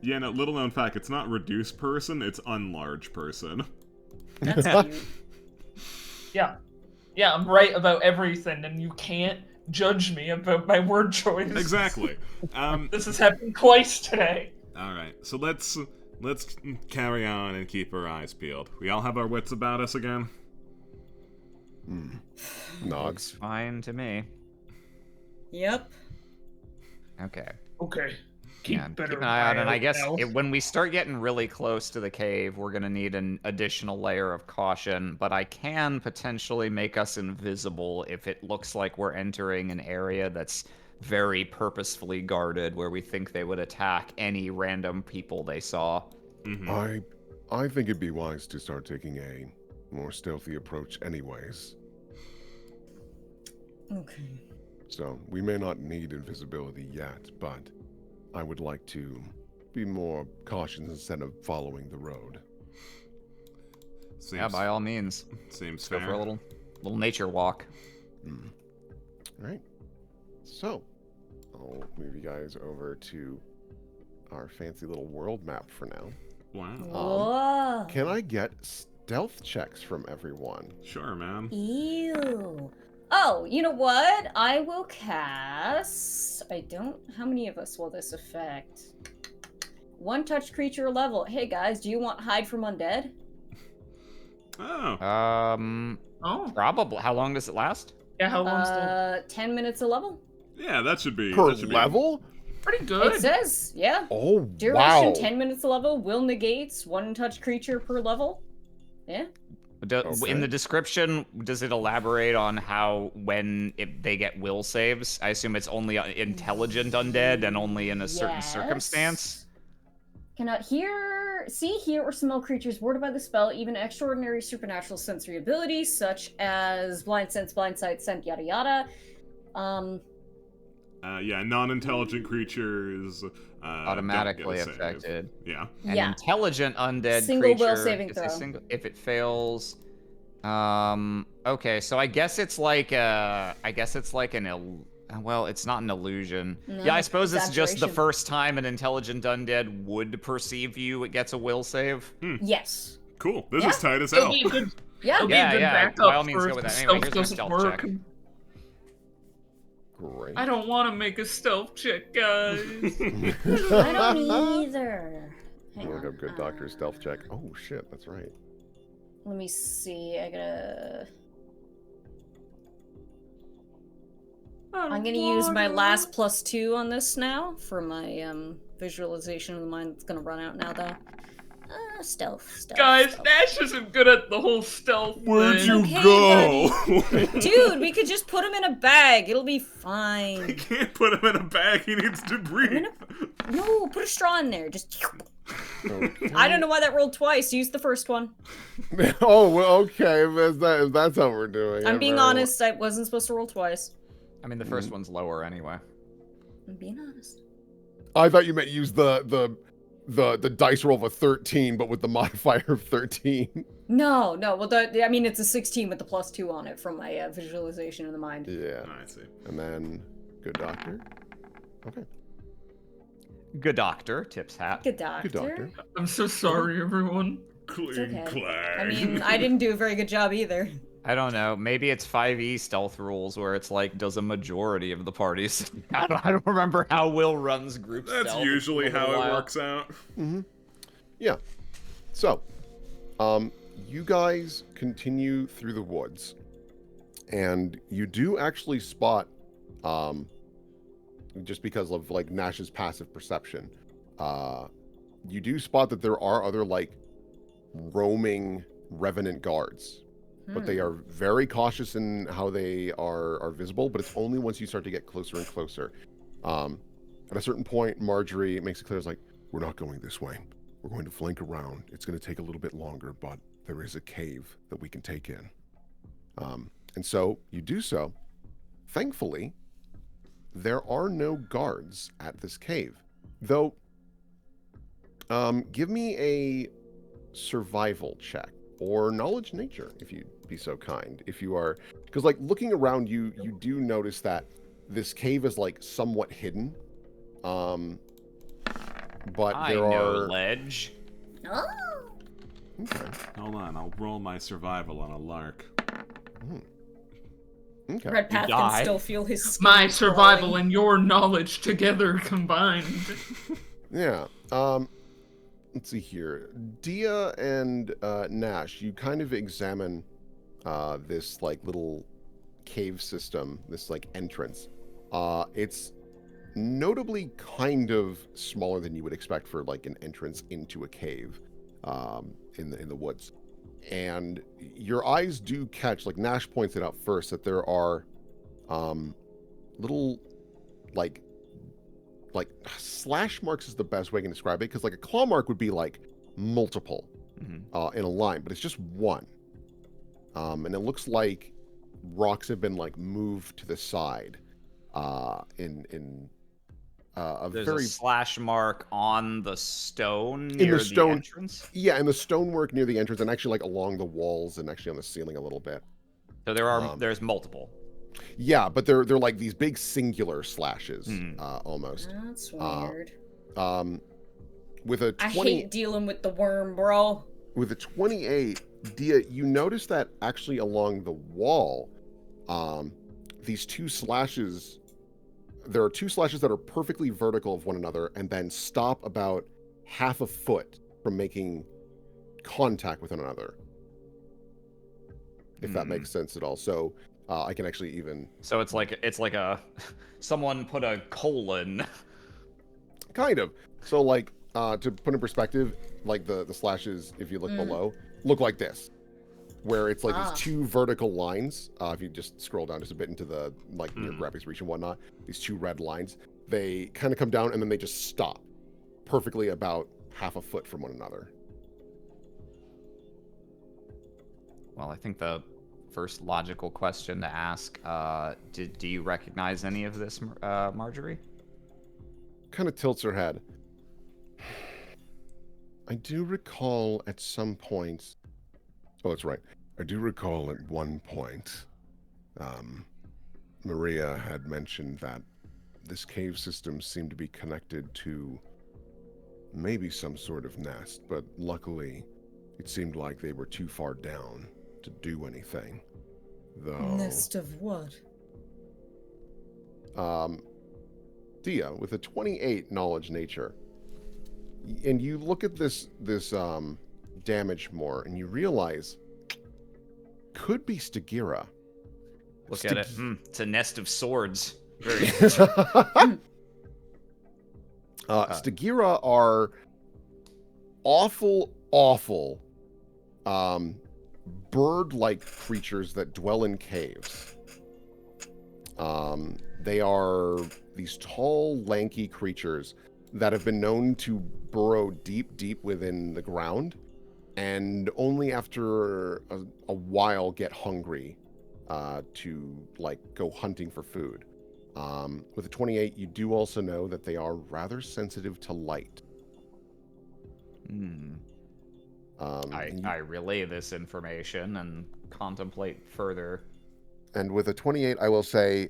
Yeah, no, little known fact, it's not reduce person, it's unlarge person. That's cute. Yeah, I'm right about everything, and you can't judge me about my word choice. Exactly. This has happened twice today. Alright, so let's carry on and keep our eyes peeled. We all have our wits about us again? Nods. Fine to me. Yep. Okay. Okay. Keep Yeah, better keep an eye out, and I guess now. when we start getting really close to the cave, we're gonna need an additional layer of caution, but I can potentially make us invisible if it looks like we're entering an area that's very purposefully guarded, where we think they would attack any random people they saw. Mm-hmm. I think it'd be wise to start taking a more stealthy approach anyways. Okay. So we may not need invisibility yet, but I would like to be more cautious instead of following the road. Seems, Yeah, by all means. seems Go fair. for a little nature walk. All right. So I'll move you guys over to our fancy little world map for now. Wow. Whoa. Can I get stealth checks from everyone? Sure, man. Ew. Oh, you know what? I will cast. How many of us will this affect? One touch creature level. Hey guys, do you want hide from undead? Oh. Oh, Probably. How long does it last? yeah. How long's that? 10 minutes a level. Yeah, that should be... Per that should be- level? Pretty good. It says, yeah. Oh, Duration wow. 10 minutes a level. Will negates one touch creature per level. Yeah. Okay. In the description, does it elaborate on when they get will saves? I assume it's only intelligent undead and only in a certain Yes. circumstance. Cannot hear, see, hear, or smell creatures warded by the spell, even extraordinary supernatural sensory abilities such as blind sense, blind sight, scent, yada yada. Yeah, non-intelligent creatures Automatically don't get a save. affected. Yeah. An Yeah. intelligent undead Single will creature. saving it's a throw. if it fails. Okay, so I guess it's like well, it's not an illusion. No, Yeah, I suppose it's just the exaggeration. first time an intelligent undead would perceive you, it gets a will save. Yes. Cool. This Yeah. is tight as It'll hell. be a good, Yeah. it'll be Yeah, a good yeah, backup by all means for go with if that. the Anyway, stealth here's my doesn't stealth work. check. Great. I don't want to make a stealth check, guys. I don't either. Hang Look on. up good doctor stealth check. Oh shit, that's right. Let me see. I'm gonna use my last +2 on this now for my visualization of the mind that's gonna run out now, though. Stealth. Guys, stealth. Nash isn't good at the whole stealth Where'd thing. you Okay, go? Dude, we could just put him in a bag. It'll be I fine. can't put him in a bag. He needs to breathe. No, put a straw in there. Just. Okay. I don't know why that rolled twice. Use the first one. Oh, well, okay. If that's how we're doing. I'm it, being very well. honest. I wasn't supposed to roll twice. I mean, the first one's lower anyway. I'm being honest. I thought you meant use the dice roll of a 13, but with the modifier of 13. No. Well, I mean, it's a 16 with the +2 on it from my visualization in the mind. Yeah. I see. And then, good doctor. Okay. Good doctor, tips hat. Good doctor. Good doctor. I'm so sorry, everyone. Cling okay. clang. I mean, I didn't do a very good job either. I don't know. Maybe it's 5e stealth rules where it's like, does a majority of the parties? I don't remember how Will runs group That's stealth. usually It's been a how it while. works out. Mm-hmm. Yeah. So, you guys continue through the woods, and you do actually spot, just because of like Nash's passive perception, you do spot that there are other like roaming revenant guards, but they are very cautious in how they are visible. But it's only once you start to get closer and closer. At a certain point, Marjorie makes it clear, it's like, we're not going this way. We're going to flank around. It's going to take a little bit longer, but there is a cave that we can take in. And so you do so. Thankfully, there are no guards at this cave. Though, give me a survival check or knowledge nature, if you'd be so kind. If you are, because like looking around you, you do notice that this cave is like somewhat hidden. But I there know are ledge. Oh. Okay. Hold on, I'll roll my survival on a lark. Okay. Red Path die. can still feel his skin My survival crawling. and your knowledge together combined. Yeah. Let's see here. Dia and Nash, you kind of examine this like little cave system, this like entrance. It's notably kind of smaller than you would expect for like an entrance into a cave in the woods. And your eyes do catch, like Nash points it out first, that there are little like slash marks is the best way I can describe it, because like a claw mark would be like multiple in a line, but it's just one. And it looks like rocks have been like moved to the side in a There's very a slash mark on the stone the near the stone- entrance. yeah, and the stonework near the entrance, and actually like along the walls and actually on the ceiling a little bit. So there's multiple. Yeah, but they're like these big singular slashes almost. That's weird. With a I 20 hate dealing with the worm, bro. with a 28, Dia, you notice that actually along the wall, these two slashes, there are two slashes that are perfectly vertical of one another and then stop about half a foot from making contact with one another. If that makes sense at all. So I can actually even So it's like a someone put a colon. kind of. So like to put in perspective, like the slashes, if you look below, look like this, where it's like these two vertical lines. If you just scroll down just a bit into the like your graphics reach and whatnot, these two red lines, they kind of come down and then they just stop perfectly about half a foot from one another. Well, I think the first logical question to ask, do you recognize any of this, Marjorie? Kind of tilts her head. I do recall at some point. Oh, that's right. I do recall at one point, Maria had mentioned that this cave system seemed to be connected to maybe some sort of nest, but luckily it seemed like they were too far down to do anything. Though, Nest of what? Dia, with a 28 knowledge nature, and you look at this damage more, and you realize could be Stagira. Look at it. It's a nest of swords. Very Stagira are awful bird-like creatures that dwell in caves. They are these tall, lanky creatures that have been known to burrow deep within the ground, and only after a while get hungry to like go hunting for food. With a 28, you do also know that they are rather sensitive to light. I relay this information and contemplate further. And with a 28, I will say,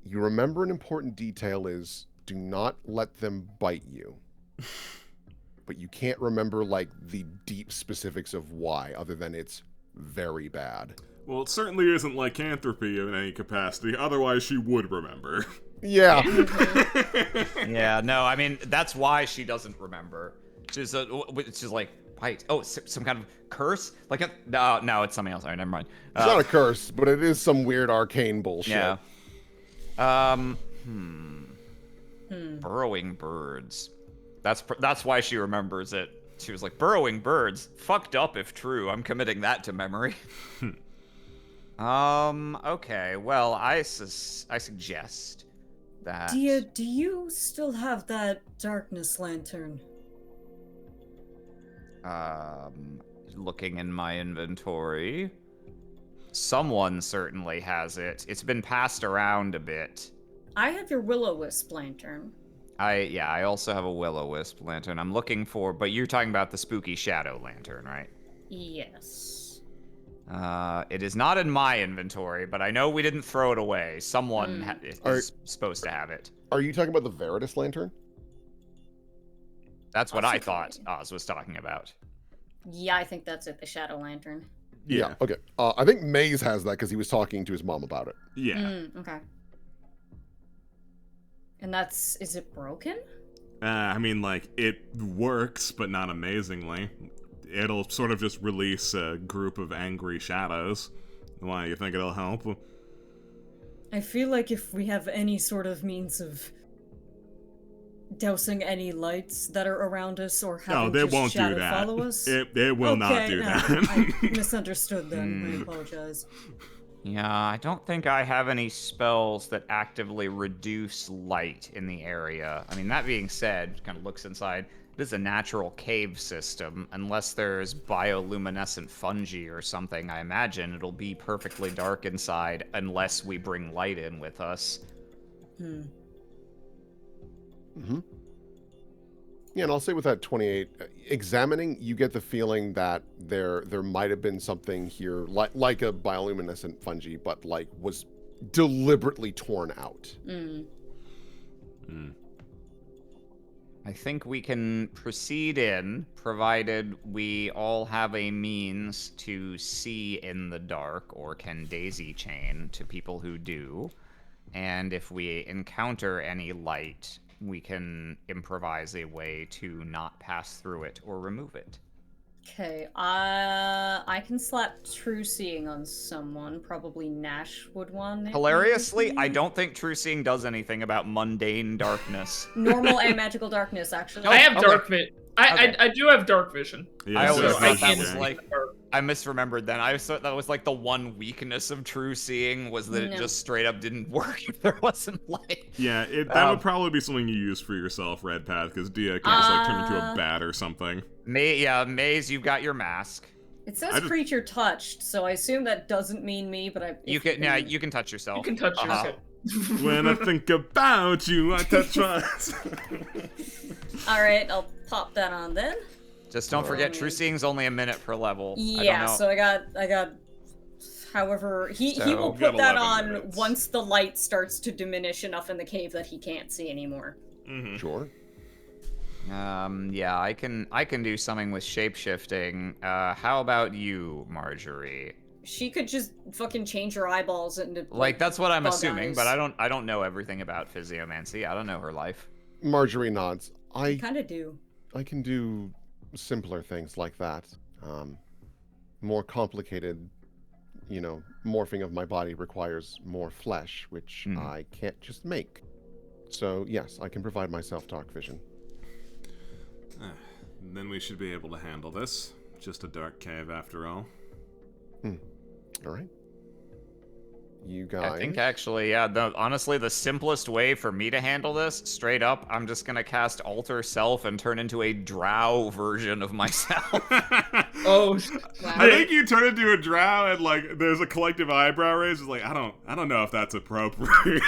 you remember an important detail is do not let them bite you. But you can't remember like the deep specifics of why, other than it's very bad. Well, it certainly isn't lycanthropy in any capacity, otherwise she would remember. Yeah. Yeah, no, I mean, that's why she doesn't remember. She's like, bite. Oh, some kind of curse? Like no, it's something else. All right, never mind. It's not a curse, but it is some weird arcane bullshit. Yeah. Burrowing birds. That's why she remembers it. She was like, burrowing birds. Fucked up if true. I'm committing that to memory. Okay. Well, I suggest that. Dia, do you still have that darkness lantern? Looking in my inventory. Someone certainly has it. It's been passed around a bit. I have your will-o-wisp lantern. I also have a will-o-wisp lantern. I'm looking for, but you're talking about the spooky shadow lantern, right? Yes. It is not in my inventory, but I know we didn't throw it away. Someone is supposed to have it. Are you talking about the Veritas lantern? That's what I thought Oz was talking about. Yeah, I think that's it, the shadow lantern. Yeah. Okay. I think Maze has that because he was talking to his mom about it. Yeah. Okay. And is it broken? I mean, like, it works, but not amazingly. It'll sort of just release a group of angry shadows. Why, you think it'll help? I feel like if we have any sort of means of dousing any lights that are around us or having they just won't do shadow that. follow us. It will not do that. I misunderstood then. I apologize. Yeah, I don't think I have any spells that actively reduce light in the area. I mean, that being said, kind of looks inside. It is a natural cave system. Unless there's bioluminescent fungi or something, I imagine it'll be perfectly dark inside unless we bring light in with us. Yeah, and I'll say with that 28, examining, you get the feeling that there might have been something here, like a bioluminescent fungi, but like was deliberately torn out. I think we can proceed in, provided we all have a means to see in the dark or can daisy chain to people who do. And if we encounter any light, we can improvise a way to not pass through it or remove it. Okay, I can slap True Seeing on someone. Probably Nash would want it. Hilariously, I don't think True Seeing does anything about mundane darkness. Normal and magical darkness, actually. I have Okay. dark vision. I do have dark vision. Yeah, I always so thought that can't was see like, the dark. I misremembered then. I thought that was like the one weakness of True Seeing was that it No. just straight up didn't work if there wasn't light. Yeah, that would probably be something you use for yourself, Red Path, because Dia can't just like turn into a bat or something. Maze, you've got your mask. It says creature touched, so I assume that doesn't mean me, but You can touch yourself. You can touch yourself. When I think about you, I touch myself. Alright, I'll pop that on then. Just don't forget, True Seeing's only a minute per level. Yeah, so I got however he will Got put that 11 on minutes. once the light starts to diminish enough in the cave that he can't see anymore. Sure. Yeah, I can do something with shapeshifting. How about you, Marjorie? She could just fucking change her eyeballs into Like that's what I'm bug assuming, eyes. but I don't know everything about physiomancy. I don't know her life. Marjorie nods. I kind of do. can do simpler things like that. More complicated, morphing of my body requires more flesh, which I can't just make. So yes, I can provide myself dark vision. Then we should be able to handle this. Just a dark cave after all. All right. You guys. I think actually, yeah, honestly, the simplest way for me to handle this, straight up, I'm just gonna cast Alter Self and turn into a drow version of myself. Oh, Wow. I think you turn into a drow and like there's a collective eyebrow raise. It's like I don't know if that's appropriate.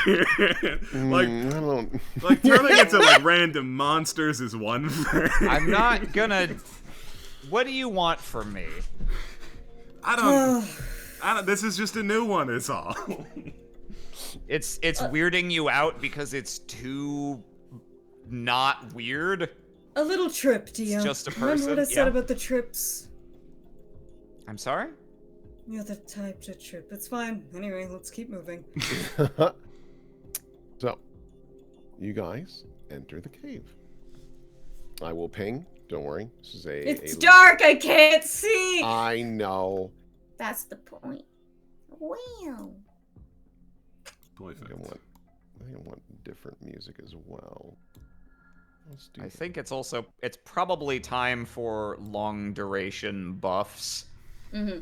like I don't. like turning into like random monsters is one thing. I'm not gonna. What do you want from me? I don't. This is just a new one. Is all. It's weirding you out because it's too not weird. A little trip, Dia. just a Remember what I person, said yeah. about the trips? I'm sorry? You're the type to trip. It's fine. Anyway, let's keep moving. So, you guys enter the cave. I will ping. Don't worry. This is It's dark. I can't see. I know. That's the point. Wow. I think I want different music as well. Let's do I think it's probably time for long duration buffs. Mm-hmm.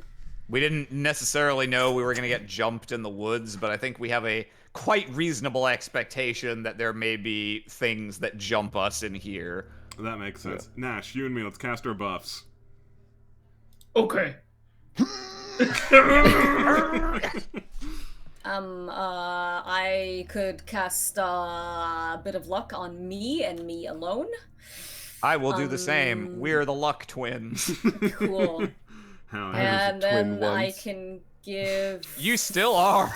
We didn't necessarily know we were going to get jumped in the woods, but I think we have a quite reasonable expectation that there may be things that jump us in here. That makes sense. Nash, you and me, let's cast our buffs. okay. I could cast a bit of luck on me and me alone. I will do the same. We're the Luck Twins. Cool. How And twin then I ones. can give. You still are.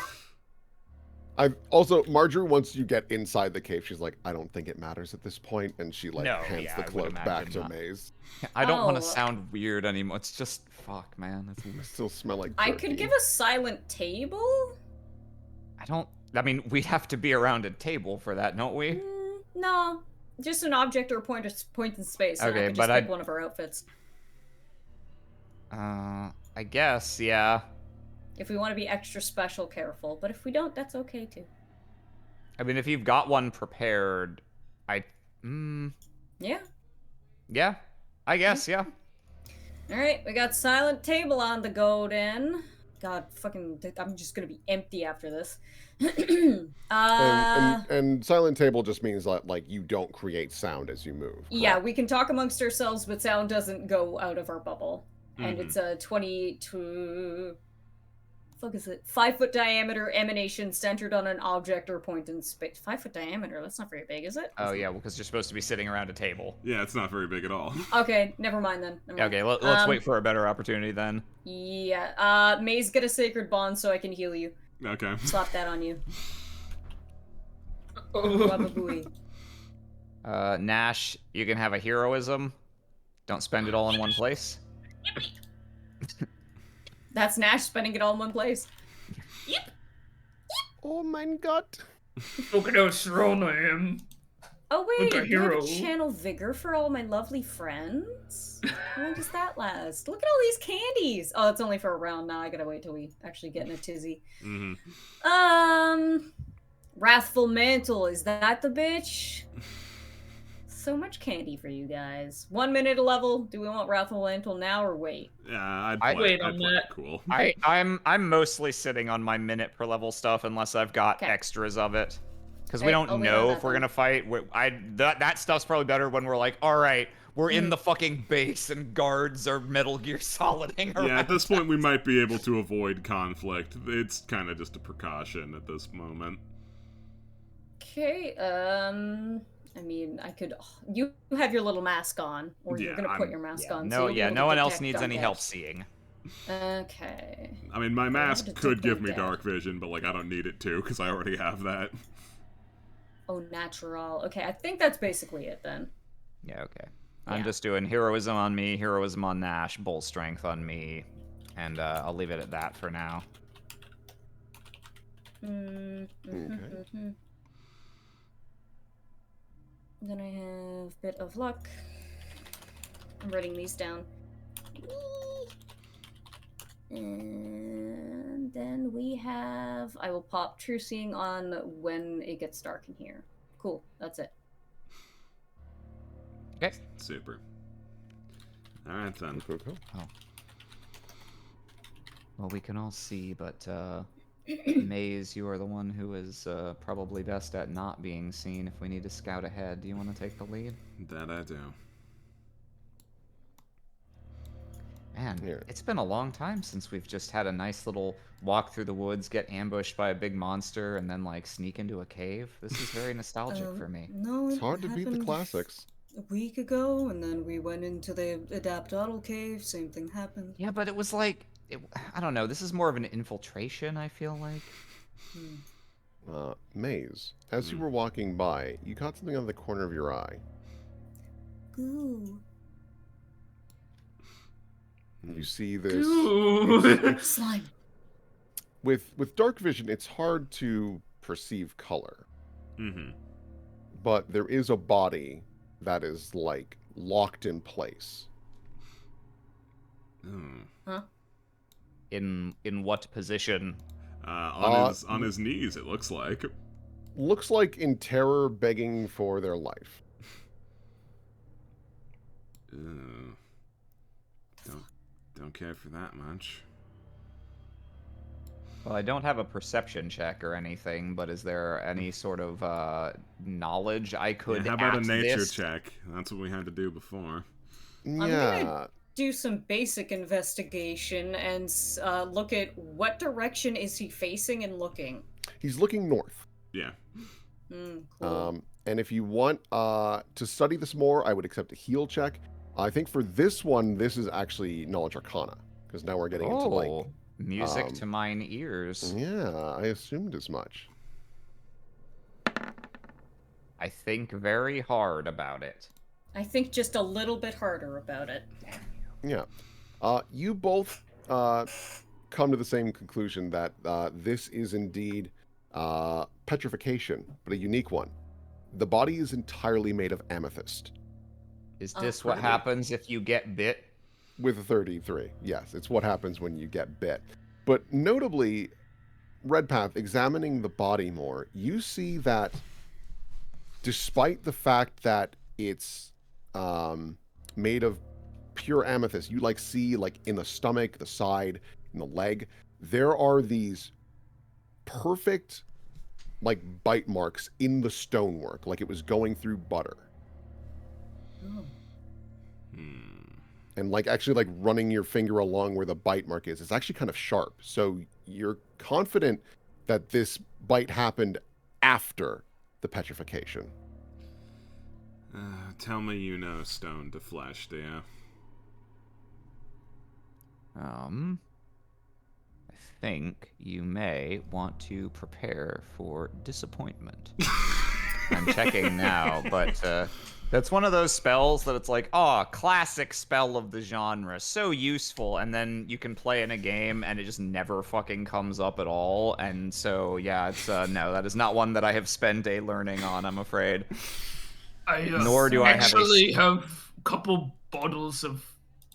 I've also Marjorie. Once you get inside the cave, she's like, I don't think it matters at this point, and she like No, hands yeah, the I would cloak back imagine to not. Maze. I don't want Oh. to sound weird anymore. It's just fuck, man. I still smell like. I jerky. could give a silent table. I mean, we have to be around a table for that, don't we? No, just an object or a point in space. And Okay, I could just but pick one of our outfits. I guess, yeah. If we want to be extra special, careful. But if we don't, that's okay too. I mean, if you've got one prepared, Yeah. yeah, I guess, yeah. All right, we got silent table on the go then. God, fucking, I'm just gonna be empty after this. And silent table just means that like you don't create sound as you move. Yeah, correct? we can talk amongst ourselves, but sound doesn't go out of our bubble. And Mhm. it's a fuck is it? 5-foot diameter emanation centered on an object or point in space. 5-foot diameter, that's not very big, is it? Oh, yeah, well, because you're supposed to be sitting around a table. Yeah, it's not very big at all. Okay, never mind then. Never mind. Okay, let's wait for a better opportunity then. Yeah, Maze, get a sacred bond so I can heal you. Okay. Slap that on you. Oh. Wababooey. Nash, you can have a heroism. Don't spend it all in one place. That's Nash spending it all in one place. Oh my god. Look at how strong I am. Oh wait, Look, a do I have hero. a channel vigor for all my lovely friends? How long does that last? Look at all these candies! Oh, it's only for a round now. I gotta wait till we actually get in a tizzy. Mm-hmm. Wrathful Mantle, is that the bitch? So much candy for you guys. 1 minute a level. Do we want Wrathful Mantle now or wait? Yeah, I'd I- play, Wait I'd on play that. it cool. I'm mostly sitting on my minute per level stuff unless I've got Okay. extras of it. Because we Hey, don't I'll wait on know that if we're then. gonna fight. That stuff's probably better when we're like, all right, we're in the fucking base and guards are Metal Gear Soliding around. Yeah, at this point we might be able to avoid conflict. It's kind of just a precaution at this moment. Okay, I mean, I could. You have your little mask on, or you're Yeah, gonna put I'm- your mask Yeah, on. no, so you'll be yeah, able no to one else detect needs any undead. help seeing. Okay. I mean, my mask detect could give me undead. dark vision, but like I don't need it to because I already have that. Oh, natural. Okay, I think that's basically it then. Yeah, okay. I'm Yeah. just doing heroism on me, heroism on Nash, bull strength on me, and I'll leave it at that for now. Mm-hmm. Then I have bit of luck. I'm writing these down. And then we have. I will pop True Seeing on when it gets dark in here. Cool. That's it. Okay. Super. All right then. Cool. Well, we can all see, but Maze, you are the one who is probably best at not being seen if we need to scout ahead. Do you want to take the lead? That I do. Man, Here. it's been a long time since we've just had a nice little walk through the woods, get ambushed by a big monster, and then, like, sneak into a cave. This is very nostalgic for me. No, It's hard to beat the happened classics. a week ago, and then we went into the Adaptodal cave. Same thing happened. Yeah, but it was like... I don't know, this is more of an infiltration, I feel like. Maze, as you were walking by, you caught something out of the corner of your eye. Ooh. You see this. Dude. Slime. With dark vision, it's hard to perceive color, Mm-hmm. but there is a body that is like locked in place. Oh. Huh? In what position? On his knees, it looks like. Looks like in terror, begging for their life. Don't care for that much. Well, I don't have a perception check or anything, but is there any sort of knowledge I could How about a at nature this? check? That's what we had to do before. Yeah. Do some basic investigation and look at what direction is he facing and looking. He's looking north. Yeah. Cool. And if you want to study this more, I would accept a heal check. I think for this one, this is actually Knowledge Arcana, because now we're getting into like... music to mine ears. Yeah, I assumed as much. I think very hard about it. I think just a little bit harder about it. Yeah. You both come to the same conclusion that this is indeed petrification, but a unique one. The body is entirely made of amethyst. Is this what happens if you get bit? With a 33, yes. It's what happens when you get bit. But notably, Redpath, examining the body more, you see that despite the fact that it's made of pure amethyst, you see in the stomach, the side, and the leg, there are these perfect bite marks in the stonework, like it was going through butter. And actually running your finger along where the bite mark is, it's actually kind of sharp. So you're confident that this bite happened after the petrification. Tell me you know stone to flesh, do you? I think you may want to prepare for disappointment. I'm checking now, but that's one of those spells that it's like, oh, classic spell of the genre, so useful, and then you can play in a game and it just never fucking comes up at all, and so, yeah, it's, no, that is not one that I have spent a learning on, I'm afraid. Nor do I actually have a couple bottles of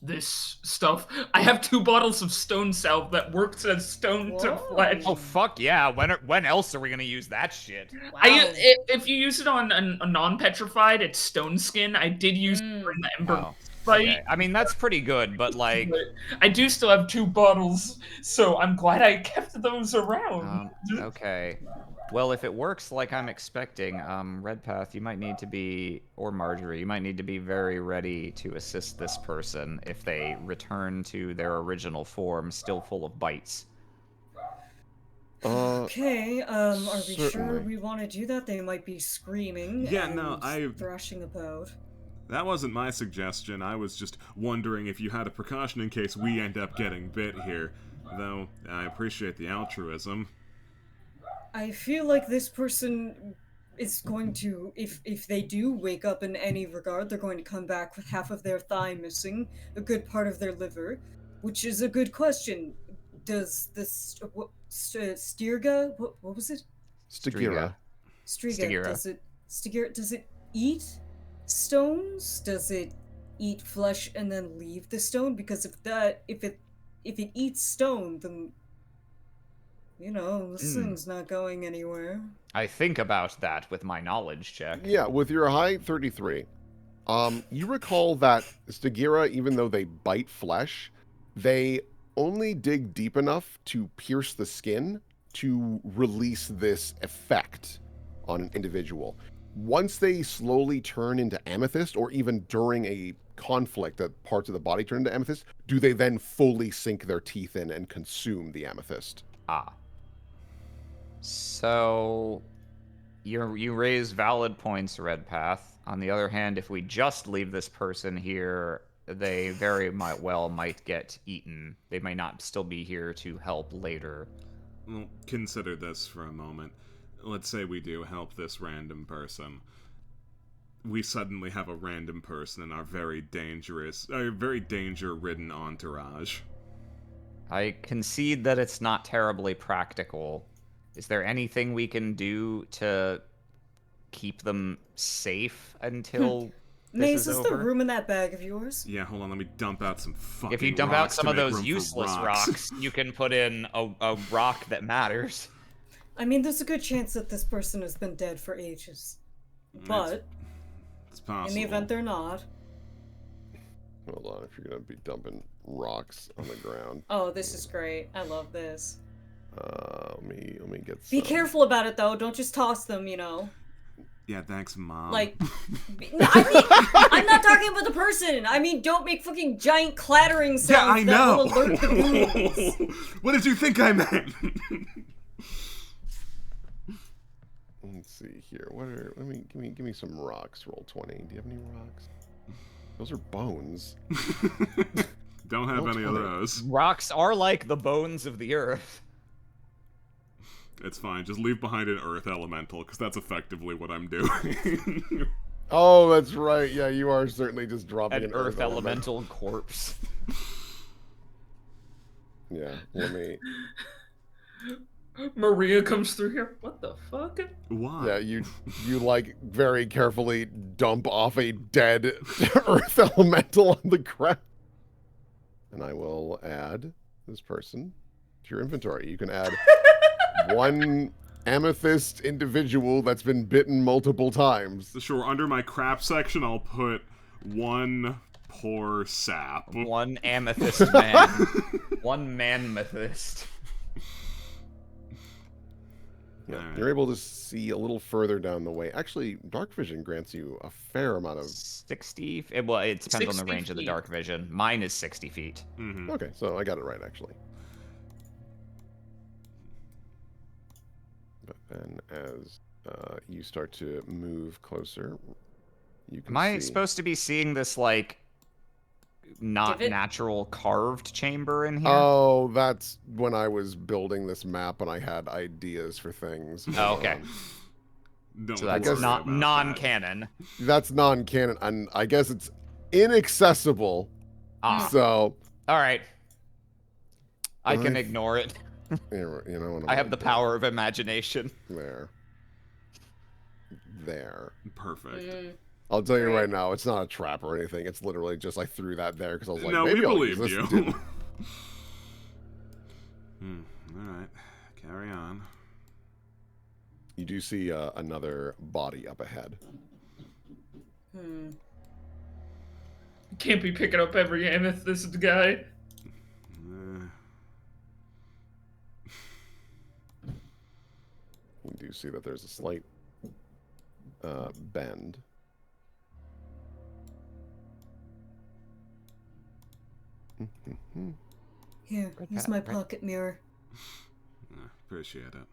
this stuff. I have 2 bottles of stone salve that works as stone to flesh. Oh, fuck yeah, when else are we gonna use that shit? Wow. If you use it on a non-petrified, it's stone skin. I did use it for the ember fight. Okay. I mean, that's pretty good, but But I do still have 2 bottles, so I'm glad I kept those around. Okay. Well, if it works like I'm expecting, Redpath, you might need to be, or Marjorie, you might need to be very ready to assist this person if they return to their original form, still full of bites. Okay, are we certainly. sure we want to do that? They might be screaming and thrashing about. That wasn't my suggestion. I was just wondering if you had a precaution in case we end up getting bit here. Though, I appreciate the altruism. I feel like this person is going to, if they do wake up in any regard, they're going to come back with half of their thigh missing, a good part of their liver, which is a good question. Does this Stirga? What was it? Stagira. Striga. Does it eat stones? Does it eat flesh and then leave the stone? Because if it eats stone, then this thing's not going anywhere. I think about that with my knowledge check. Yeah, with your high 33, You recall that Sagira, even though they bite flesh, they only dig deep enough to pierce the skin to release this effect on an individual. Once they slowly turn into amethyst, or even during a conflict that parts of the body turn into amethyst, do they then fully sink their teeth in and consume the amethyst? Ah. So you raise valid points, Red Path. On the other hand, if we just leave this person here, they very might get eaten. They may not still be here to help later. Well, consider this for a moment. Let's say we do help this random person. We suddenly have a random person in our very danger-ridden entourage. I concede that it's not terribly practical. Is there anything we can do to keep them safe until Mace, this is is the over? room in that bag of yours? Yeah, hold on, let me dump out some fucking If you dump out rocks some to of make those room for useless rocks. rocks, you can put in a rock that matters. I mean, there's a good chance that this person has been dead for ages. But, It's possible. in the event they're not... Hold on, if you're going to be dumping rocks on the ground. Oh, this is great. I love this. Let me get Be some. careful about it, though. Don't just toss them, you know. Yeah, thanks, Mom. Like, no, I mean, I'm not talking about the person. I mean, don't make fucking giant clattering sounds yeah, I that know. will alert the goons. What did you think I meant? Let's see here. Give me some rocks. Roll 20. Do you have any rocks? Those are bones. Don't have Roll any of 20. those. Rocks are like the bones of the earth. It's fine. Just leave behind an earth elemental, because that's effectively what I'm doing. Oh, that's right. Yeah, you are certainly just dropping An earth elemental corpse. Yeah, let me. Maria comes through here. What the fuck? Why? Yeah, you like very carefully dump off a dead earth elemental on the ground. And I will add this person to your inventory. You can add one amethyst individual that's been bitten multiple times. Sure, under my crap section, I'll put one poor sap. One amethyst man. One man-methyst. Yeah, Alright. you're able to see a little further down the way. Actually, dark vision grants you a fair amount of... 60? Well, it depends on the 60 range of the feet. dark vision. Mine is 60 feet. Mm-hmm. Okay, so I got it right, actually. But then as you start to move closer, you can Am I see... supposed to be seeing this, like, not Divot? natural carved chamber in here? Oh, that's when I was building this map and I had ideas for things. Oh, okay. Don't So worry that's about that. non-canon. That's non-canon, and I guess it's inaccessible. Ah, So, alright. I can I've- ignore it. you know what I'm I have gonna the do. power of imagination. There. Perfect. Mm. I'll tell you right now, it's not a trap or anything. It's literally just I threw that there because I was like, No, maybe we I'll use believed this. you. Didn't. Alright, carry on. You do see another body up ahead. Hmm. Can't be picking up every amethyst guy. You do see that there's a slight bend. Here, use my pocket mirror. Appreciate it.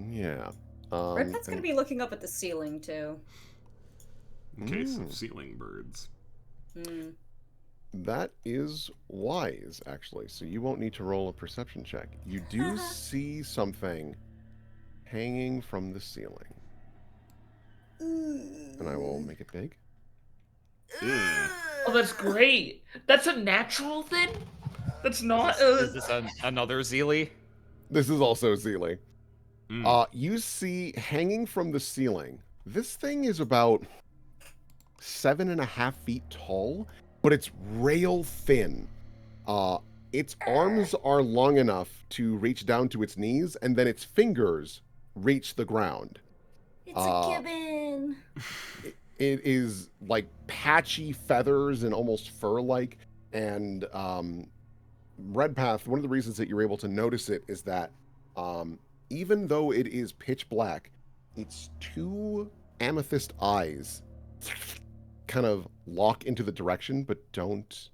Yeah. Redpet's gonna and- be looking up at the ceiling, too. In case of ceiling birds. Hmm. That is wise, actually. So you won't need to roll a perception check. You do see something hanging from the ceiling. And I will make it big. Yeah. Oh, that's great. That's a natural thing? That's not... Is this another Zeely? This is also Zeely. Mm. You see hanging from the ceiling. This thing is about 7.5 feet tall, but it's rail thin. Its arms are long enough to reach down to its knees, and then its fingers reach the ground. It's a gibbon. It is like patchy feathers and almost fur-like. And Redpath, one of the reasons that you're able to notice it is that even though it is pitch black, its two amethyst eyes kind of lock into the direction but don't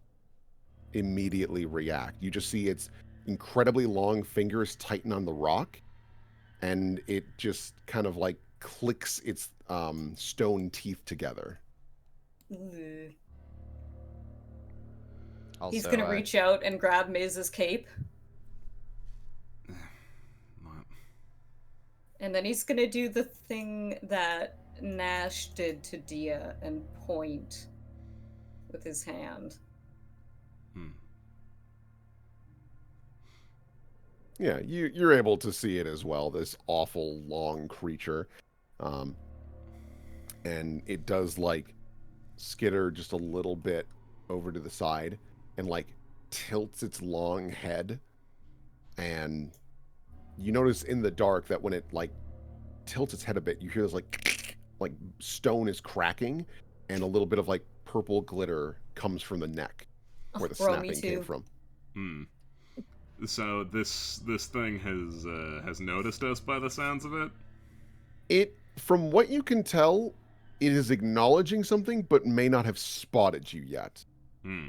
immediately react. You just see its incredibly long fingers tighten on the rock, and it just kind of like clicks its stone teeth together. Ugh. Also, He's gonna reach out and grab Maze's cape. What? And then he's gonna do the thing that Nash did to Dia and point with his hand. Yeah, you're able to see it as well, this awful long creature. And it does like skitter just a little bit over to the side and like tilts its long head. And you notice in the dark that when it like tilts its head a bit, you hear this like stone is cracking, and a little bit of like purple glitter comes from the neck where the snapping came from. So this thing has noticed us by the sounds of it? It, from what you can tell, it is acknowledging something, but may not have spotted you yet. Hmm.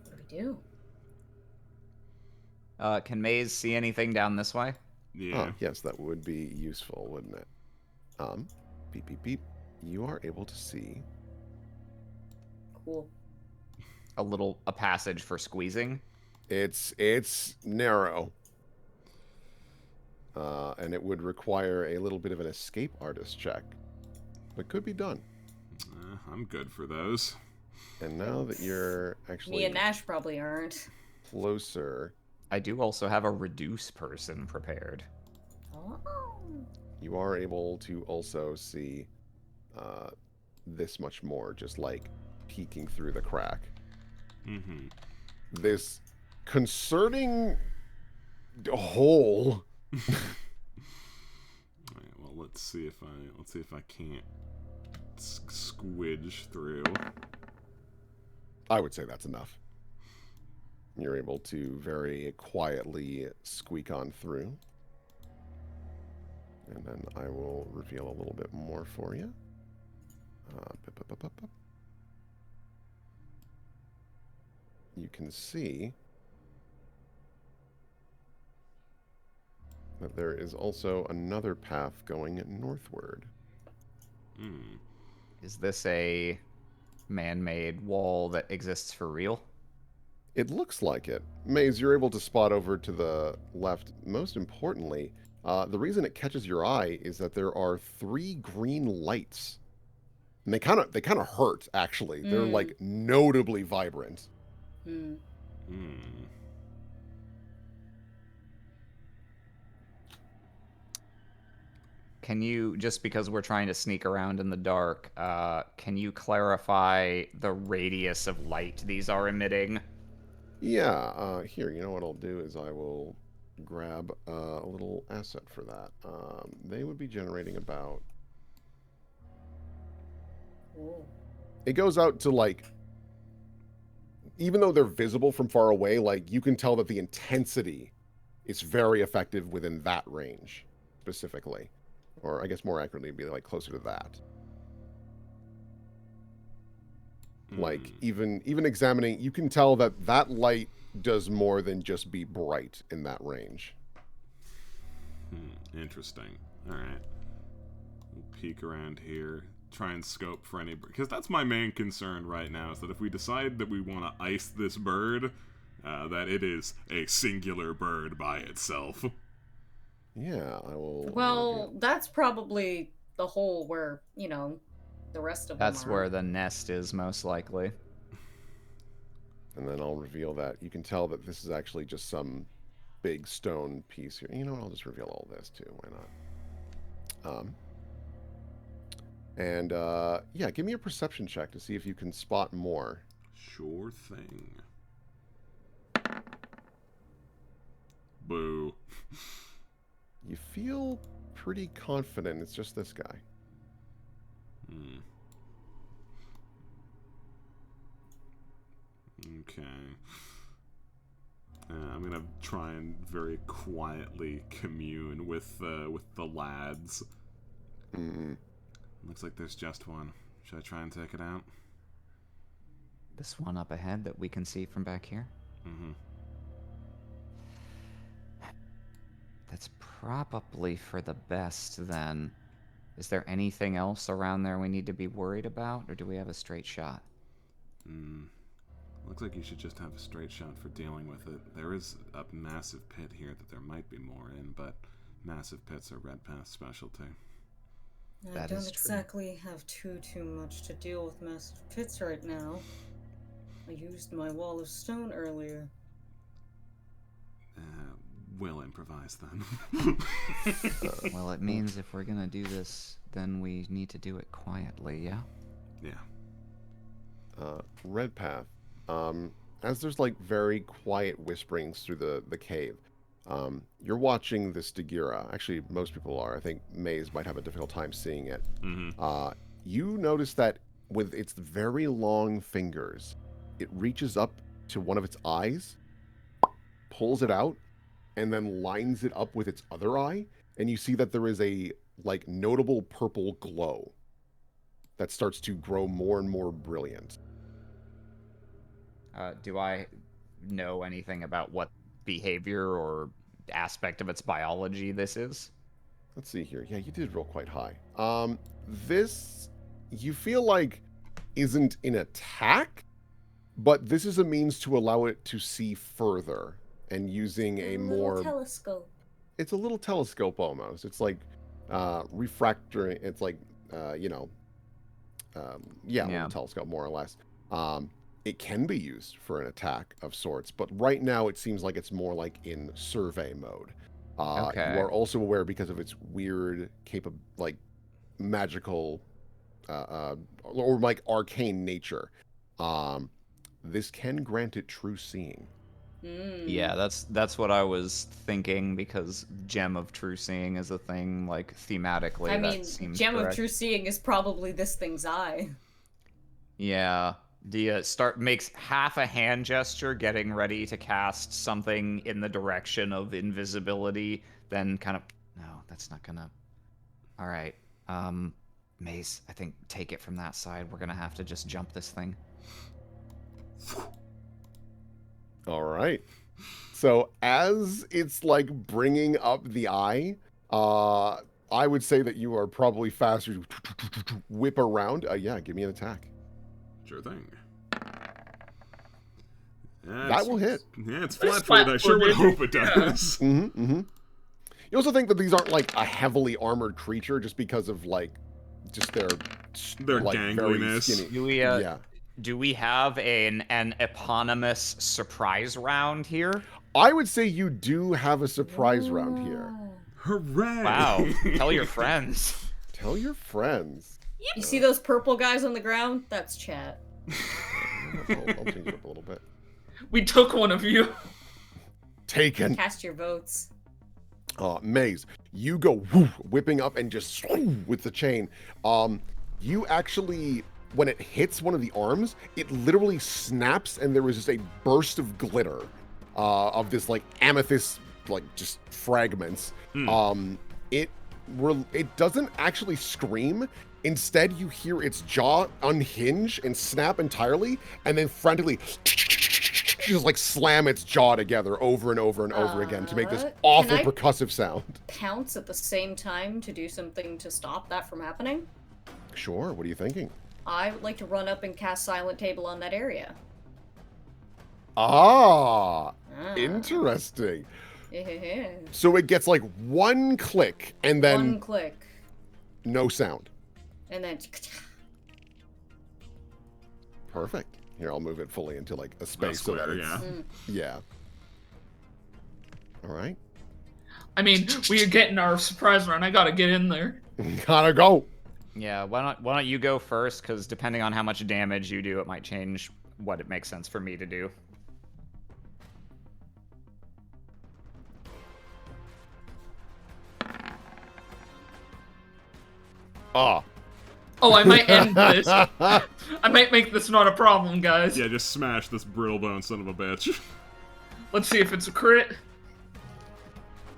What do we do? Can Maze see anything down this way? Yeah. Yes, that would be useful, wouldn't it? Beep, beep, beep. You are able to see. Cool. A passage for squeezing? It's narrow. And it would require a little bit of an escape artist check. But could be done. I'm good for those. And now that you're actually Me and Nash probably aren't. closer, I do also have a reduce person prepared. Oh. you are able to also see this much more, just like peeking through the crack. Mm-hmm. This concerning hole. All right, well, let's see if I can't squidge through. I would say that's enough. You're able to very quietly squeak on through. And then I will reveal a little bit more for you. You can see that there is also another path going northward. Is this a man-made wall that exists for real? It looks like it. Maze, you're able to spot over to the left. Most importantly, the reason it catches your eye is that there are 3 green lights. And they kind of hurt, actually. They're like notably vibrant. Can you, just because we're trying to sneak around in the dark, can you clarify the radius of light these are emitting? Yeah, here, you know what I'll do is I will grab a little asset for that. They would be generating about... Ooh. It goes out to, like... Even though they're visible from far away, like, you can tell that the intensity is very effective within that range, specifically. Or, I guess more accurately, it'd be, like, closer to that. Like, even examining, you can tell that that light does more than just be bright in that range. Interesting. All right. We'll peek around here, try and scope for any... Because that's my main concern right now, is that if we decide that we want to ice this bird, that it is a singular bird by itself. Yeah, I will... Well, that's probably the hole where, you know, the rest of them That's are. where the nest is, most likely. And then I'll reveal that. You can tell that this is actually just some big stone piece here. You know what? I'll just reveal all this, too. Why not? Yeah, give me a perception check to see if you can spot more. Sure thing. Boo. You feel pretty confident it's just this guy. Hmm. Okay. I'm gonna try and very quietly commune with the lads. Looks like there's just one. Should I try and take it out? This one up ahead that we can see from back here? Mm-hmm. That's probably for the best, then. Is there anything else around there we need to be worried about, or do we have a straight shot? Looks like you should just have a straight shot for dealing with it. There is a massive pit here that there might be more in, but massive pits are Red Path's specialty. I That don't is true. exactly have too much to deal with massive pits right now. I used my wall of stone earlier. We'll improvise then. Well, it means if we're gonna do this, then we need to do it quietly, yeah? Yeah. Red Path. As there's like very quiet whisperings through the cave, you're watching the Sagira. Actually, most people are. I think Maze might have a difficult time seeing it. Mm-hmm. You notice that with its very long fingers, it reaches up to one of its eyes, pulls it out, and then lines it up with its other eye, and you see that there is a like notable purple glow that starts to grow more and more brilliant. Do I know anything about what behavior or aspect of its biology this is? Let's see here. Yeah, you did roll quite high. This, you feel like, isn't an attack, but this is a means to allow it to see further and using a more... telescope. It's a little telescope almost. It's like refractor. It's like, a little telescope more or less. It can be used for an attack of sorts, but right now it seems like it's more like in survey mode. Okay. You are also aware because of its weird magical or like arcane nature. This can grant it true seeing. Yeah, that's what I was thinking, because Gem of True Seeing is a thing, like, thematically. I that mean, seems Gem correct. of True Seeing is probably this thing's eye. Yeah. Dia makes half a hand gesture, getting ready to cast something in the direction of invisibility, then kind of, no, that's not gonna... Alright, Mace, I think take it from that side. We're gonna have to just jump this thing. All right. So as it's like bringing up the eye, I would say that you are probably faster to whip around. Yeah, give me an attack. Sure thing. That will hit. Yeah, it's flat-footed. I sure would hope it does. You also think that these aren't like a heavily armored creature just because of like just their like, very gangliness. skinny. Do we have an eponymous surprise round here? I would say you do have a surprise round here. Hooray! Wow. Tell your friends. Tell your friends. You see those purple guys on the ground? That's chat. I'll change it up a little bit. We took one of you. Taken. Cast your votes. Maze, you go whipping up and just with the chain. You actually, when it hits one of the arms, it literally snaps, and there was just a burst of glitter of this like amethyst, like just fragments. It doesn't actually scream. Instead, you hear its jaw unhinge and snap entirely, and then frantically just like slam its jaw together over and over and over again to make this awful percussive sound. Pounce at the same time to do something to stop that from happening? Sure, what are you thinking? I would like to run up and cast Silent Table on that area. Interesting. So it gets like one click and then one click. No sound. And then perfect. Here, I'll move it fully into like a space so that it's yeah. All right. I mean, we are getting our surprise round. I gotta get in there. Gotta go. Yeah, why don't you go first? Because depending on how much damage you do, it might change what it makes sense for me to do. Ah. Oh, I might end this. I might make this not a problem, guys. Yeah, just smash this brittle bone son of a bitch. Let's see if it's a crit.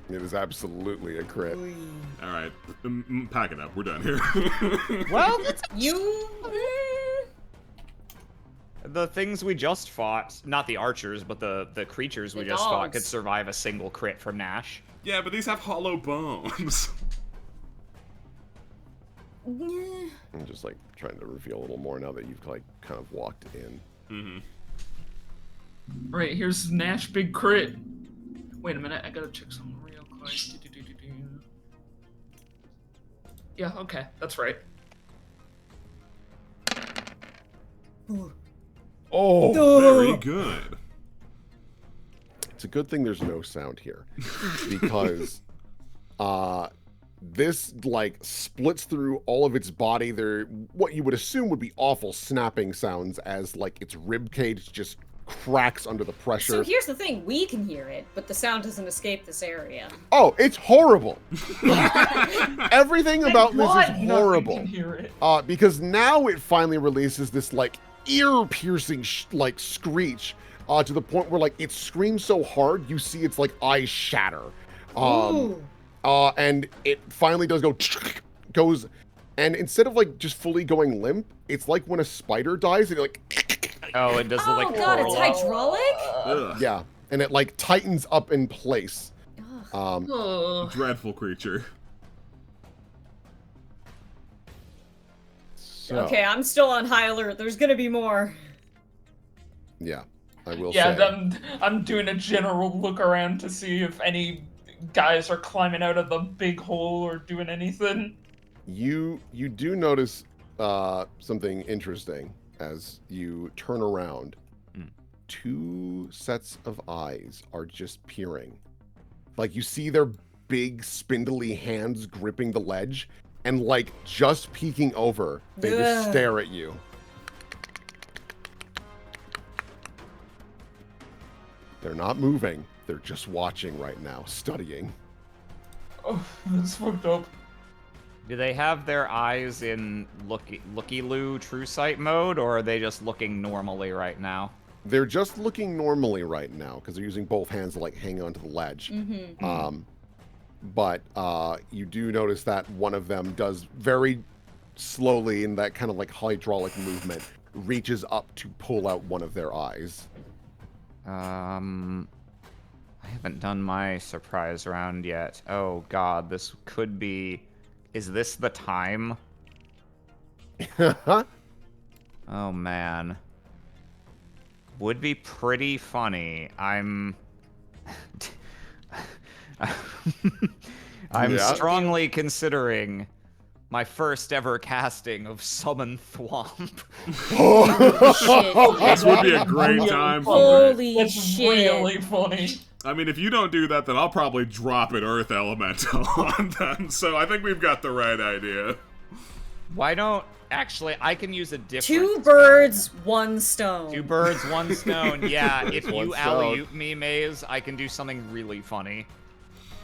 It is absolutely a crit. All right, pack it up. We're done here. Well, that's You. the things we just fought, not the archers, but the creatures we The just fought dogs. could survive a single crit from Nash. Yeah, but these have hollow bones. I'm just like trying to reveal a little more now that you've like kind of walked in. Mm-hmm. Right, here's Nash big crit. Wait a minute, I gotta check something real quick. Yeah, okay, that's right. Oh, Very good. it's a good thing there's no sound here because this like splits through all of its body. There, what you would assume would be awful snapping sounds as like its rib cage just cracks under the pressure. So here's the thing: we can hear it, but the sound doesn't escape this area. Oh, it's horrible. Everything about this God, is nothing horrible. can hear it. Because now it finally releases this like ear-piercing like screech to the point where like it screams so hard you see its like eyes shatter. Ooh. And it finally does goes, and instead of like just fully going limp, it's like when a spider dies and it like Oh, it does Oh like god, it's hydraulic? Ugh. yeah, and it like tightens up in place. Ugh. Ugh. Dreadful creature. So, Okay, I'm still on high alert. There's gonna be more. yeah, I will Yeah, say. I'm doing a general look around to see if any guys are climbing out of the big hole or doing anything. You do notice something interesting as you turn around. Two sets of eyes are just peering. Like you see their big spindly hands gripping the ledge and like just peeking over, they just Ugh. stare at you. They're not moving. They're just watching right now, studying. Oh, that's fucked up. Do they have their eyes in looky-loo true sight mode, or are they just looking normally right now? They're just looking normally right now because they're using both hands to like hang onto the ledge. Mm-hmm. But you do notice that one of them does very slowly in that kind of like hydraulic movement, reaches up to pull out one of their eyes. I haven't done my surprise round yet. Oh god, this could be... Is this the time? Oh man. Would be pretty funny. I'm Yeah. strongly considering my first ever casting of Summon Thwomp. Shit. This would be a great time for it. Holy That's shit. really funny. I mean, if you don't do that, then I'll probably drop an Earth Elemental on them. So I think we've got the right idea. Why don't... Actually, I can use a different... Two spell. birds, one stone. Two birds, one stone. Yeah, if One you stone. alley-oop me, Maze, I can do something really funny.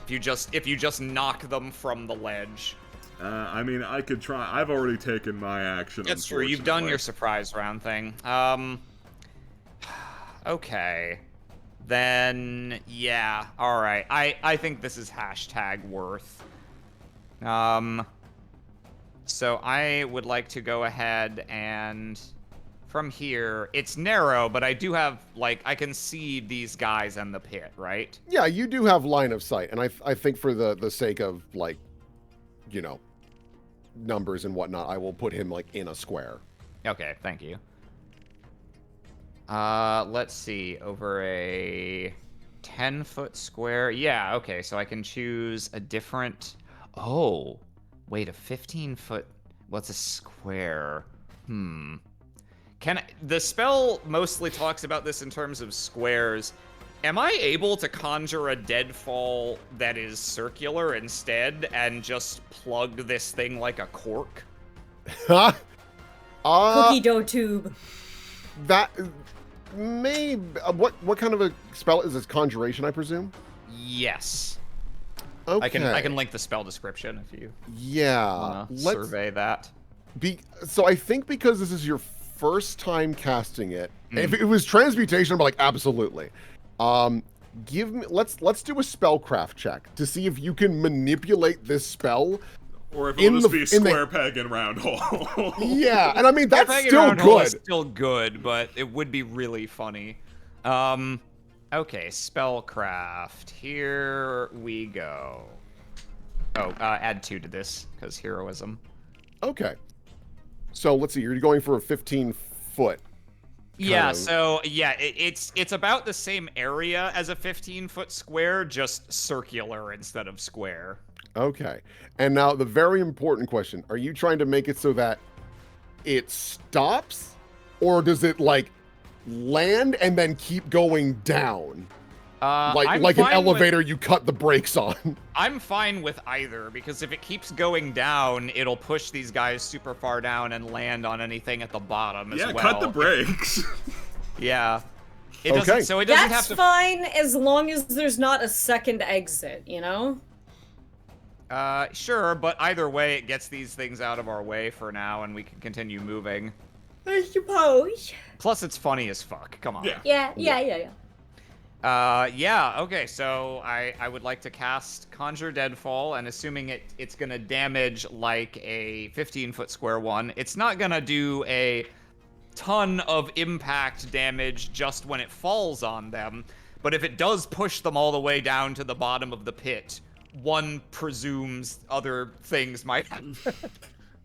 If you just knock them from the ledge. I mean, I could try. I've already taken my action. That's true. You've done your unfortunately. surprise round thing. Okay. Then, yeah. All right. I think this is hashtag worth. So I would like to go ahead and from here, it's narrow, but I do have, like, I can see these guys in the pit, right? Yeah, you do have line of sight, and I think for the sake of like, you know, numbers and whatnot, I will put him like in a square. Okay, thank you. Let's see, over a 10-foot square. Yeah, okay, so I can choose a different... Oh, wait, a 15-foot... What's a square? The spell mostly talks about this in terms of squares. Am I able to conjure a deadfall that is circular instead and just plug this thing like a cork? Cookie dough tube. That may what kind of a spell is this? Conjuration, I presume. Yes. Okay. I can link the spell description if you Yeah. wanna survey that. So I think because this is your first time casting it, if it was transmutation, I'm like, absolutely. Give me let's do a spellcraft check to see if you can manipulate this spell. Or if it'll just be square peg and round hole. Yeah, and I mean that's Square peg and still round hole is good. still good, but it would be really funny. Okay, spellcraft. Here we go. Oh, add 2 to this because heroism. Okay. So let's see. You're going for a 15-foot. Yeah, of- so yeah, it's about the same area as a 15-foot square, just circular instead of square. Okay. And now the very important question: are you trying to make it so that it stops, or does it like land and then keep going down? Like an elevator, you cut the brakes on. I'm fine with either, because if it keeps going down, it'll push these guys super far down and land on anything at the bottom as well. Yeah, cut the brakes. Yeah. It Okay. doesn't, so it doesn't That's have to. fine as long as there's not a second exit, you know? Sure, but either way, it gets these things out of our way for now, and we can continue moving. I suppose. Plus, it's funny as fuck. Come on. Yeah. Yeah. Yeah, okay, so I would like to cast Conjure Deadfall, and assuming it's gonna damage like a 15-foot square one, it's not gonna do a ton of impact damage just when it falls on them, but if it does push them all the way down to the bottom of the pit, one presumes other things might happen.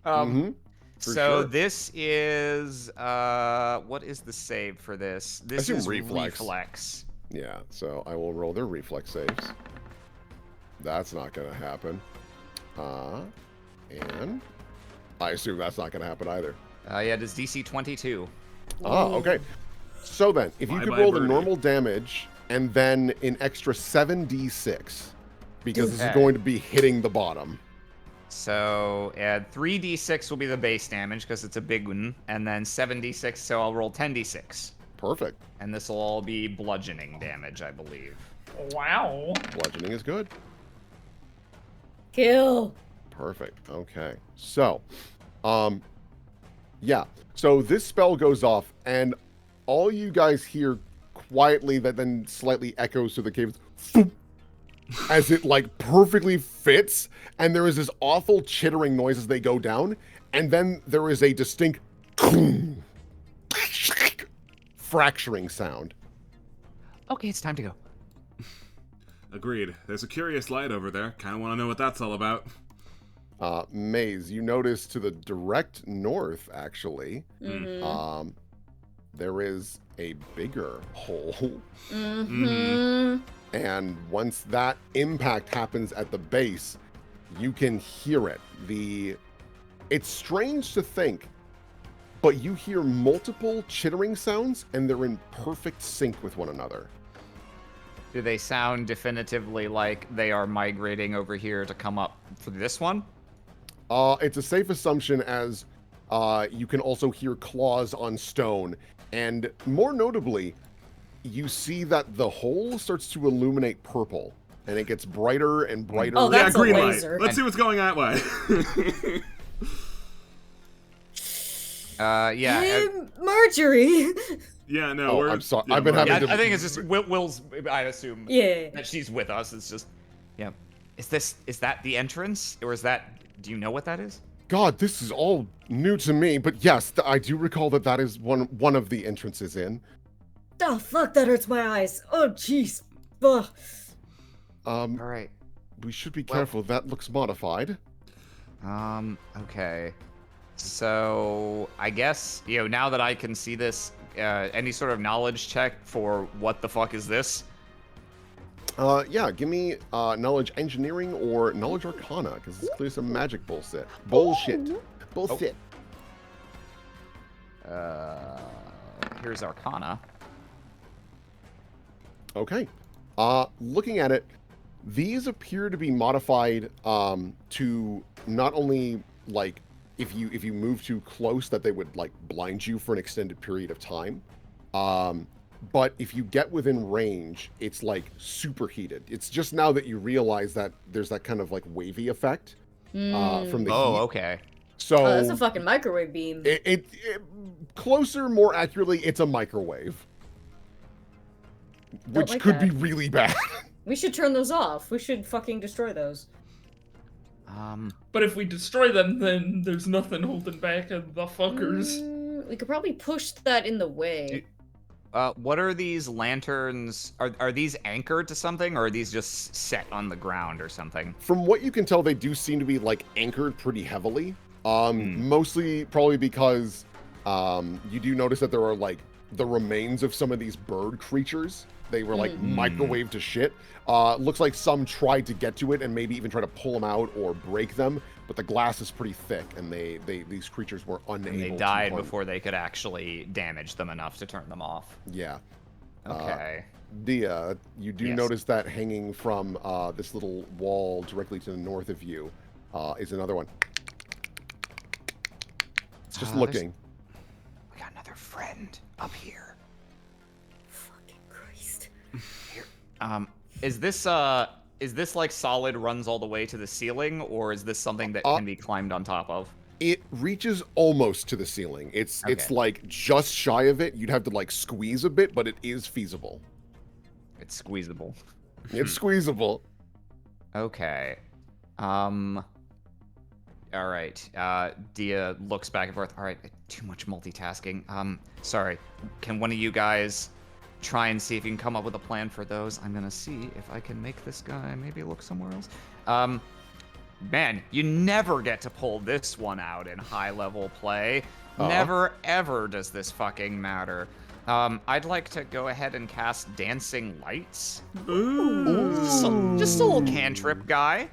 For So sure. this is, what is the save for this? This assume is reflex. Yeah, so I will roll their reflex saves. That's not going to happen. And I assume that's not going to happen either. Yeah, it is DC 22. Okay. So then, if you could Bye-bye, roll the birdie. normal damage and then an extra 7d6, because this is Okay. going to be hitting the bottom. So, 3d6 will be the base damage because it's a big one, and then 7d6, so I'll roll 10d6. Perfect. And this will all be bludgeoning damage, I believe. Wow. Bludgeoning is good. Kill. Perfect. Okay. So, yeah. So this spell goes off, and all you guys hear quietly that then slightly echoes through the cave as it like perfectly fits, and there is this awful chittering noise as they go down, and then there is a distinct fracturing sound. Okay, it's time to go. Agreed. There's a curious light over there. Kind of want to know what that's all about. Maze, you notice to the direct north, actually, Mm-hmm. there is a bigger hole. Mm-hmm. And once that impact happens at the base, you can hear it. It's strange to think, but you hear multiple chittering sounds, and they're in perfect sync with one another. Do they sound definitively like they are migrating over here to come up for this one? It's a safe assumption, as you can also hear claws on stone, and more notably, you see that the hole starts to illuminate purple, and it gets brighter and brighter. Oh, that's yeah, green a light. laser. Let's see what's going that way. Yeah. Marjorie. Yeah, no, Oh, we're. I'm sorry. yeah, I've been we're- having Yeah, to- I think it's just Will's. I assume Yeah. that she's with us. It's just, yeah. Is that the entrance, or is that? Do you know what that is? God, this is all new to me, but yes, I do recall that is one of the entrances in. Oh, fuck, that hurts my eyes. Oh, jeez. Ugh. All right. We should be Well- careful. That looks modified. Okay. So I guess now that I can see this, any sort of knowledge check for what the fuck is this? Yeah, give me knowledge engineering or knowledge arcana, because it's clearly some magic bullshit. Bullshit. Bullshit. Here's Arcana. Okay. Looking at it, these appear to be modified to not only like if you move too close that they would like blind you for an extended period of time, but if you get within range, it's like superheated. It's just now that you realize that there's that kind of like wavy effect from the heat. Okay. So Oh, that's a fucking microwave beam. It closer, more accurately, it's a microwave, which like could that. be really bad. We should turn those off. We should fucking destroy those. But if we destroy them, then there's nothing holding back the fuckers. We could probably push that in the way. What are these lanterns? Are these anchored to something, or are these just set on the ground or something? From what you can tell, they do seem to be like anchored pretty heavily. Mostly probably because you do notice that there are like the remains of some of these bird creatures. They were like microwaved to shit. Looks like some tried to get to it and maybe even try to pull them out or break them, but the glass is pretty thick, and these creatures were unable. And they died before they could actually damage them enough to turn them off. Yeah. Okay. Dia, you do Yes. notice that hanging from this little wall directly to the north of you is another one. It's just looking. We got another friend up here. Fucking Christ. Is this like solid, runs all the way to the ceiling, or is this something that can be climbed on top of? It reaches almost to the ceiling. It's like just shy of it. You'd have to like squeeze a bit, but it is feasible. It's squeezable. It's squeezable. Okay. All right. Dia looks back and forth. All right, too much multitasking. Sorry. Can one of you guys try and see if you can come up with a plan for those? I'm gonna see if I can make this guy maybe look somewhere else. Man, you never get to pull this one out in high-level play. Never, ever does this fucking matter. I'd like to go ahead and cast Dancing Lights. Ooh. Just a little cantrip guy.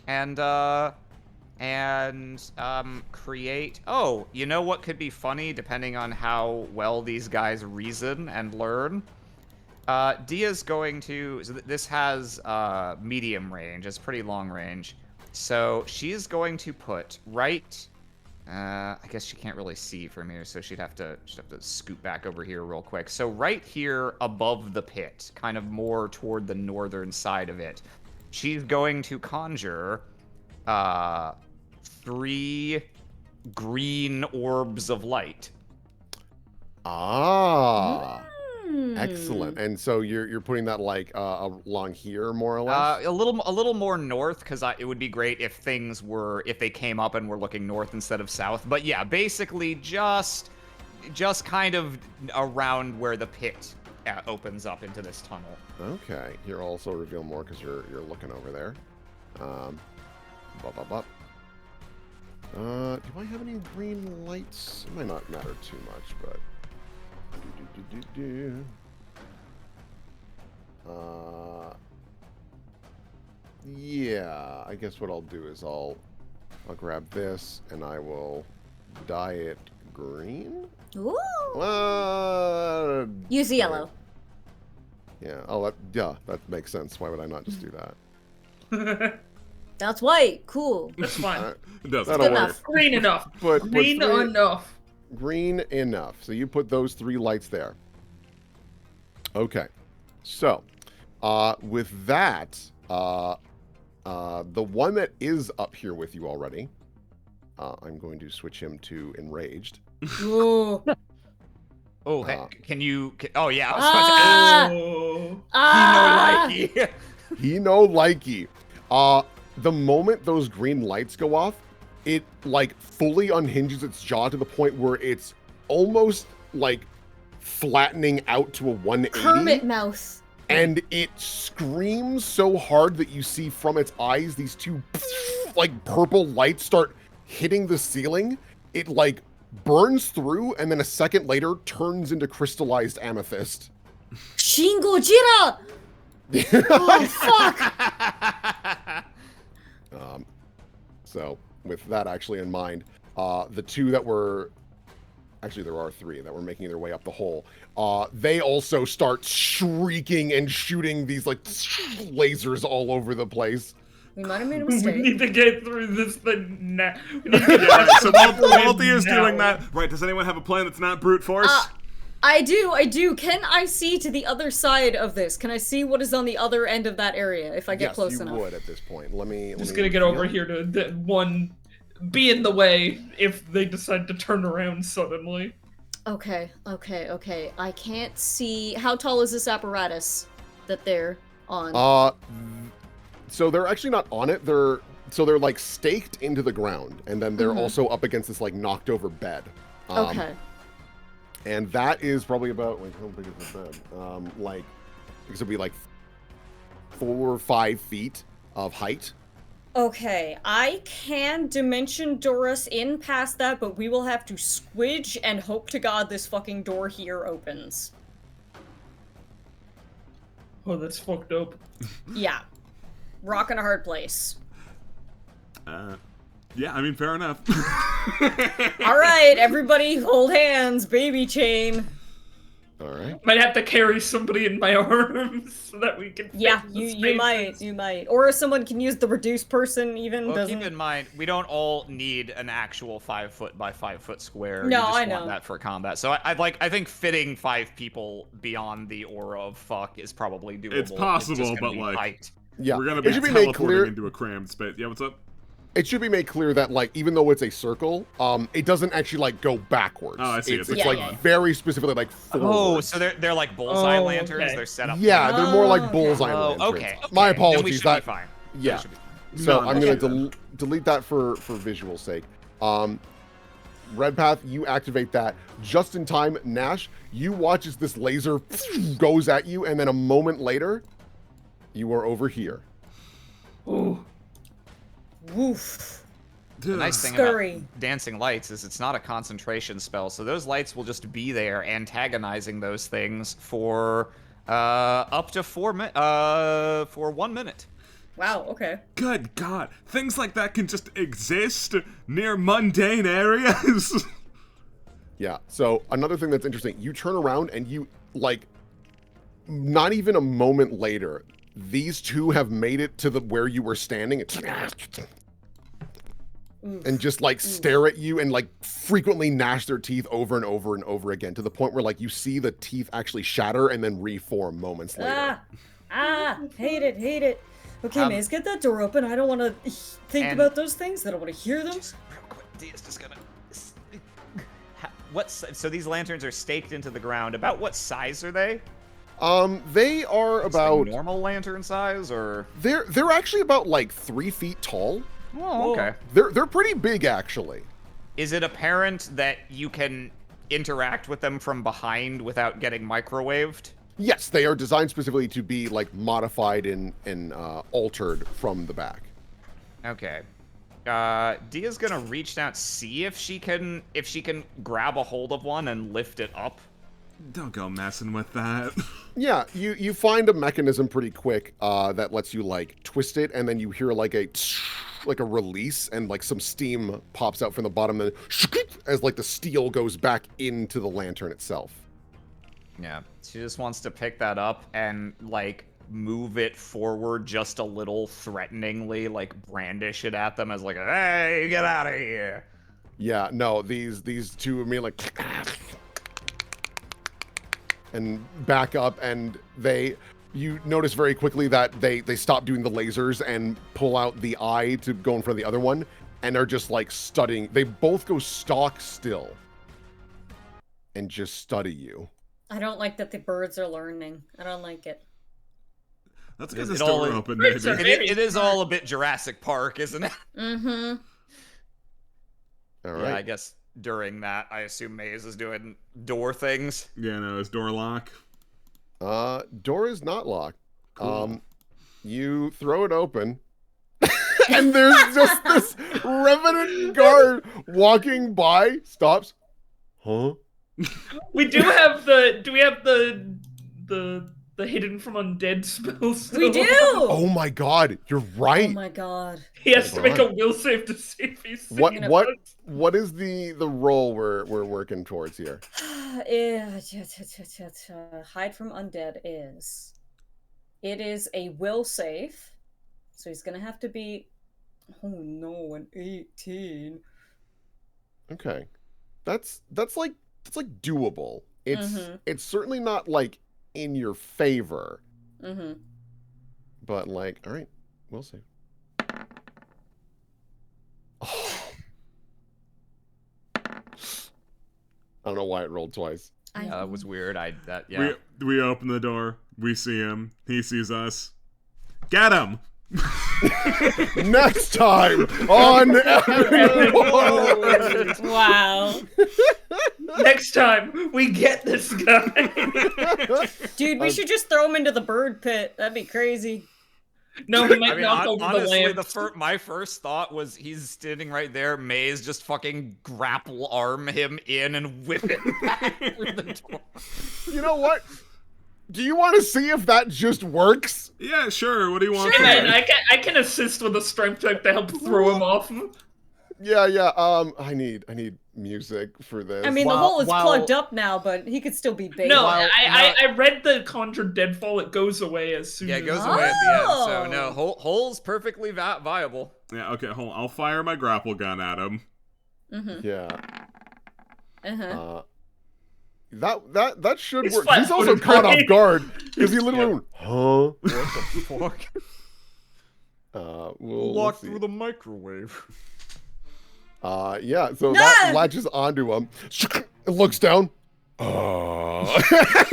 And create... Oh, you know what could be funny, depending on how well these guys reason and learn? Dia's going to... So this has medium range. It's pretty long range. So she's going to put right... I guess she can't really see from here, so she'd have to scoot back over here real quick. So right here above the pit, kind of more toward the northern side of it, she's going to conjure 3 green orbs of light. Excellent. And so you're putting that like along here, more or less. A little more north, because it would be great if if they came up and were looking north instead of south. But yeah, basically just kind of around where the pit opens up into this tunnel. Okay. Here, I'll also reveal more because you're looking over there. Do I have any green lights? It might not matter too much, but. Yeah, I guess what I'll do is I'll grab this and I will dye it green. Ooh. Use the yellow. Yeah. Oh, that makes sense. Why would I not just do that? That's white. Cool. That's fine. It does. That'll work. enough. Green enough. Green three- enough. Green enough. So you put those 3 lights there. Okay. So, with that, the one that is up here with you already, I'm going to switch him to enraged. Ooh. Oh, can you... oh, yeah. I was about to ask. He no likey. The moment those green lights go off, it like fully unhinges its jaw to the point where it's almost like flattening out to a 180. Kermit mouth. And it screams so hard that you see from its eyes these 2 like purple lights start hitting the ceiling. It like burns through and then a second later turns into crystallized amethyst. Shin Gojira! Oh, fuck! So with that actually in mind, the 2 that were... Actually, there are 3 that were making their way up the hole. They also start shrieking and shooting these like lasers all over the place. We might have made a We mistake. need to get through this thing now. We need to get Yeah, so while through Stealthy is now. doing that, right, does anyone have a plan that's not brute force? I do. Can I see to the other side of this? Can I see what is on the other end of that area if I get close Yes, enough? you would at this point. Let me. Just gonna get over here to be in the way if they decide to turn around suddenly. Okay. I can't see. How tall is this apparatus that they're on? So they're actually not on it. They're like staked into the ground, and then they're also up against this like knocked over bed. Okay. And that is probably about, like, how big is the bed? Like, this would be like 4 or 5 feet of height. Okay, I can dimension door us in past that, but we will have to squidge and hope to God this fucking door here opens. Oh, that's fucked up. Yeah. Rock in a hard place. Yeah, I mean, fair enough. Alright, everybody hold hands, baby chain. Alright. Might have to carry somebody in my arms so that we can. Yeah, fit the you might. spaces. Or if someone can use the reduced person even Well, doesn't. keep in mind, we don't all need an actual 5 foot by 5 foot square. No, you just I want know. that for combat. So I think fitting 5 people beyond the aura of fuck is probably doable. It's just possible, gonna but be like, height. Yeah. we're gonna be It should be made teleporting clear. into a crammed space. Yeah, what's up? It should be made clear that, like, even though it's a circle, it doesn't actually like go backwards. Oh, I see. It's Yeah, like yeah. very specifically like forward. Oh, so they're like bullseye Oh, lanterns. okay. They're set up. Yeah, they're more like Oh, okay. bullseye Oh, lanterns. okay. My Then we apologies. should be That fine. yeah. We should be fine. So No, I'm okay. gonna delete that for visual sake. Red Path, you activate that just in time. Nash, you watch as this laser goes at you, and then a moment later, you are over here. Ooh. Woof. The nice thing Scurry. about dancing lights is it's not a concentration spell, so those lights will just be there antagonizing those things for up to 1 minute. Wow, okay. Good God, things like that can just exist near mundane areas. Yeah. So another thing that's interesting, you turn around and you, like, not even a moment later, these two have made it to the where you were standing. And just like stare at you and like frequently gnash their teeth over and over and over again, to the point where like you see the teeth actually shatter and then reform moments later. Hate it. Okay, Maze, get that door open. I don't want to think and- about those things. I don't want to hear them. Just real quick, Dia's just gonna. So these lanterns are staked into the ground. About what size are they? They are Just like about normal lantern size, or they're actually about like 3 feet tall. oh, okay. They're pretty big actually. Is it apparent that you can interact with them from behind without getting microwaved? Yes, they are designed specifically to be like modified and altered from the back. Okay. Dia's gonna reach down, see if she can grab a hold of one and lift it up. Don't go messing with that. Yeah, you find a mechanism pretty quick that lets you like twist it, and then you hear like a release, and like some steam pops out from the bottom, and as like the steel goes back into the lantern itself. Yeah, she just wants to pick that up and like move it forward just a little threateningly, like brandish it at them as like, hey, get out of here. Yeah, no, these two of me like and back up, and you notice very quickly that they stop doing the lasers and pull out the eye to go in front of the other one, and are just like studying. They both go stock still and just study you. I don't like that the birds are learning. I don't like it. Let's get Is this it all door in- open, Birds are maybe. It is all a bit Jurassic Park, isn't it? Mm-hmm. All Yeah, I right. guess during that, I assume Maze is doing door things. Yeah, no, it's door lock. Door is not locked. Cool. You throw it open, and there's just this revenant guard walking by, stops. Huh? We do have the. Do we have the hidden from undead spells? We do! Oh my god, you're Oh right. my god. He has to make a will save to see if he's. What is the role we're working towards here? Hide from undead is. It is a will save. So he's gonna have to be. Oh no, an 18. Okay. That's like doable. It's certainly not like in your favor. Mm-hmm. But like, all right, we'll see. Oh. I don't know why it rolled twice. Yeah, that was weird. Yeah. We open the door. We see him. He sees us. Get him! Next time on Wow. Next time, we get this guy. Dude, we should just throw him into the bird pit. That'd be crazy. No, he might I mean, knock over honestly, the lamp. my first thought was he's standing right there. Maze just fucking grapple arm him in and whip it back through the door. You know what? Do you want to see if that just works? Yeah, sure. What do you want? Sure, man, I can assist with a strength check to help throw him off. Yeah. I need music for this. I mean, the hole is plugged up now, but he could still be bait. No, I read the Conjure Deadfall. It goes away as soon as... Yeah, it goes away at the end. So, no, hole's perfectly viable. Yeah, okay, hold on. I'll fire my grapple gun at him. Mm-hmm. Yeah. Uh-huh. That should He's work. He's also flat-footed, caught right? off guard because he literally went, huh? What the fuck? Walk through the microwave. Yeah, so that latches onto him. It looks down. And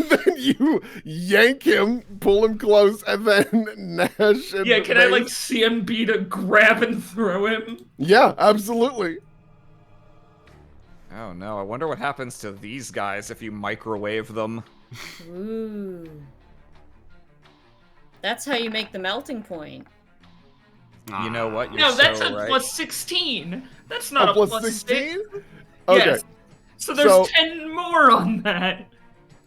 then you yank him, pull him close, and then Nash and Yeah, can I, like, Maze- CMB to grab and throw him? Yeah, absolutely. Oh no, I wonder what happens to these guys if you microwave them. Ooh. That's how you make the melting point. You know what? You're No, that's so a right. plus 16. That's not a plus plus 16? 6. Okay. Yes. So there's So- 10 more on that.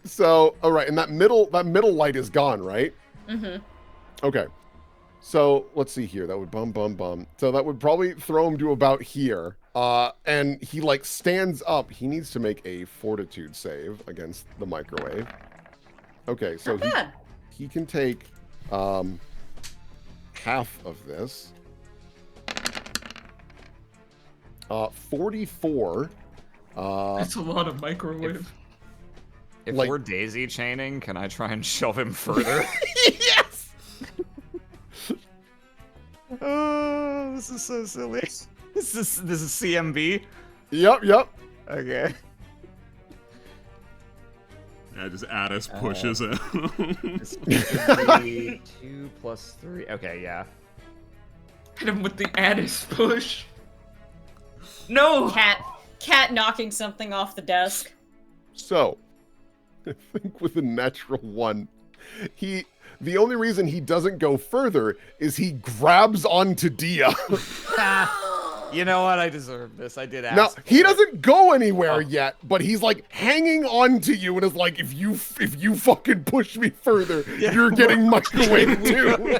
So, all right, and that middle light is gone, right? Mm-hmm. Okay. So let's see here. That would bum. So that would probably throw him to about here. And he like stands up. He needs to make a fortitude save against the microwave. Okay, so Not bad. he can take half of this. 44. That's a lot of microwave. If like- we're daisy chaining, can I try and shove him further? Yes. Oh, this is so silly. This is CMB. Yep. Okay. Yeah, just Addis pushes him. This would be 2 plus 3. Okay, yeah. Hit him with the Addis push. No! Cat knocking something off the desk. So, I think with a natural 1, the only reason he doesn't go further is he grabs onto Dia. You know what? I deserve this. I did ask. Now, he for it. doesn't go anywhere yet, but he's like hanging on to you and is like, if you fucking push me further, you're getting microwaved too.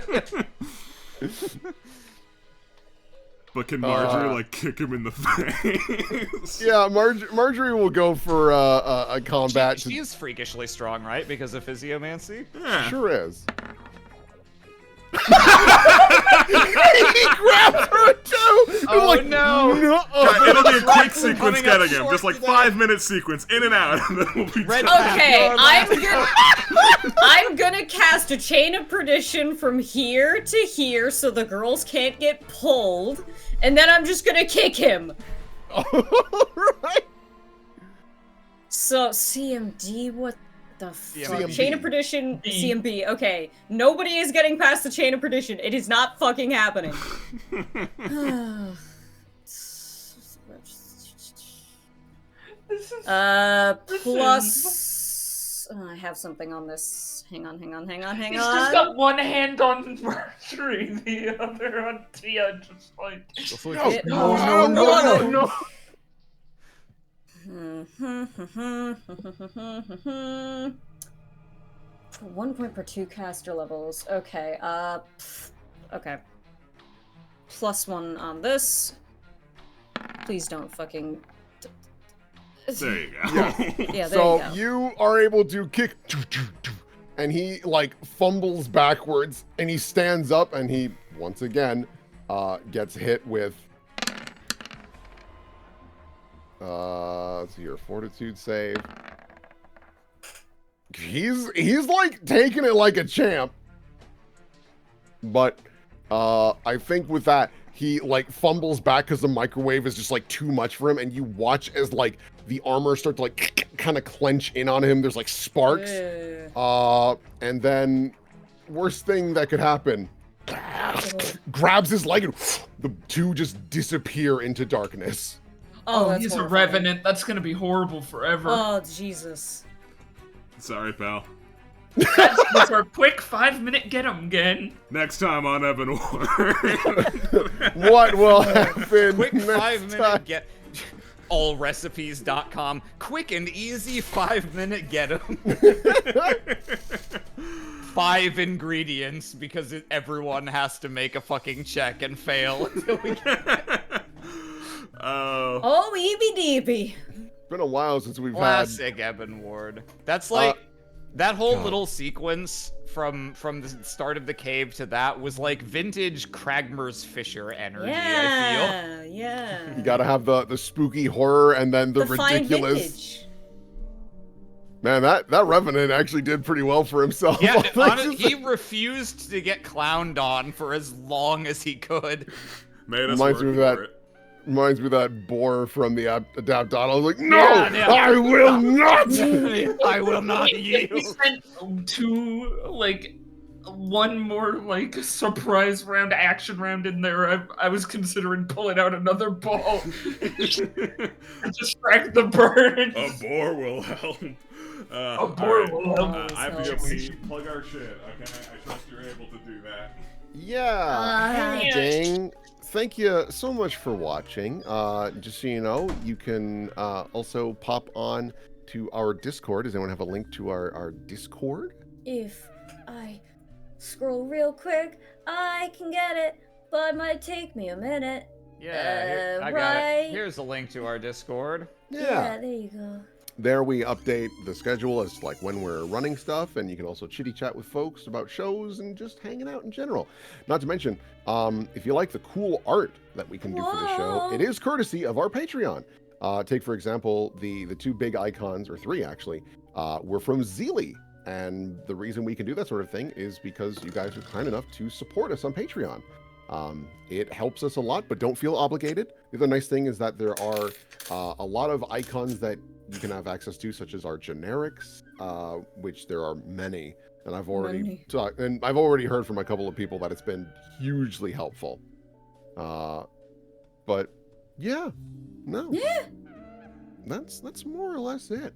But can Marjorie, like, kick him in the face? Yeah, Marjorie will go for a combat. She is freakishly strong, right? Because of physiomancy? Yeah. Sure is. He grabs her too! Oh, like, no. God, it'll be a quick sequence coming up getting him. short Just like to that. 5-minute sequence, in and out, and then we'll be Red done. back. Okay, You're I'm gonna cast a chain of perdition from here to here so the girls can't get pulled, and then I'm just gonna kick him. Alright. So CMD, what the fuck? CMB. Chain of perdition, CMB. Okay, nobody is getting past the chain of perdition. It is not fucking happening. This is... Plus. I have something on this. Hang on. He's just got one hand on Marjorie, the other on Tia, just like... No. No. 1 point per 2 caster levels. Okay, okay. +1 on this. Please don't fucking... There you go. Yeah, there So you go. you are able to kick, and he like fumbles backwards, and he stands up, and he once again gets hit with. Let's see your fortitude save. He's like taking it like a champ. But I think with that, he like fumbles back because the microwave is just like too much for him, and you watch as like the armor start to like kind of clench in on him. There's like sparks. And then worst thing that could happen, grabs his leg and the two just disappear into darkness. Oh, that's he's a horrifying. revenant. That's gonna be horrible forever. Oh, Jesus. Sorry, pal. That's our quick 5-minute get 'em again. Next time on Ebon Ward. What will happen Quick next 5-minute time? get. Allrecipes.com. Quick and easy 5-minute get 'em. 5 ingredients because everyone has to make a fucking check and fail until we get Oh, EB-DB. It's been a while since we've classic Ebon Ward. That's like that whole God. little sequence from the start of the cave to that was like vintage Cragmer's Fisher energy. I feel. Yeah. You gotta have the spooky horror and then the fine ridiculous. vintage. Man, that Revenant actually did pretty well for himself. Yeah, Like, he refused to get clowned on for as long as he could. Made us Reminds me work of that- for it. reminds me of that boar from the Adapt Dot. I was like, no, Yeah. I will not. I will not We yield. sent one more like surprise round, action round in there. I was considering pulling out another ball to distract the birds. A boar will help. A boar will help. IPOP, plug our shit, okay? I trust you're able to do that. Yeah. Yeah. Dang. Thank you so much for watching. Just so you know, you can also pop on to our Discord. Does anyone have a link to our Discord? If I scroll real quick, I can get it, but it might take me a minute. Yeah, I got right. it. Here's a link to our Discord. Yeah, there you go. There we update the schedule as like when we're running stuff, and you can also chitty chat with folks about shows and just hanging out in general. Not to mention, if you like the cool art that we can do for the show, Whoa. it is courtesy of our Patreon. Take for example the two big icons, or three actually, were from Zeely. And the reason we can do that sort of thing is because you guys are kind enough to support us on Patreon. It helps us a lot, but don't feel obligated. The other nice thing is that there are a lot of icons that you can have access to, such as our generics, which there are many. And I've already I've already heard from a couple of people that it's been hugely helpful. But yeah, no, that's more or less it.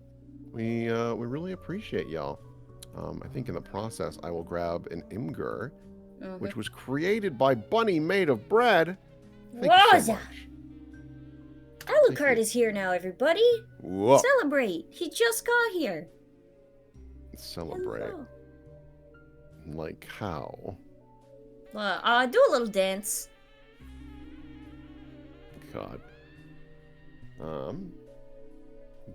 We really appreciate y'all. I think in the process, I will grab an Imgur, which was created by Bunny Made of Bread. Thank you so Wowza. much. Alucard is here now, everybody. Whoa. Celebrate. He just got here. Celebrate. Hello. Like how? Do a little dance. God.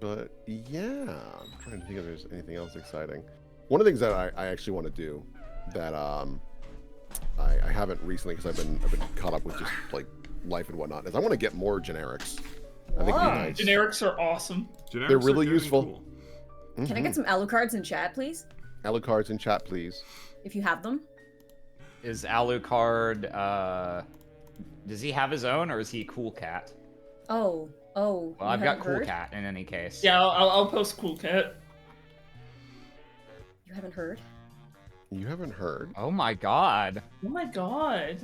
But yeah, I'm trying to think if there's anything else exciting. One of the things that I actually want to do that I haven't recently because I've been caught up with just like life and whatnot is I want to get more generics. I think it'd be Wow. nice. Generics are awesome. Generics They're are really getting useful. cool. Can I get some Alucards in chat, please? Alucards in chat, please. If you have them. Is Alucard, does he have his own, or is he Cool Cat? Oh. Well, I've got haven't Cool heard? Cat in any case. Yeah, I'll post Cool Cat. You haven't heard? You haven't heard? Oh my god. Oh my god.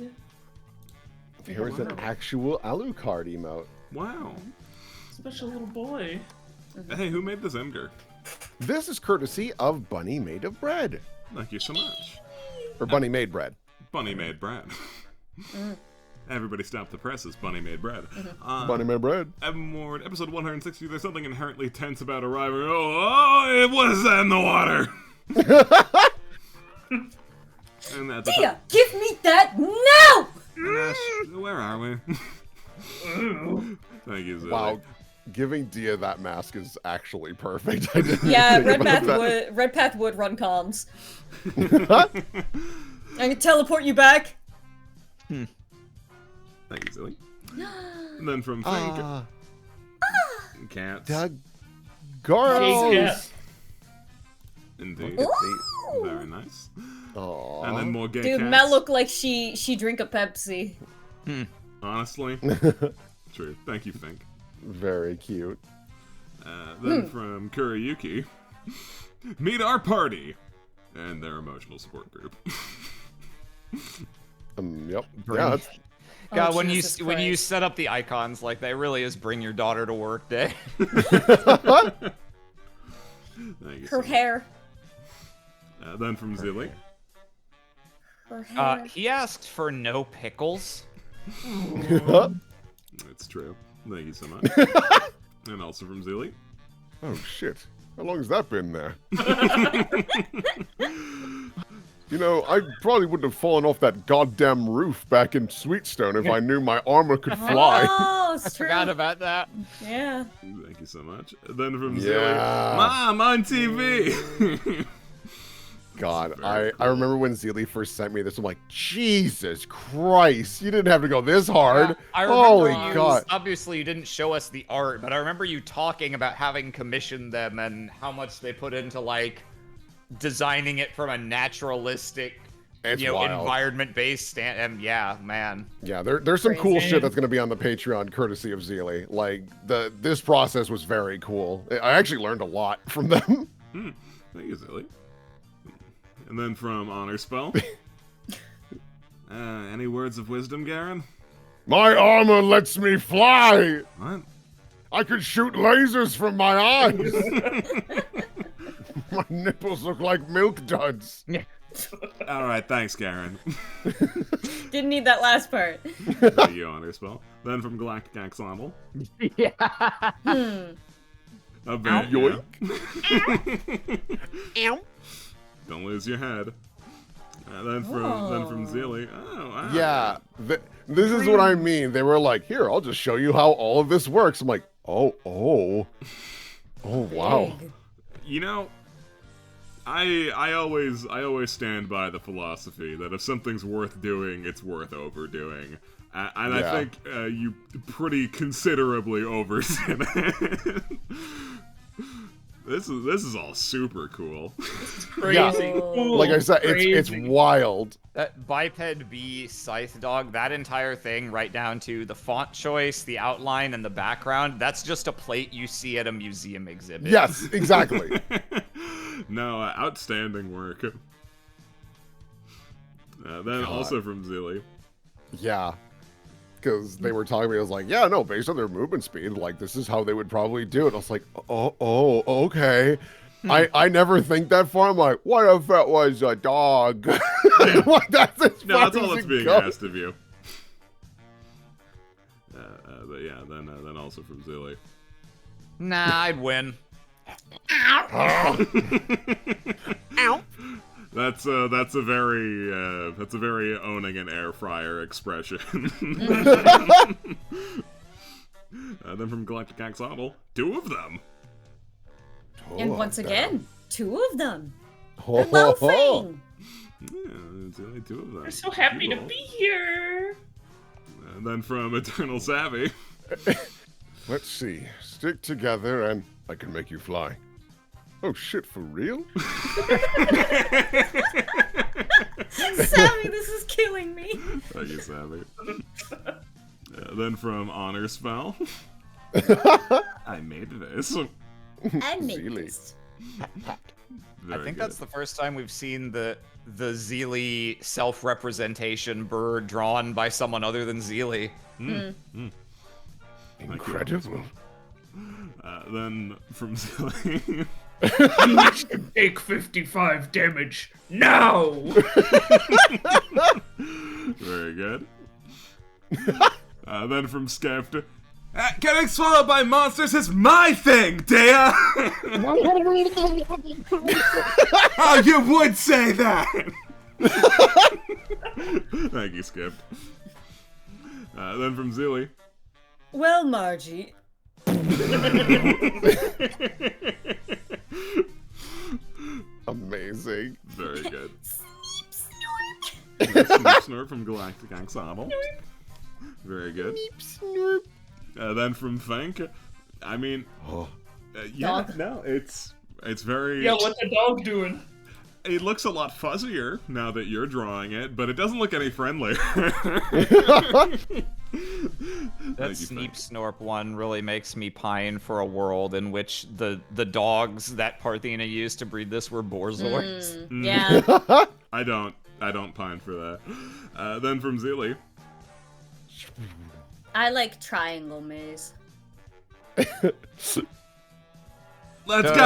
Here is an actual Alucard emote. Wow. Special little boy. Hey, who made this Imgur? This is courtesy of Bunny Made of Bread. Thank you so much. Or Bunny Made Bread. Bunny made bread. Everybody stop the presses. Bunny made bread. Bunny Made Bread. Ebon Ward, episode 160. There's something inherently tense about arriving. Oh, what is that in the water? And that's a Tia, give me that now! where are we? Thank you, Zoe. Wow. Giving Dia that mask is actually perfect. I didn't Yeah, think about that. Red Path would run comms. I can teleport you back. Thank you, Zoe. And then from Frank. Cats. Doug Hey, Garros. cat. Indeed. Ooh. Very nice. Aww. And then more gay Dude, cats. Mel looked like she drink a Pepsi. Honestly. True. Thank you, Fink. Very cute. Then from Kuriyuki, meet our party and their emotional support group. Yep. Yeah, that's God, Oh, when Jesus you Christ. set up the icons like that, it really is bring your daughter to work day. Thank you so Her much. hair. Then from Zilly. Her hair. He asked for no pickles. It's true. Thank you so much. And also from Zilly. Oh shit. How long has that been there? You know, I probably wouldn't have fallen off that goddamn roof back in Sweetstone if I knew my armor could fly. Oh, it's true. Forgot about that. Yeah. Thank you so much. Then from Yeah. Zilly. Mom, on TV! God, Very I remember when Zeely first sent me this, I'm like, Jesus Christ, you didn't have to go this hard. I remember Holy you, God. obviously you didn't show us the art, but I remember you talking about having commissioned them and how much they put into, like, designing it from a naturalistic, It's wild. environment-based stand. And yeah, man. Yeah, there's some cool Crazy. shit that's going to be on the Patreon courtesy of Zeely. Like, this process was very cool. I actually learned a lot from them. Thank you, Zilly. And then from Honor Spell. Any words of wisdom, Garen? My armor lets me fly. What? I could shoot lasers from my eyes. My nipples look like milk duds. Alright, thanks, Garen. Didn't need that last part. Thank you, Honor Spell. Then from Galactic Ensemble. Yeah. A bit, Yoink. Don't lose your head. Then from Zeely. Oh, wow. Yeah, this is what I mean. They were like, here, I'll just show you how all of this works. I'm like, oh, wow. Big. You know, I always stand by the philosophy that if something's worth doing, it's worth overdoing. And Yeah. I think you pretty considerably overdid it. This is all super cool. Crazy. Cool. Like I said, it's Crazy. wild. That biped bee scythe dog, that entire thing, right down to the font choice, the outline, and the background, that's just a plate you see at a museum exhibit. Yes, exactly. No, outstanding work. Then God. also from Zeely. Yeah. Because they were talking to me, I was like, yeah, no, based on their movement speed, like, this is how they would probably do it. I was like, oh, okay. I never think that far. I'm like, what if it was a dog? Like, that's as No, far that's all as that's it being goes. asked of you. But yeah, then also from Zeely. Nah, I'd win. That's a very owning an air fryer expression. Then from Galactic Ensemble, 2 of them. And Oh, once damn. again, 2 of them. Ho, They're ho, ho. loafing. Yeah, it's only 2 of them. I'm so happy to Cool. be here. And then from Eternal Savvy. Let's see. Stick together and I can make you fly. Oh shit, for real? Sammy, this is killing me. Thank you, Savvy. Then from Honor Spell. I made this. I made Really? this. Very I think good. that's the first time we've seen the Zeely self-representation bird drawn by someone other than Zeely. Incredible. Then from Zilly. You should take 55 damage now. Very good. Then from Skepta. Getting swallowed by monsters is my thing, Dea! Oh, you would say that! Thank you, Skip. Then from Zeely. Well, Margie, Amazing. Very good. Snort. Snoop Snort from Galactic Ensemble. Very good. Then from Fank. I mean, Oh, yeah, Dog. no, it's It's very... Yeah, what's the dog doing? It looks a lot fuzzier now that you're drawing it, but it doesn't look any friendlier. That Sneep Snorp one really makes me pine for a world in which the dogs that Parthena used to breed this were Borzors. Yeah. I don't pine for that. Then from Zeely. I like triangle maze. Let's go!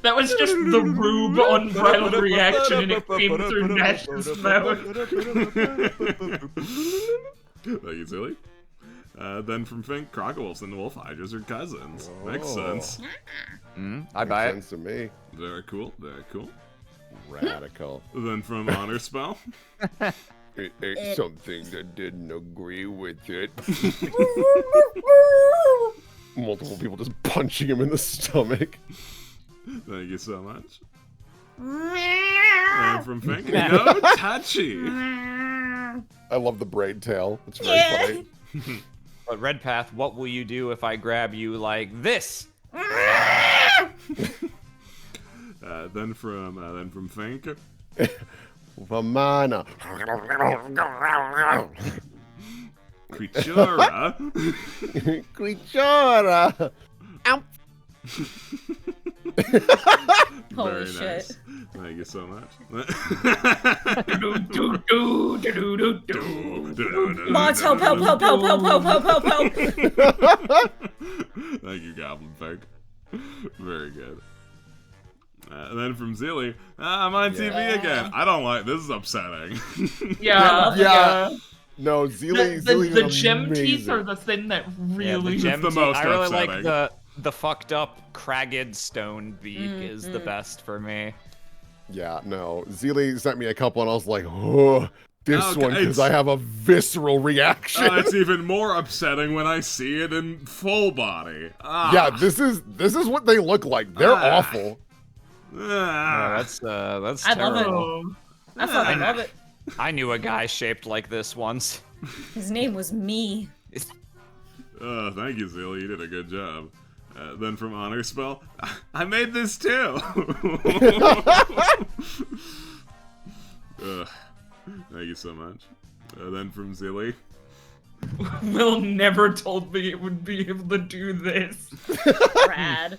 That was just the Rube unbridled reaction, and it came through Nash's mouth. Thank you, Silly. Then from Fink, Crocowolves and Wolf Hydras are cousins. Makes sense. I buy Makes it. sense to me. Very cool, very cool. Radical. Then from Honor Spell. It ate something that didn't agree with it. Multiple people just punching him in the stomach. Thank you so much. And from Fink, no touchy. I love the braid tail. It's very funny. But Red Path, what will you do if I grab you like this? Then from Fink. Vamana. Creatura. Creatura. Ow. Holy Very shit. nice. Thank you so much. Mods, help, help, help, help, help, help, help, help, help. Thank you, Goblin Fink. Very good. And then from Zeely, I'm on TV again. I don't like this. Is upsetting. Yeah. No, Zeely. The is gem amazing. teeth are the thing that really. It's the most I really upsetting. like the fucked up cragged stone beak is the best for me. Yeah, no. Zeely sent me a couple, and I was like, oh, this Okay, one, because it's- I have a visceral reaction. It's even more upsetting when I see it in full body. Yeah, this is what they look like. They're awful. That's I love terrible. it. I fucking love it. I knew a guy shaped like this once. His name was me. Thank you, Zeely. You did a good job. Then from Honor Spell, I made this too. Thank you so much. Then from Zeely, Will never told me it would be able to do this. Rad.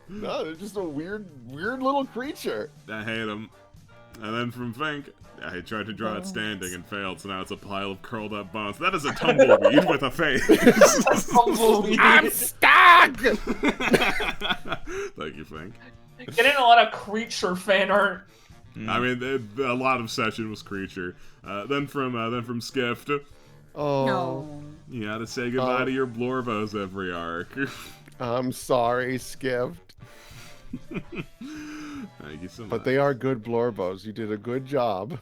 No, they're just a weird little creature. I hate him. And then from Fink, I tried to draw it standing and failed, so now it's a pile of curled up bones. That is a tumbleweed with a face. I'm stuck! Thank you, Fink. Getting a lot of creature fan art. I mean, a lot of session was creature. Then from Skift, Oh, No. you gotta say goodbye to your Blorvos every arc. I'm sorry, Skift. Thank you so much. But they are good Blorbos. You did a good job.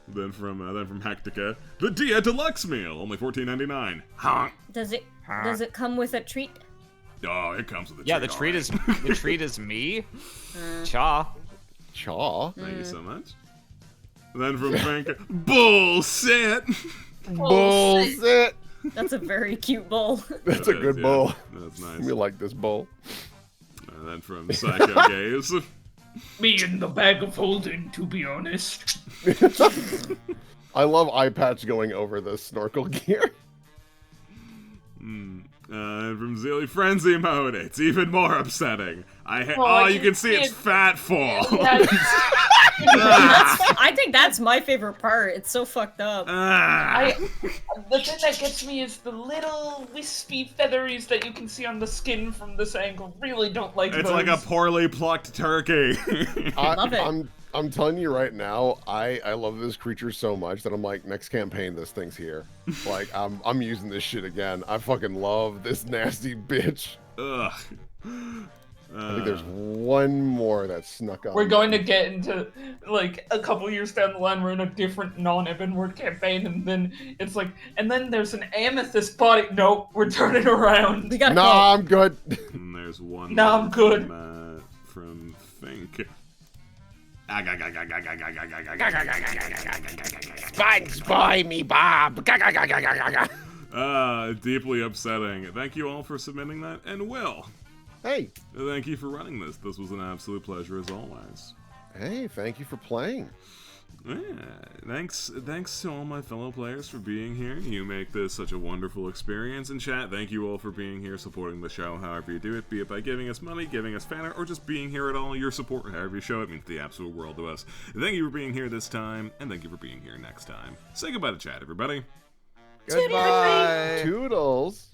Then from Hectica, the Dia Deluxe meal, only $14.99. Honk. Does it come with a treat? Oh, it comes with a treat. Yeah, the treat is me. Cha. Chaw. Thank you so much. Then from Fink, bullshit. Bullshit. That's a very cute bowl. That's a good bowl. That's nice. We like this bowl. And then from Psycho Gaze, Me in the bag of holding, to be honest. I love eye patch going over the snorkel gear. and from Zeely Frenzy Mode, it's even more upsetting. Oh, you can see its can't- fat fall. I think that's my favorite part. It's so fucked up. Ah. The thing that gets me is the little wispy featheries that you can see on the skin from this angle. Really don't like It's those. like a poorly plucked turkey. Love it. I'm telling you right now, I love this creature so much that I'm like, next campaign, this thing's here. Like, I'm using this shit again. I fucking love this nasty bitch. Ugh. I think there's one more that snuck up. We're going to get into, like, a couple years down the line, we're in a different non-Ebon Word campaign, and then it's like, and then there's an amethyst body. Nope, we're turning around. We gotta Nah, I'm good. And there's one Nah, more I'm good. from Fink. Spikes by me, Bob. Deeply upsetting. Thank you all for submitting that. And Will, Hey, thank you for running this. This was an absolute pleasure as always. hey, thank you for playing. Yeah, thanks to all my fellow players for being here. You make this such a wonderful experience. And chat, thank you all for being here, supporting the show however you do it, be it by giving us money, giving us fan art, or just being here at all. Your support, however you show it, means the absolute world to us. Thank you for being here this time, and thank you for being here next time. Say goodbye to chat, everybody. Goodbye. Toodles.